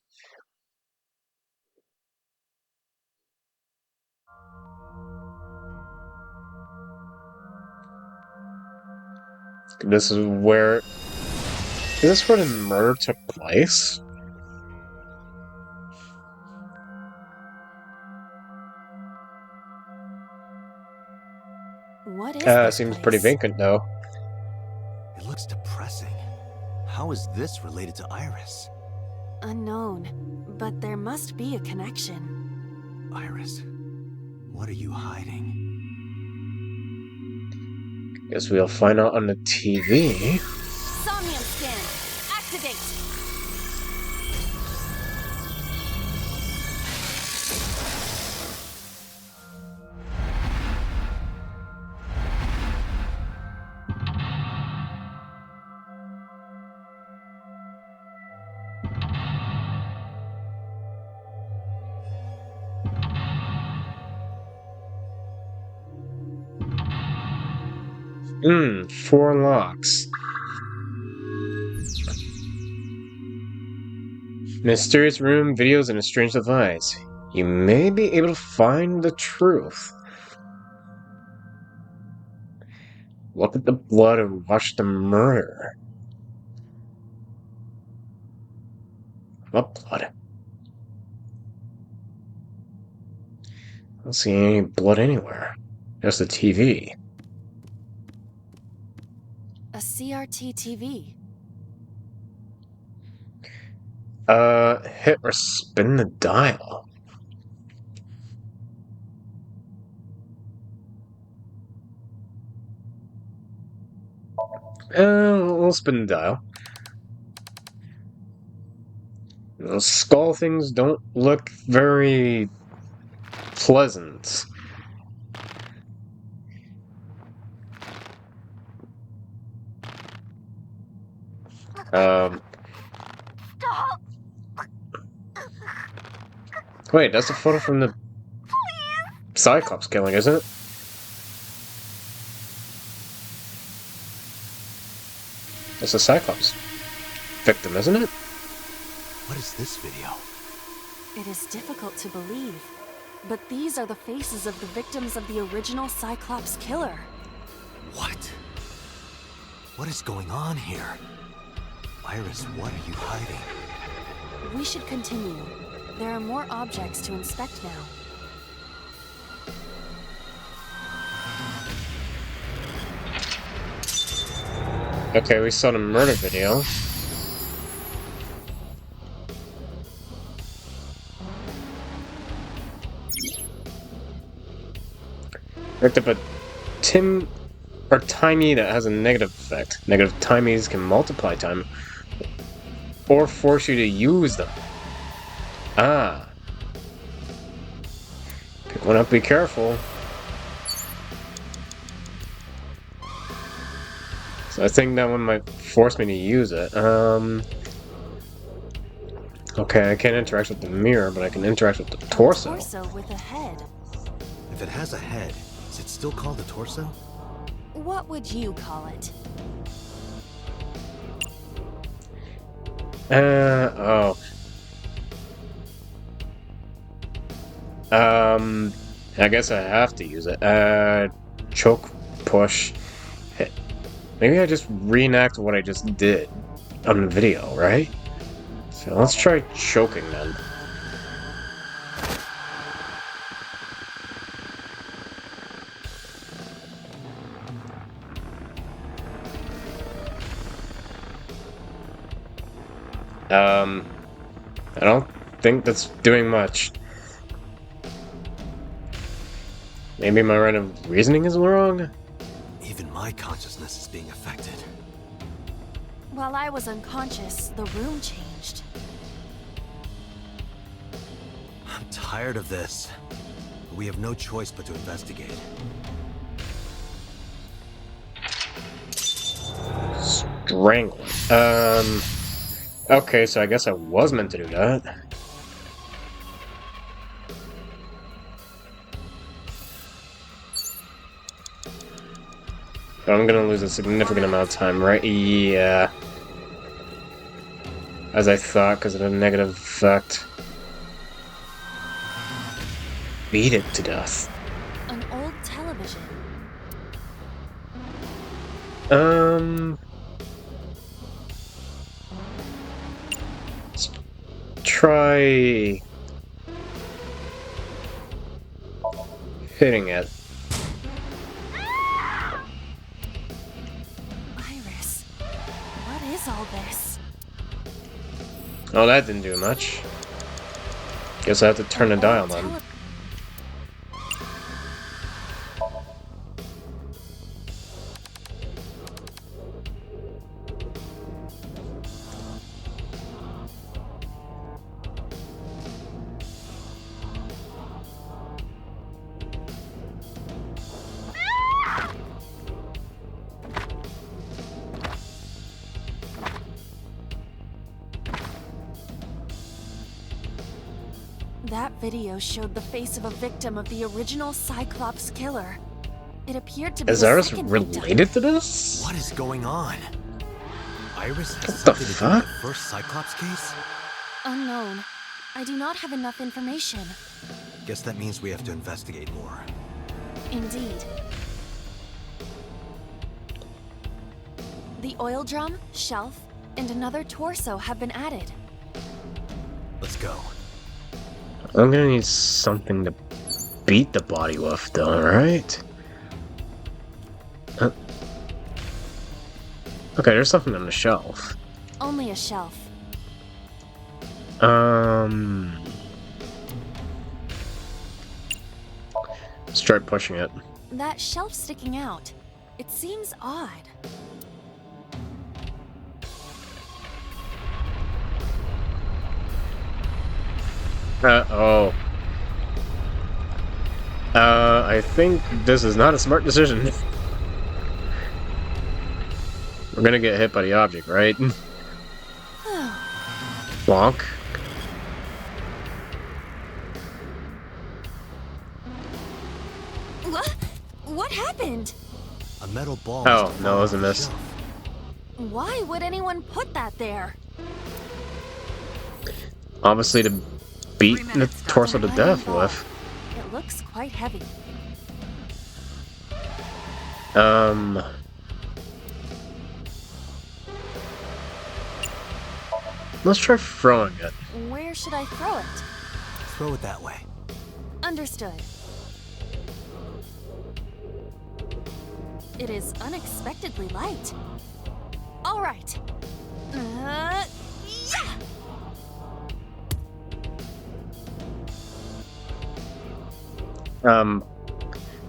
This is where... Is this where the murder took place? What is this Seems place? pretty vacant, though. It looks depressing. How is this related to Iris? Unknown, but there must be a connection. Iris, what are you hiding? Guess we'll find out on the TV. Somnium scan. Activate. Four locks. Mysterious room, videos, and a strange device. You may be able to find the truth. Look at the blood and watch the murder. What blood? I don't see any blood anywhere. Just the TV. A CRT TV. Hit or spin the dial. We'll spin the dial. Those skull things don't look very pleasant. Stop! Wait, that's a photo from the Cyclops killing, isn't it? That's a Cyclops victim, isn't it? What is this video? It is difficult to believe, but these are the faces of the victims of the original Cyclops killer. What? What is going on here? Iris, what are you hiding? We should continue. There are more objects to inspect now. Okay, we saw the murder video. Picked up a timey that has a negative effect. Negative timies can multiply time or force you to use them. Ah. Pick one up, be careful. So I think that one might force me to use it. Okay, I can't interact with the mirror, but I can interact with the torso. Torso with a head. If it has a head, is it still called a torso? What would you call it? Oh. I guess I have to use it. Choke, push, hit. Maybe I just reenact what I just did on the video, right? So let's try choking then. I don't think that's doing much. Maybe my line of reasoning is wrong? Even my consciousness is being affected. While I was unconscious, the room changed. I'm tired of this. We have no choice but to investigate. Strangling. Okay, so I guess I was meant to do that. But I'm gonna lose a significant amount of time, right? Yeah. As I thought, because of the negative effect. Beat it to death. An old television. Let's try hitting it. Iris, what is all this? Oh, that didn't do much. Guess I have to turn the dial on. That video showed the face of a victim of the original Cyclops killer. It appeared to be Is the Iris second related to this? What is going on? Iris has What the something to do with fuck? the first Cyclops case? Unknown. I do not have enough information. Guess that means we have to investigate more. Indeed. The oil drum, shelf, and another torso have been added. Let's go. I'm gonna need something to beat the body with, though, right? Okay, there's something on the shelf. Only a shelf. Let's try pushing it. That shelf sticking out. It seems odd. Oh. I think this is not a smart decision. We're gonna get hit by the object, right? Bonk. What happened? A metal ball. Oh, no, it was a miss. Why would anyone put that there? Obviously to beat the torso to death with. It looks quite heavy. Let's try throwing it. Where should I throw it? Throw it that way. Understood. It is unexpectedly light. All right. Yeah!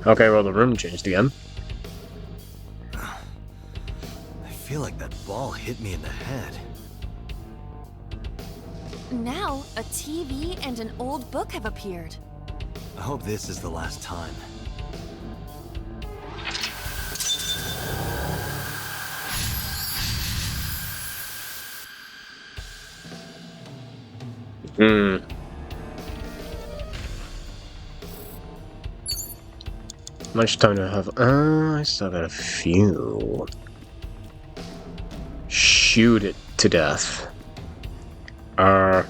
Okay, well, the room changed again. I feel like that ball hit me in the head. Now, a TV and an old book have appeared. I hope this is the last time. How much time do I have? I still got a few. Shoot it to death. Oh.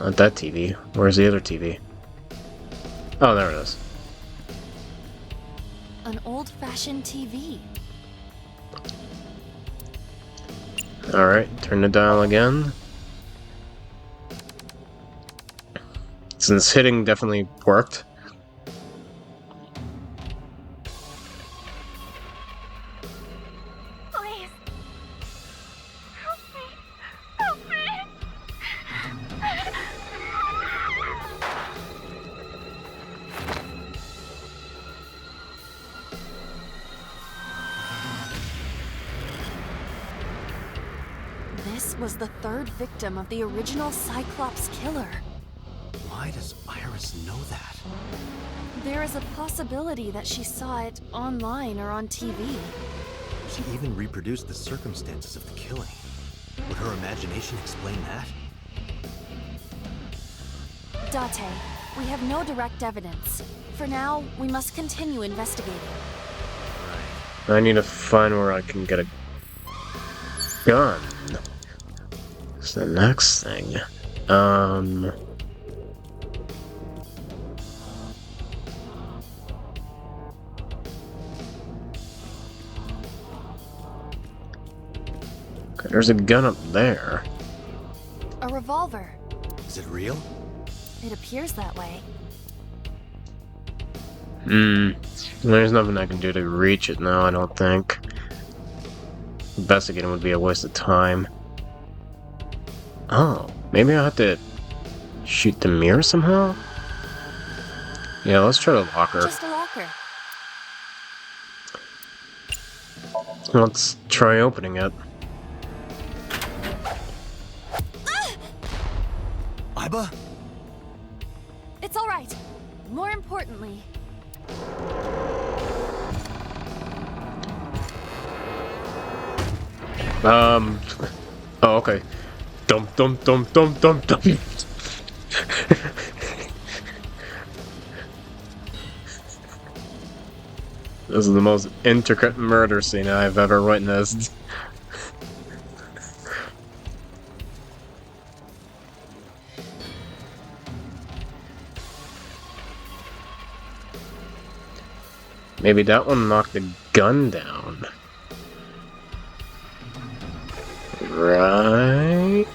Not that TV. Where's the other TV? Oh, there it is. An old-fashioned TV. Alright, turn the dial again. Since hitting definitely worked. Please. Help me. Help me. This was the third victim of the original Cyclops killer. Why does Iris know that? There is a possibility that she saw it online or on TV. She even reproduced the circumstances of the killing. Would her imagination explain that? Date, we have no direct evidence. For now, we must continue investigating. I need to find where I can get a gun. That's the next thing. Okay, there's a gun up there. A revolver. Is it real? It appears that way. There's nothing I can do to reach it now, I don't think. Investigating would be a waste of time. Oh, maybe I'll have to shoot the mirror somehow? Yeah, let's try the locker. Just a locker. Let's try opening it. Iba? It's all right. More importantly, oh, okay. Dum dum dum dum dum dum. This is the most intricate murder scene I've ever witnessed. Maybe that one knocked the gun down. Right.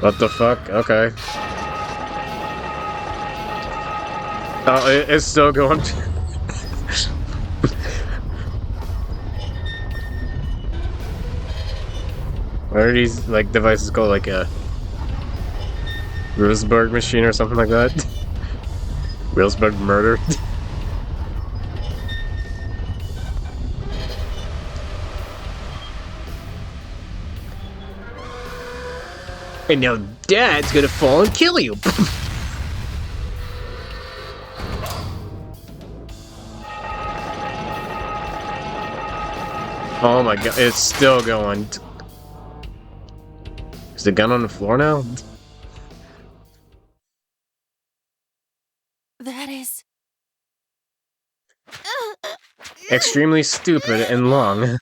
What the fuck? Okay. Oh, it's still going. What are these, like, devices called? Like a Roseburg machine or something like that? Roseburg murder? And now Dad's gonna fall and kill you! Oh my god, it's still going. Is the gun on the floor now? That is... Extremely stupid and long.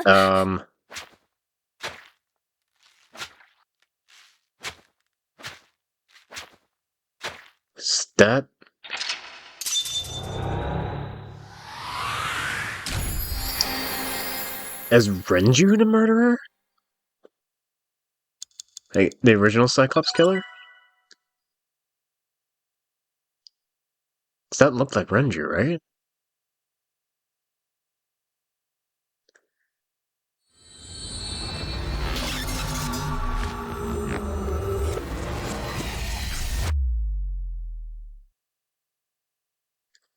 Um... Stat? As Renju the murderer? Like, the original Cyclops killer? Does that look like Renju, right?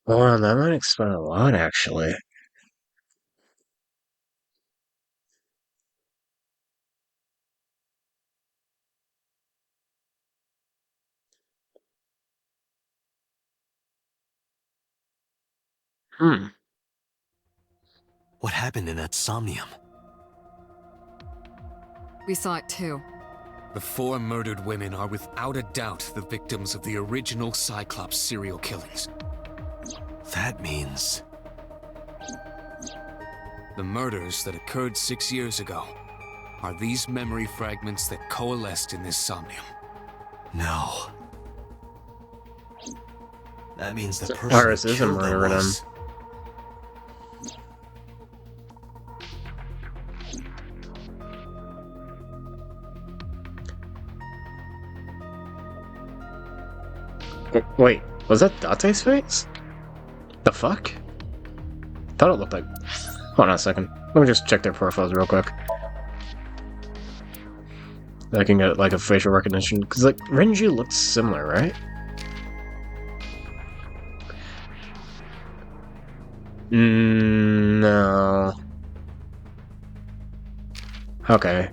Wow, that might explain a lot, actually. Hmm. What happened in that Somnium? We saw it too. The 4 murdered women are without a doubt the victims of the original Cyclops serial killings. That means... The murders that occurred 6 years ago are these memory fragments that coalesced in this Somnium. No. That means the person Iris who is a killed them murderer then. was... Wait, was that Date's face? The fuck? Thought it looked like... Hold on a second. Let me just check their profiles real quick. I can get like a facial recognition, because like Renju looks similar, right? No. Okay.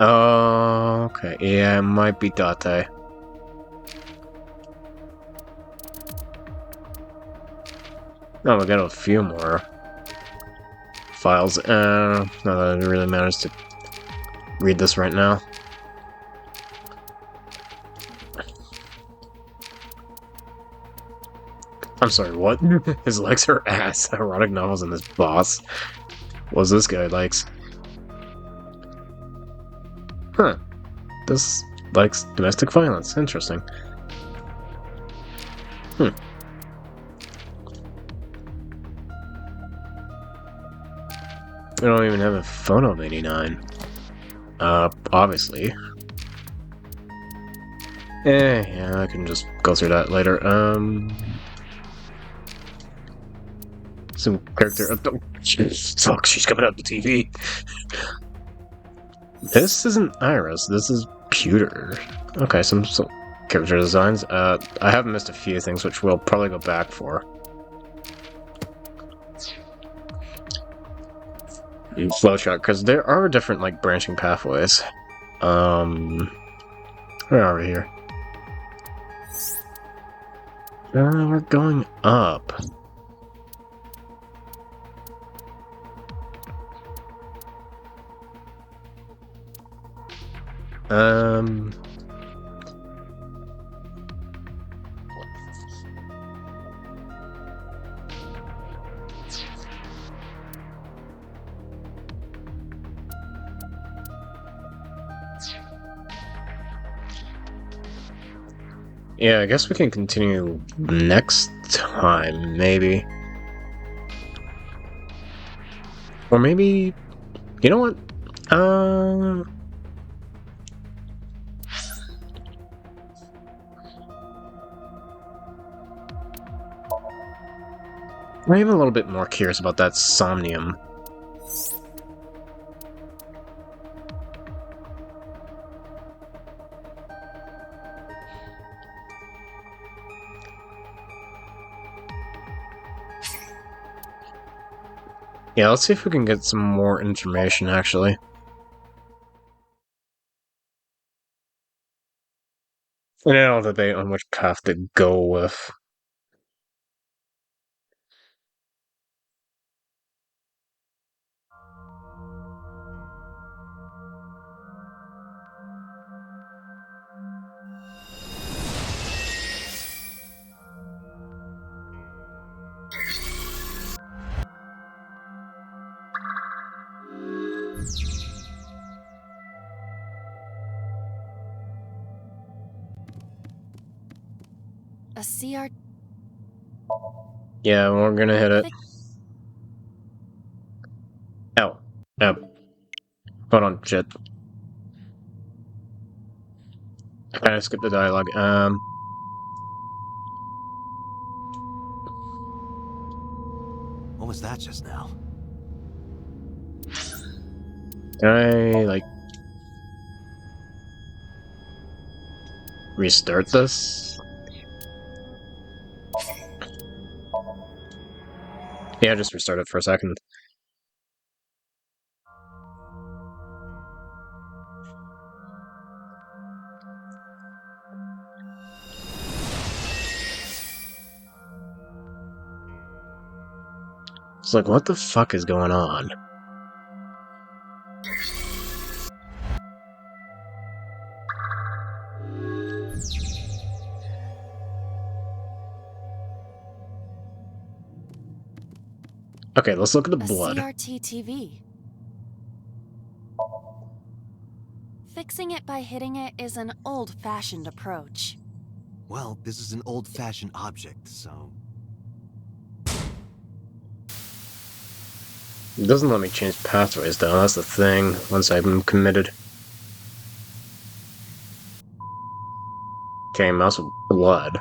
Okay, yeah, it might be Date. Oh, we got a few more files. Not that it really matters to read this right now. I'm sorry, what? His legs are ass. Erotic novels and this boss. What's this guy likes? Huh. This likes domestic violence. Interesting. I don't even have a photo of 89. Obviously. Yeah, I can just go through that later. Some character... Fuck, she's coming out the TV. This isn't Iris, this is Pewter. Okay, some character designs. I have missed a few things, which we'll probably go back for. Flowchart, because there are different, like, branching pathways. Where are we here? We're going up. Yeah, I guess we can continue next time, maybe. Or maybe... You know what? I am a little bit more curious about that Somnium. Yeah, let's see if we can get some more information, actually. And I'll debate on which path to go with. A CR. Yeah, we're gonna hit it. Oh. Oh. Hold on, shit. I kinda skipped the dialogue. What was that just now? Can I, like... restart this? Yeah, just restart it for a second. It's like, what the fuck is going on? Okay, let's look at the blood. A CRT TV. Fixing it by hitting it is an old-fashioned approach. Well, this is an old-fashioned object, so... It doesn't let me change pathways, though. That's the thing, once I'm committed. Okay, mouse with blood.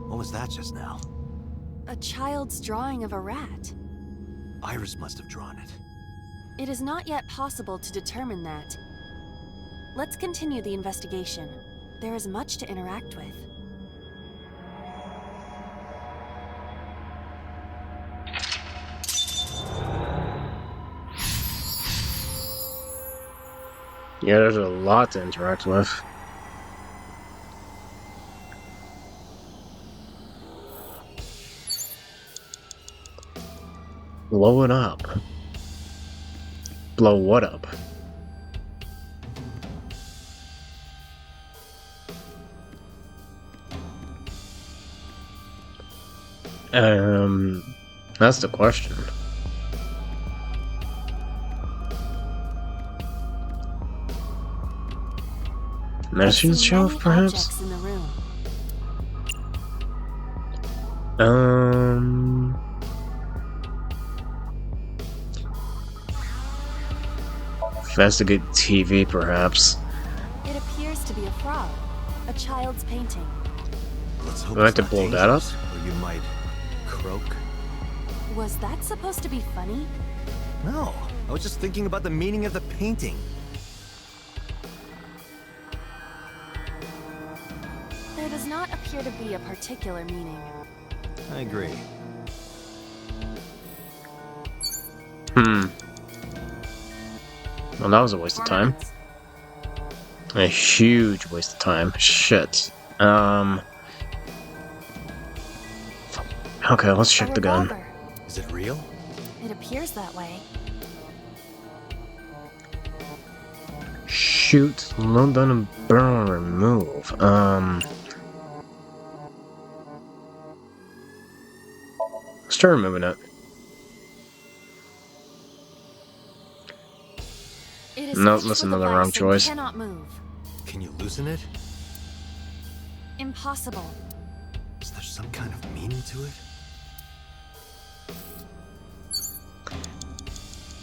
What was that just now? A child's drawing of a rat. Iris must have drawn it. It is not yet possible to determine that. Let's continue the investigation. There is much to interact with. Yeah, there's a lot to interact with. Blow it up. Blow what up? That's the question. Medicine shelf, perhaps? In the room. Investigate TV, perhaps. It appears to be a frog. A child's painting. Let's hope Do I have it's to not blow that up? dangerous, or you might... croak? Was that supposed to be funny? No, I was just thinking about the meaning of the painting. There does not appear to be a particular meaning. I agree. Well, that was a waste of time. A huge waste of time. Shit. Okay, let's check the gun. Is it real? It appears that way. Shoot, load down and barrel remove. Let's try removing it. It is Nope, fixed that's with a another wrong vise and choice. Cannot move. Can you loosen it? Impossible. Is there some kind of meaning to it?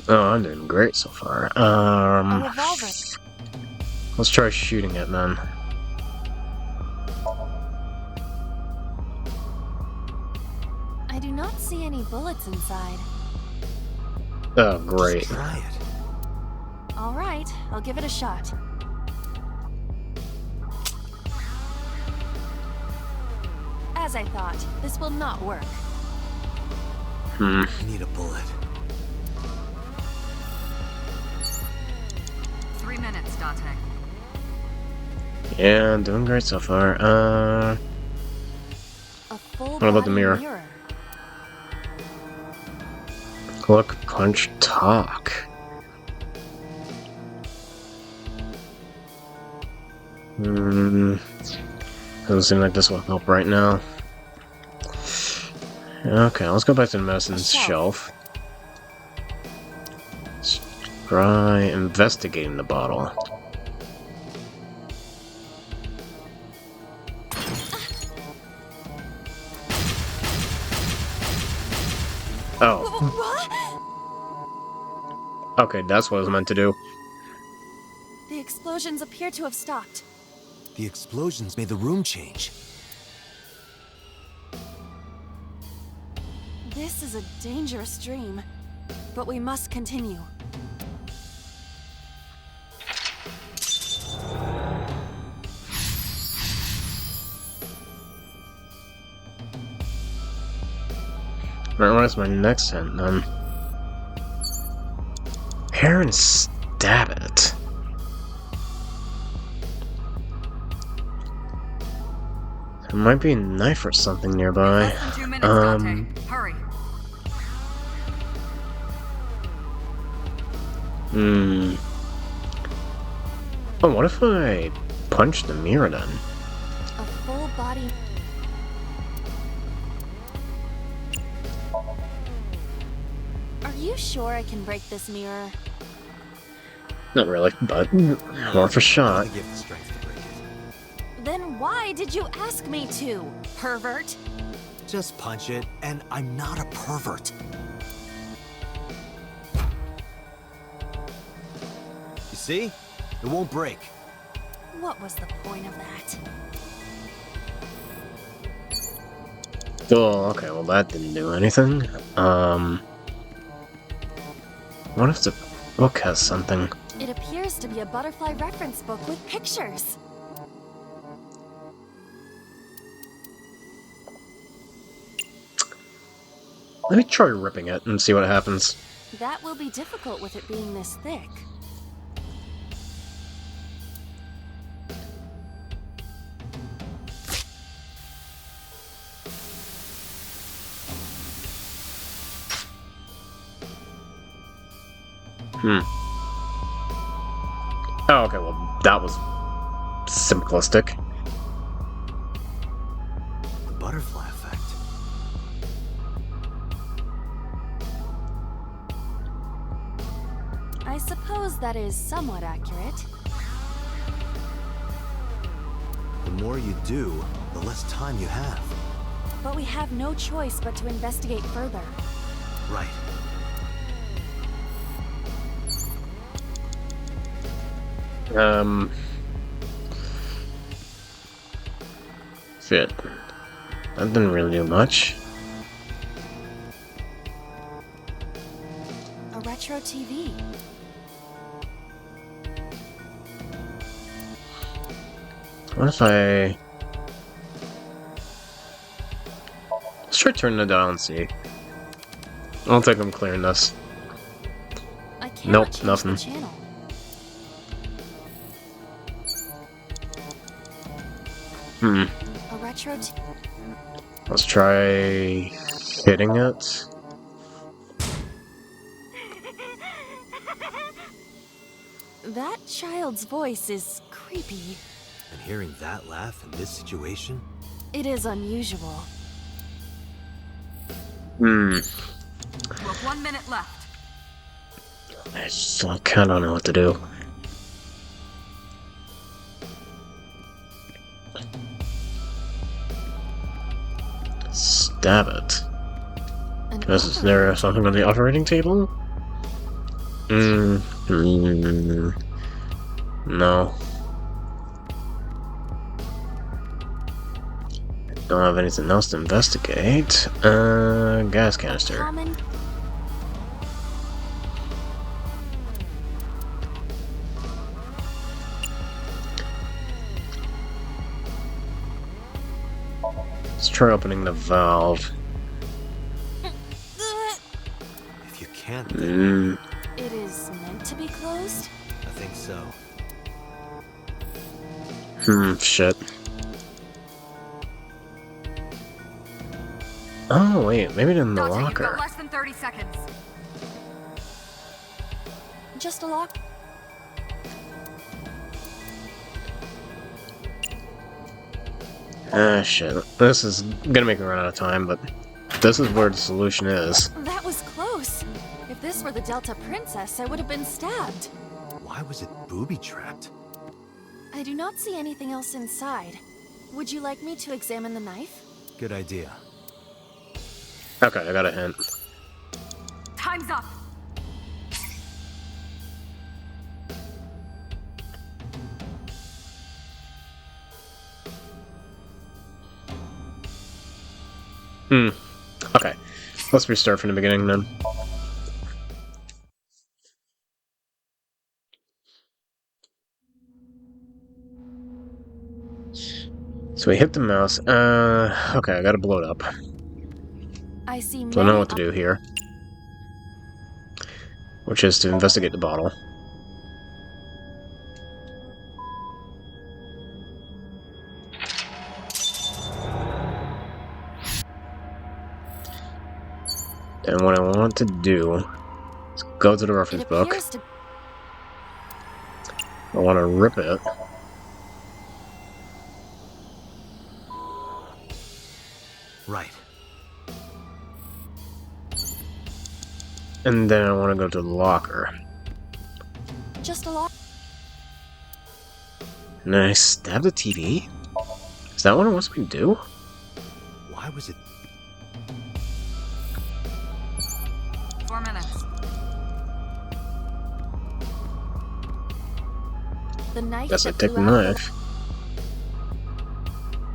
Oh, I'm doing great so far. A revolver. Let's try shooting it then. I do not see any bullets inside. Oh, great. Just try it. All right, I'll give it a shot. As I thought, this will not work. I need a bullet. Yeah, doing great so far. What about the mirror? Look, punch, talk. Doesn't seem like this will help right now. Okay, let's go back to the medicine shelf. Let's try investigating the bottle. Oh. Okay, that's what I was meant to do. The explosions appear to have stopped. The explosions made the room change. This is a dangerous dream, but we must continue. Right, what's my next hint then? Hair and stab it. There might be a knife or something nearby. Less than 2 minutes, Dante. Hurry. Oh, what if I punch the mirror then? A full body. Are you sure I can break this mirror? Not really, but worth a shot. Then why did you ask me to, pervert? Just punch it, and I'm not a pervert. You see? It won't break. What was the point of that? Oh, okay, well that didn't do anything. What if the book has something? It appears to be a butterfly reference book with pictures. Let me try ripping it and see what happens. That will be difficult with it being this thick. Oh, okay, well, that was simplistic. The butterfly effect. I suppose that is somewhat accurate. The more you do, the less time you have. But we have no choice but to investigate further. Right. Shit. That didn't really do much. A retro TV. What if I... Let's try turning it down and see. I don't think I'm clearing this. I cannot Nope, change nothing. the channel. A retro Let's try hitting it. That child's voice is creepy. And hearing that laugh in this situation? It is unusual. You have 1 minute left. I still kinda don't know what to do. Stab it. Is there something on the operating table? No. Don't have anything else to investigate. Gas canister. Common. Let's try opening the valve. If you can't, It is meant to be closed? I think so. Shit. Oh, wait, maybe in the Dante, you've locker. got less than 30 seconds. Just a lock. Ah, shit. This is gonna make me run out of time, but this is where the solution is. That was close. If this were the Delta Princess, I would have been stabbed. Why was it booby-trapped? I do not see anything else inside. Would you like me to examine the knife? Good idea. Okay, I got a hint. Time's up. Okay. Let's restart from the beginning then. So we hit the mouse. Okay, I gotta blow it up. I see So I know what to do here. Which is to investigate the bottle. And what I want to do is go to the reference book. I want to rip it. Right. And then I want to go to the locker. Just a lock. And then I stab the TV? Is that what it wants me to do? Why was it... 4 minutes. The knife. Guess I that take the blew out knife.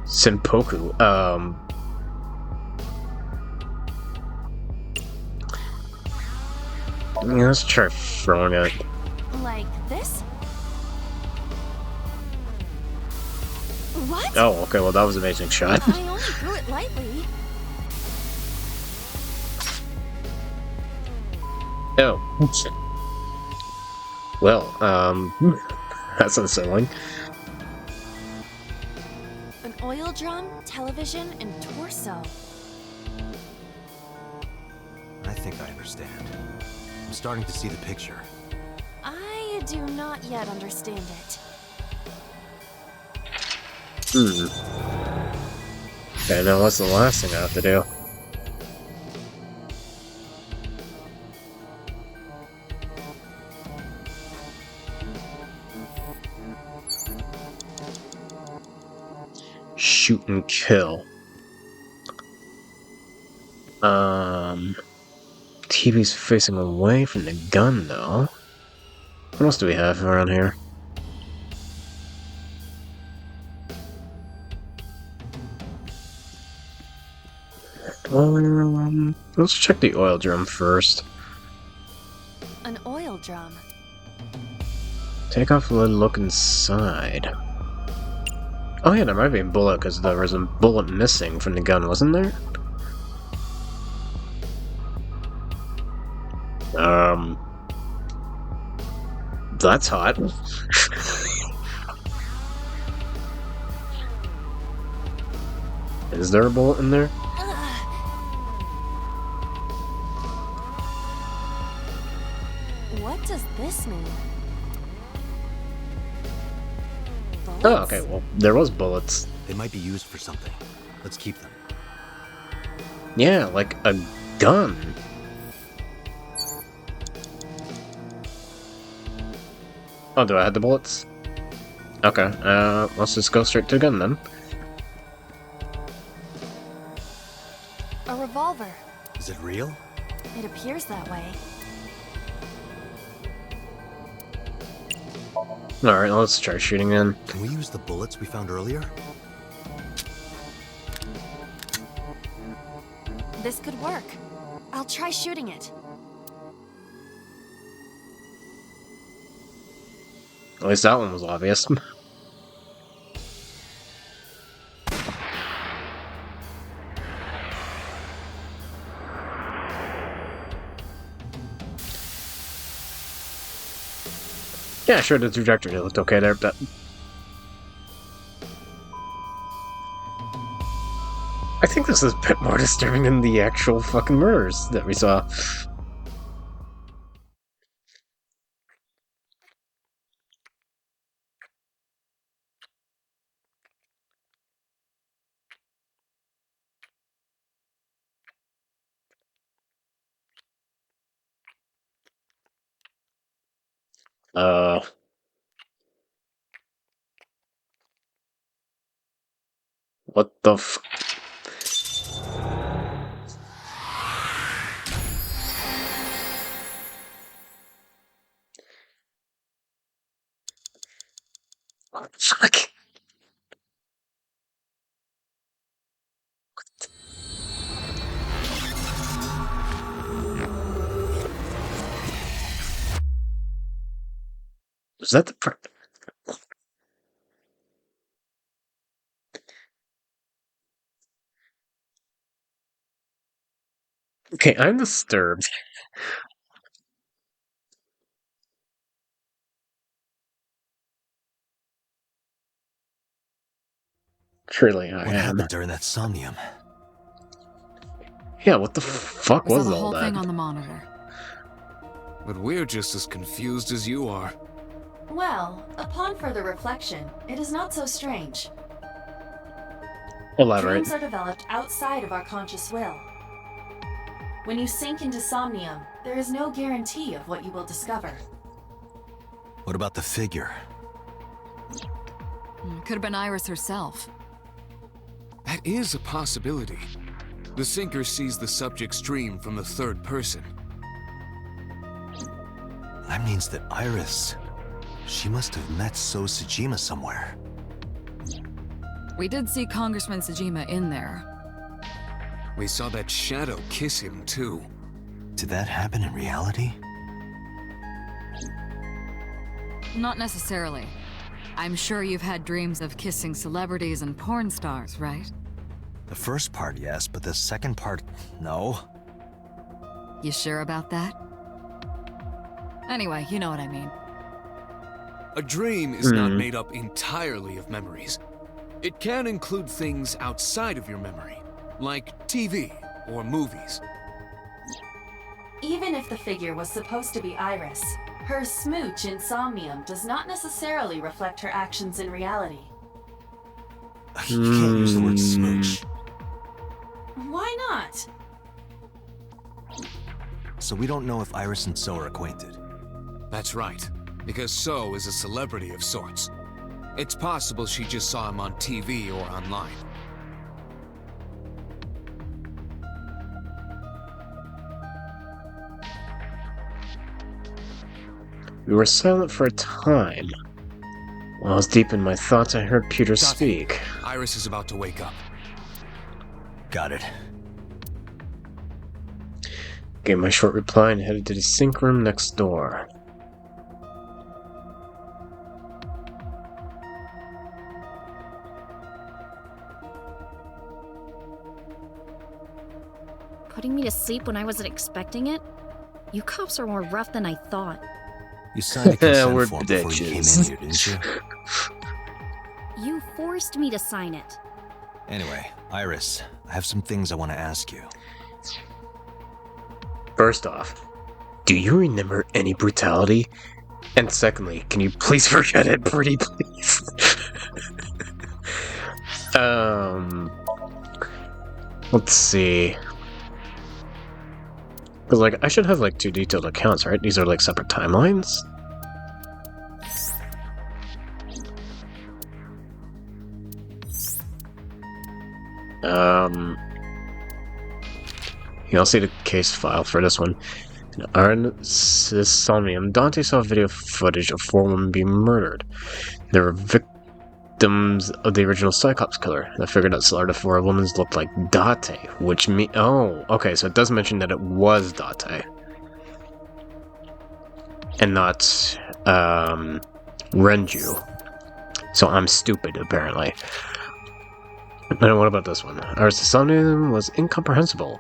Senpoku. Yeah, let's try throwing it. Like this? What? Oh, okay, well that was an amazing shot. I only threw it lightly. Oh. Well, that's unsettling. An oil drum, television, and torso. I think I understand. I'm starting to see the picture. I do not yet understand it. Okay, now what's the last thing I have to do? Shoot and kill. TV's facing away from the gun, though. What else do we have around here? Let's check the oil drum first. An oil drum. Take off the lid, look inside. Oh yeah, there might be a bullet, because there was a bullet missing from the gun, wasn't there? That's hot. Is there a bullet in there? What does this mean? Bullets? Oh, okay, well, there was bullets. They might be used for something. Let's keep them. Yeah, like a gun. Oh, do I have the bullets? Okay, let's just go straight to the gun then. A revolver. Is it real? It appears that way. Alright, let's try shooting then. Can we use the bullets we found earlier? This could work. I'll try shooting it. At least that one was obvious. Yeah, sure, the trajectory looked okay there, but... I think this is a bit more disturbing than the actual fucking murders that we saw. What the f... What the fuck? Was that the part? Okay, I'm disturbed. Truly, I What am. happened during that Somnium? Yeah, what the fuck We saw was the all whole that? thing on the monitor. But we're just as confused as you are. Well, upon further reflection, it is not so strange. Elaborate. Dreams are developed outside of our conscious will. When you sink into Somnium, there is no guarantee of what you will discover. What about the figure? Could have been Iris herself. That is a possibility. The sinker sees the subject's dream from the third person. That means that Iris... She must have met So Sajima somewhere. We did see Congressman Sajima in there. We saw that shadow kiss him, too. Did that happen in reality? Not necessarily. I'm sure you've had dreams of kissing celebrities and porn stars, right? The first part, yes, but the second part, no. You sure about that? Anyway, you know what I mean. A dream is not made up entirely of memories. It can include things outside of your memory, like TV or movies. Even if the figure was supposed to be Iris, her smooch in Somnium does not necessarily reflect her actions in reality. You can't use the word smooch. Why not? So we don't know if Iris and So are acquainted. That's right, because So is a celebrity of sorts. It's possible she just saw him on TV or online. We were silent for a time. While I was deep in my thoughts, I heard Peter speak. Iris is about to wake up. Got it. Gave my short reply and headed to the sink room next door. Putting me to sleep when I wasn't expecting it? You cops are more rough than I thought. You signed a consent We're form before you came in bitches. here, didn't you? You forced me to sign it. Anyway, Iris, I have some things I want to ask you. First off, do you remember any brutality? And secondly, can you please forget it, pretty please? Let's see. Because, like, I should have, like, 2 detailed accounts, right? These are, like, separate timelines? I'll see the case file for this one. In Somnium, Dante saw video footage of 4 women being murdered. They were victims of the original Cyclops killer. I figured out the 4 women looked like Date, which oh, okay, so it does mention that it was Date. And not, Renju. So I'm stupid, apparently. And what about this one? Our Somnium was incomprehensible.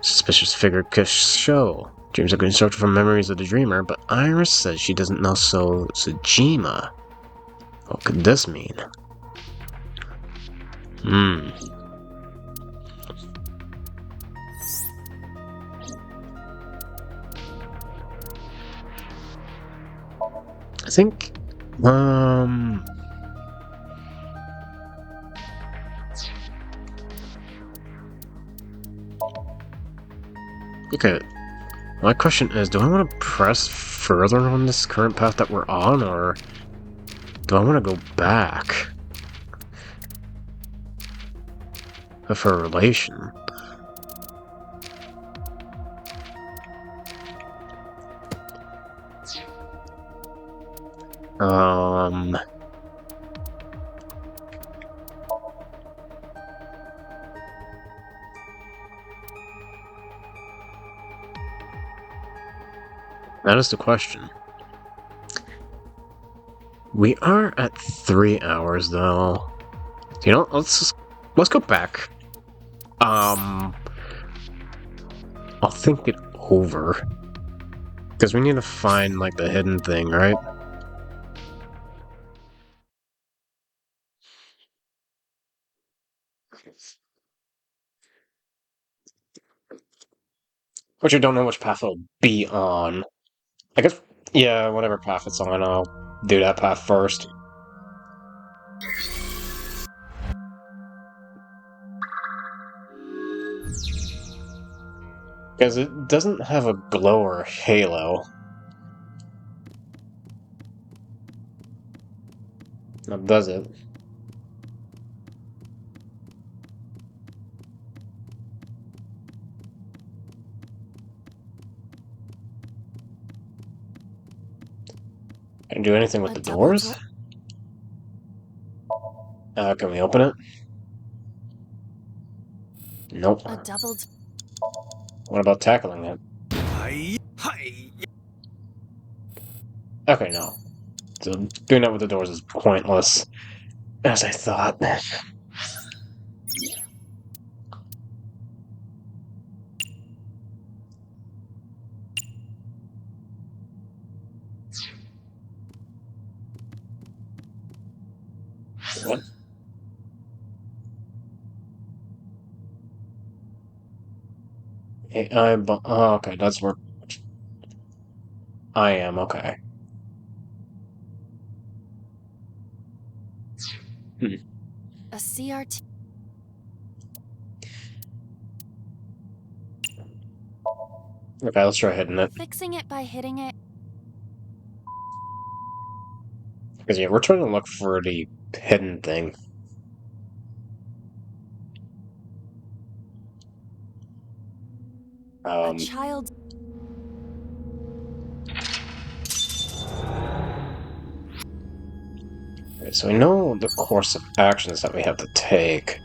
Suspicious figure could show. Dreams are constructed from memories of the dreamer, but Iris says she doesn't know So Sajima. What could this mean? I think, okay, my question is, do I want to press further on this current path that we're on, or do I want to go back? For a relation. That is the question. We are at 3 hours, though. You know, let's go back. I'll think it over. Because we need to find, like, the hidden thing, right? Which I don't know which path it'll be on. I guess, yeah, whatever path it's on, I'll do that path first. Because it doesn't have a glow or a halo. Now, does it? Can I do anything with the doors? Can we open it? Nope. A double. What about tackling it? Okay, no. So doing that with the doors is pointless. As I thought. What? Hey, oh, okay, that's where I am, okay. A CRT. Okay, let's try hitting it. Fixing it by hitting it. Because, yeah, we're trying to look for the hidden thing. A child. Okay, so we know the course of actions that we have to take.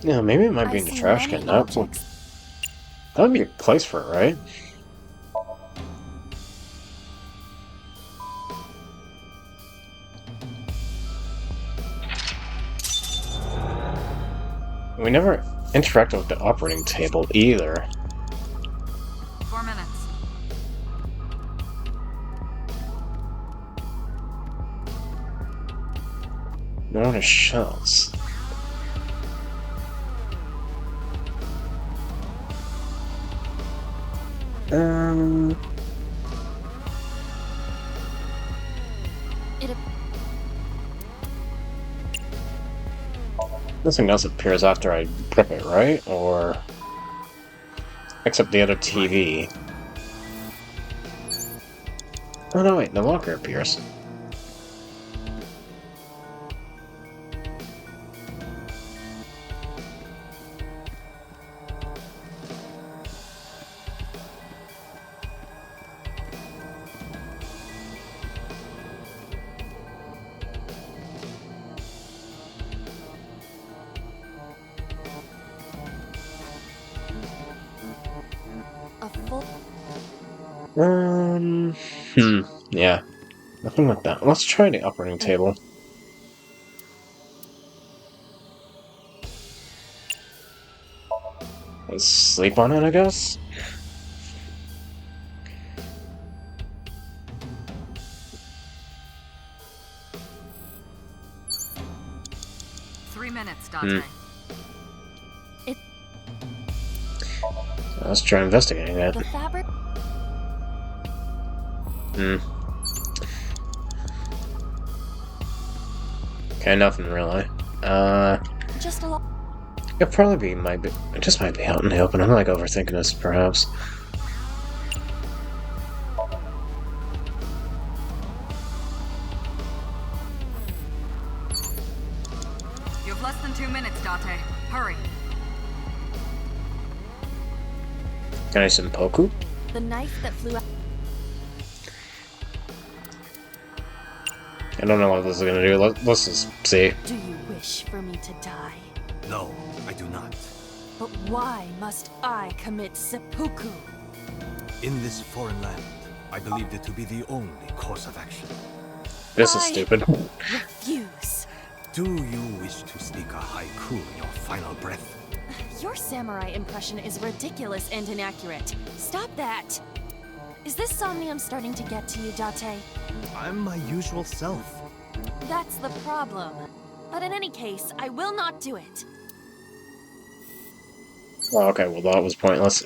Yeah, maybe it might be in the trash can. That would be a place for it, right? We never interacted with the operating table either. 4 minutes. No one has shells. Nothing else appears after I grip it, right? Or... except the other TV. Oh no, wait, the locker appears. A full. Yeah. Nothing like that. Let's try the operating table. Let's sleep on it, I guess? Dante. Let's try investigating it. The fabric. Okay, nothing really. Just a lot. It probably be it just might be out in the open. I'm like overthinking this, perhaps. You have less than 2 minutes, Date. Hurry. Can I Senpoku? The knife that flew out. I don't know what this is gonna do. Let's just see. Do you wish for me to die? No, I do not. But why must I commit seppuku? In this foreign land, I believed it to be the only course of action. This is stupid. Refuse. Do you wish to speak a haiku in your final breath? Your samurai impression is ridiculous and inaccurate. Stop that. Is this Somnium starting to get to you, Date? I'm my usual self. That's the problem. But in any case, I will not do it. Oh, okay, well that was pointless.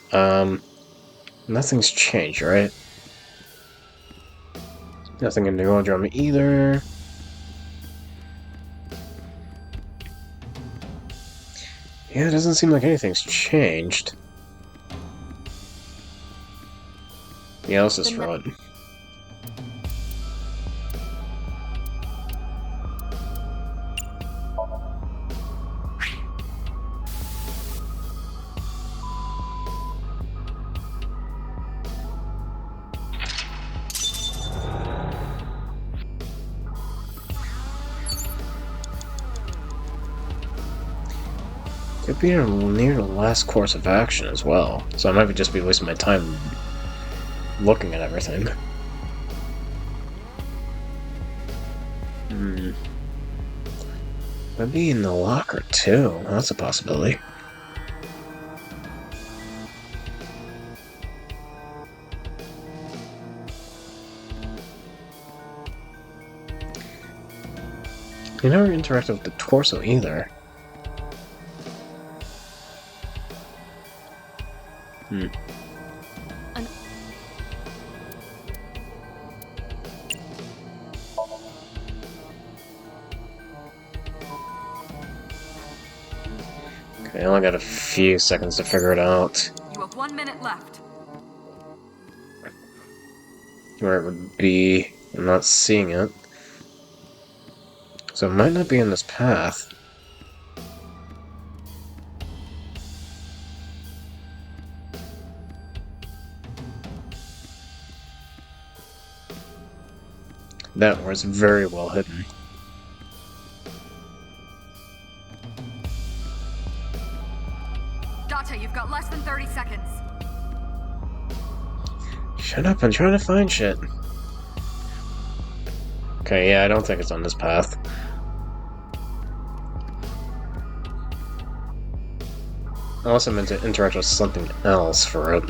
Nothing's changed, right? Nothing in the oil drum either. Yeah, it doesn't seem like anything's changed. Yeah, let's just throw it. Could be near the last course of action as well, so I might just be wasting my time looking at everything. Maybe in the locker too. That's a possibility. You never interacted with the torso either. Okay, I only got a few seconds to figure it out. You have 1 minute left. Where it would be. I'm not seeing it. So it might not be in this path. That was very well hidden. Date, you've got less than 30 seconds. Shut up, I'm trying to find shit. Okay, yeah, I don't think it's on this path. Unless I'm meant to interact with something else for it.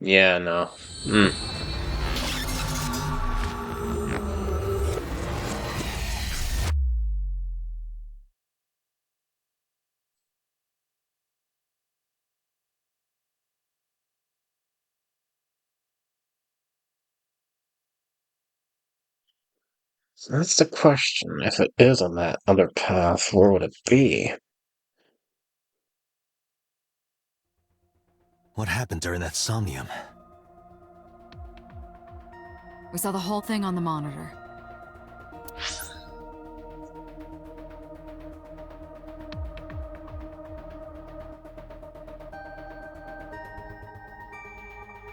Yeah, no. So that's the question. If it is on that other path, where would it be? What happened during that Somnium? We saw the whole thing on the monitor.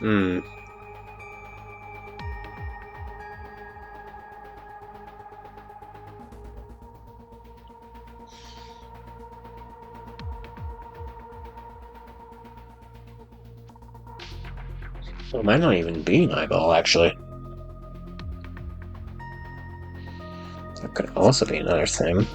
Hmm. It might not even be an eyeball, actually. That could also be another thing.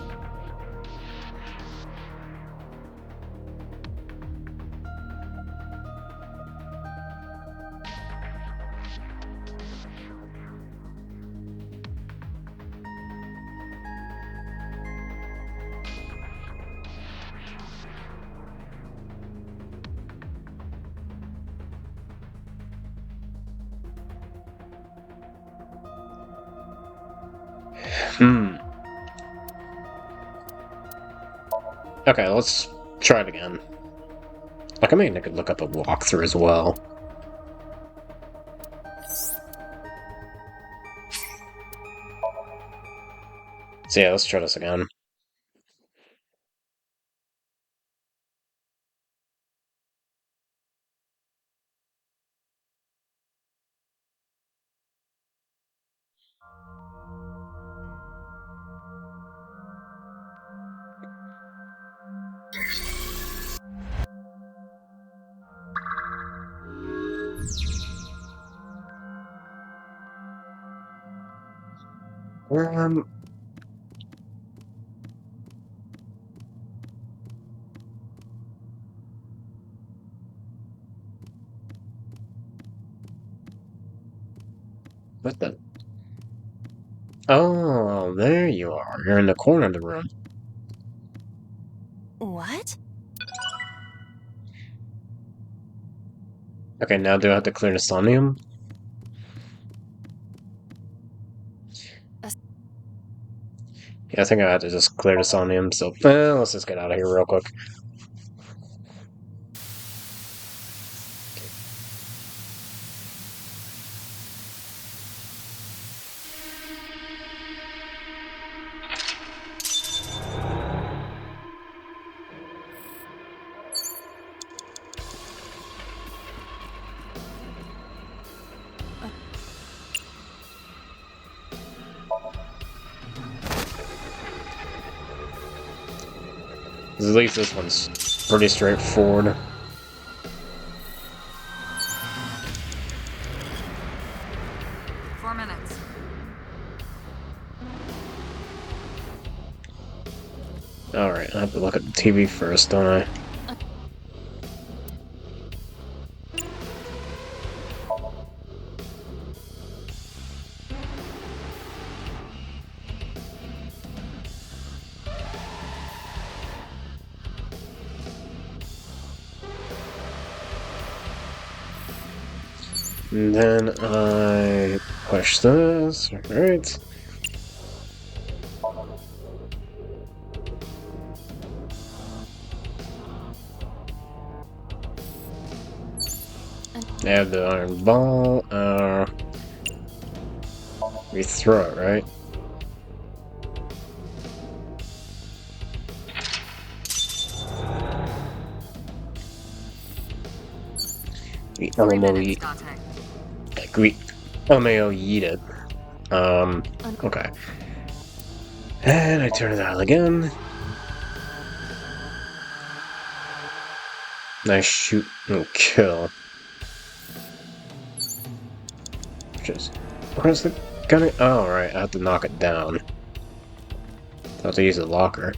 Hmm. Okay, let's try it again. Like, I could look up a walkthrough as well. So yeah, let's try this again. Um, what the? Oh, there you are. You're in the corner of the room. What? Okay, now do I have to clear the Somnium? Yeah, I think I have to just clear the Somnium, so let's just get out of here real quick. At least this one's pretty straightforward. Alright, I have to look at the TV first, don't I? And then I push this, alright. Add the iron ball, we throw it, right? We yeet. Like, we yeet it. Okay. And I turn it on again. Nice shoot and kill. Just where's the gun? Oh, right, I have to knock it down. I have to use the locker.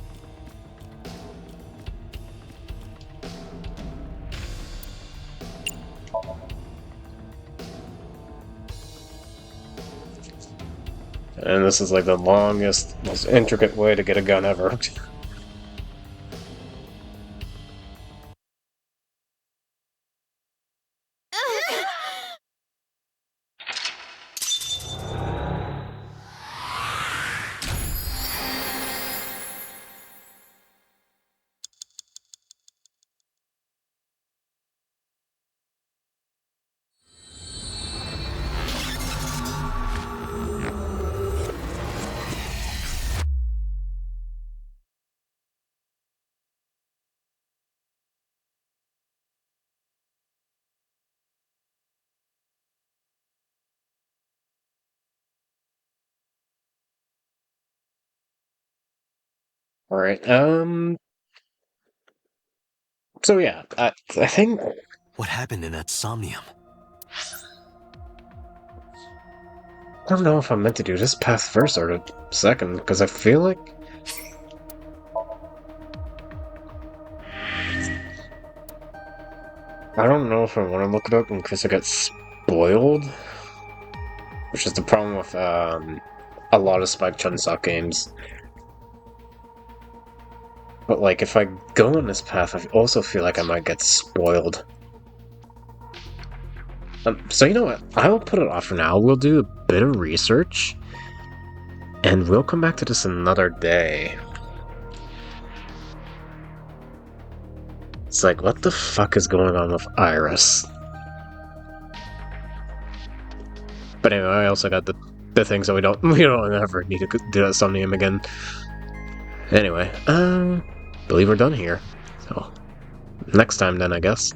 And this is like the longest, most intricate way to get a gun ever. Alright, so yeah, I think... What happened in that Somnium? I don't know if I'm meant to do this path first or the second, because I feel like... I don't know if I want to look it up in case I get spoiled. Which is the problem with, a lot of Spike Chunsock games. But, like, if I go on this path, I also feel like I might get spoiled. So you know what? I will put it off for now. We'll do a bit of research. And we'll come back to this another day. It's like, what the fuck is going on with Iris? But anyway, I also got the things that we don't ever need to do that Somnium again. Anyway, believe we're done here. So, next time then, I guess.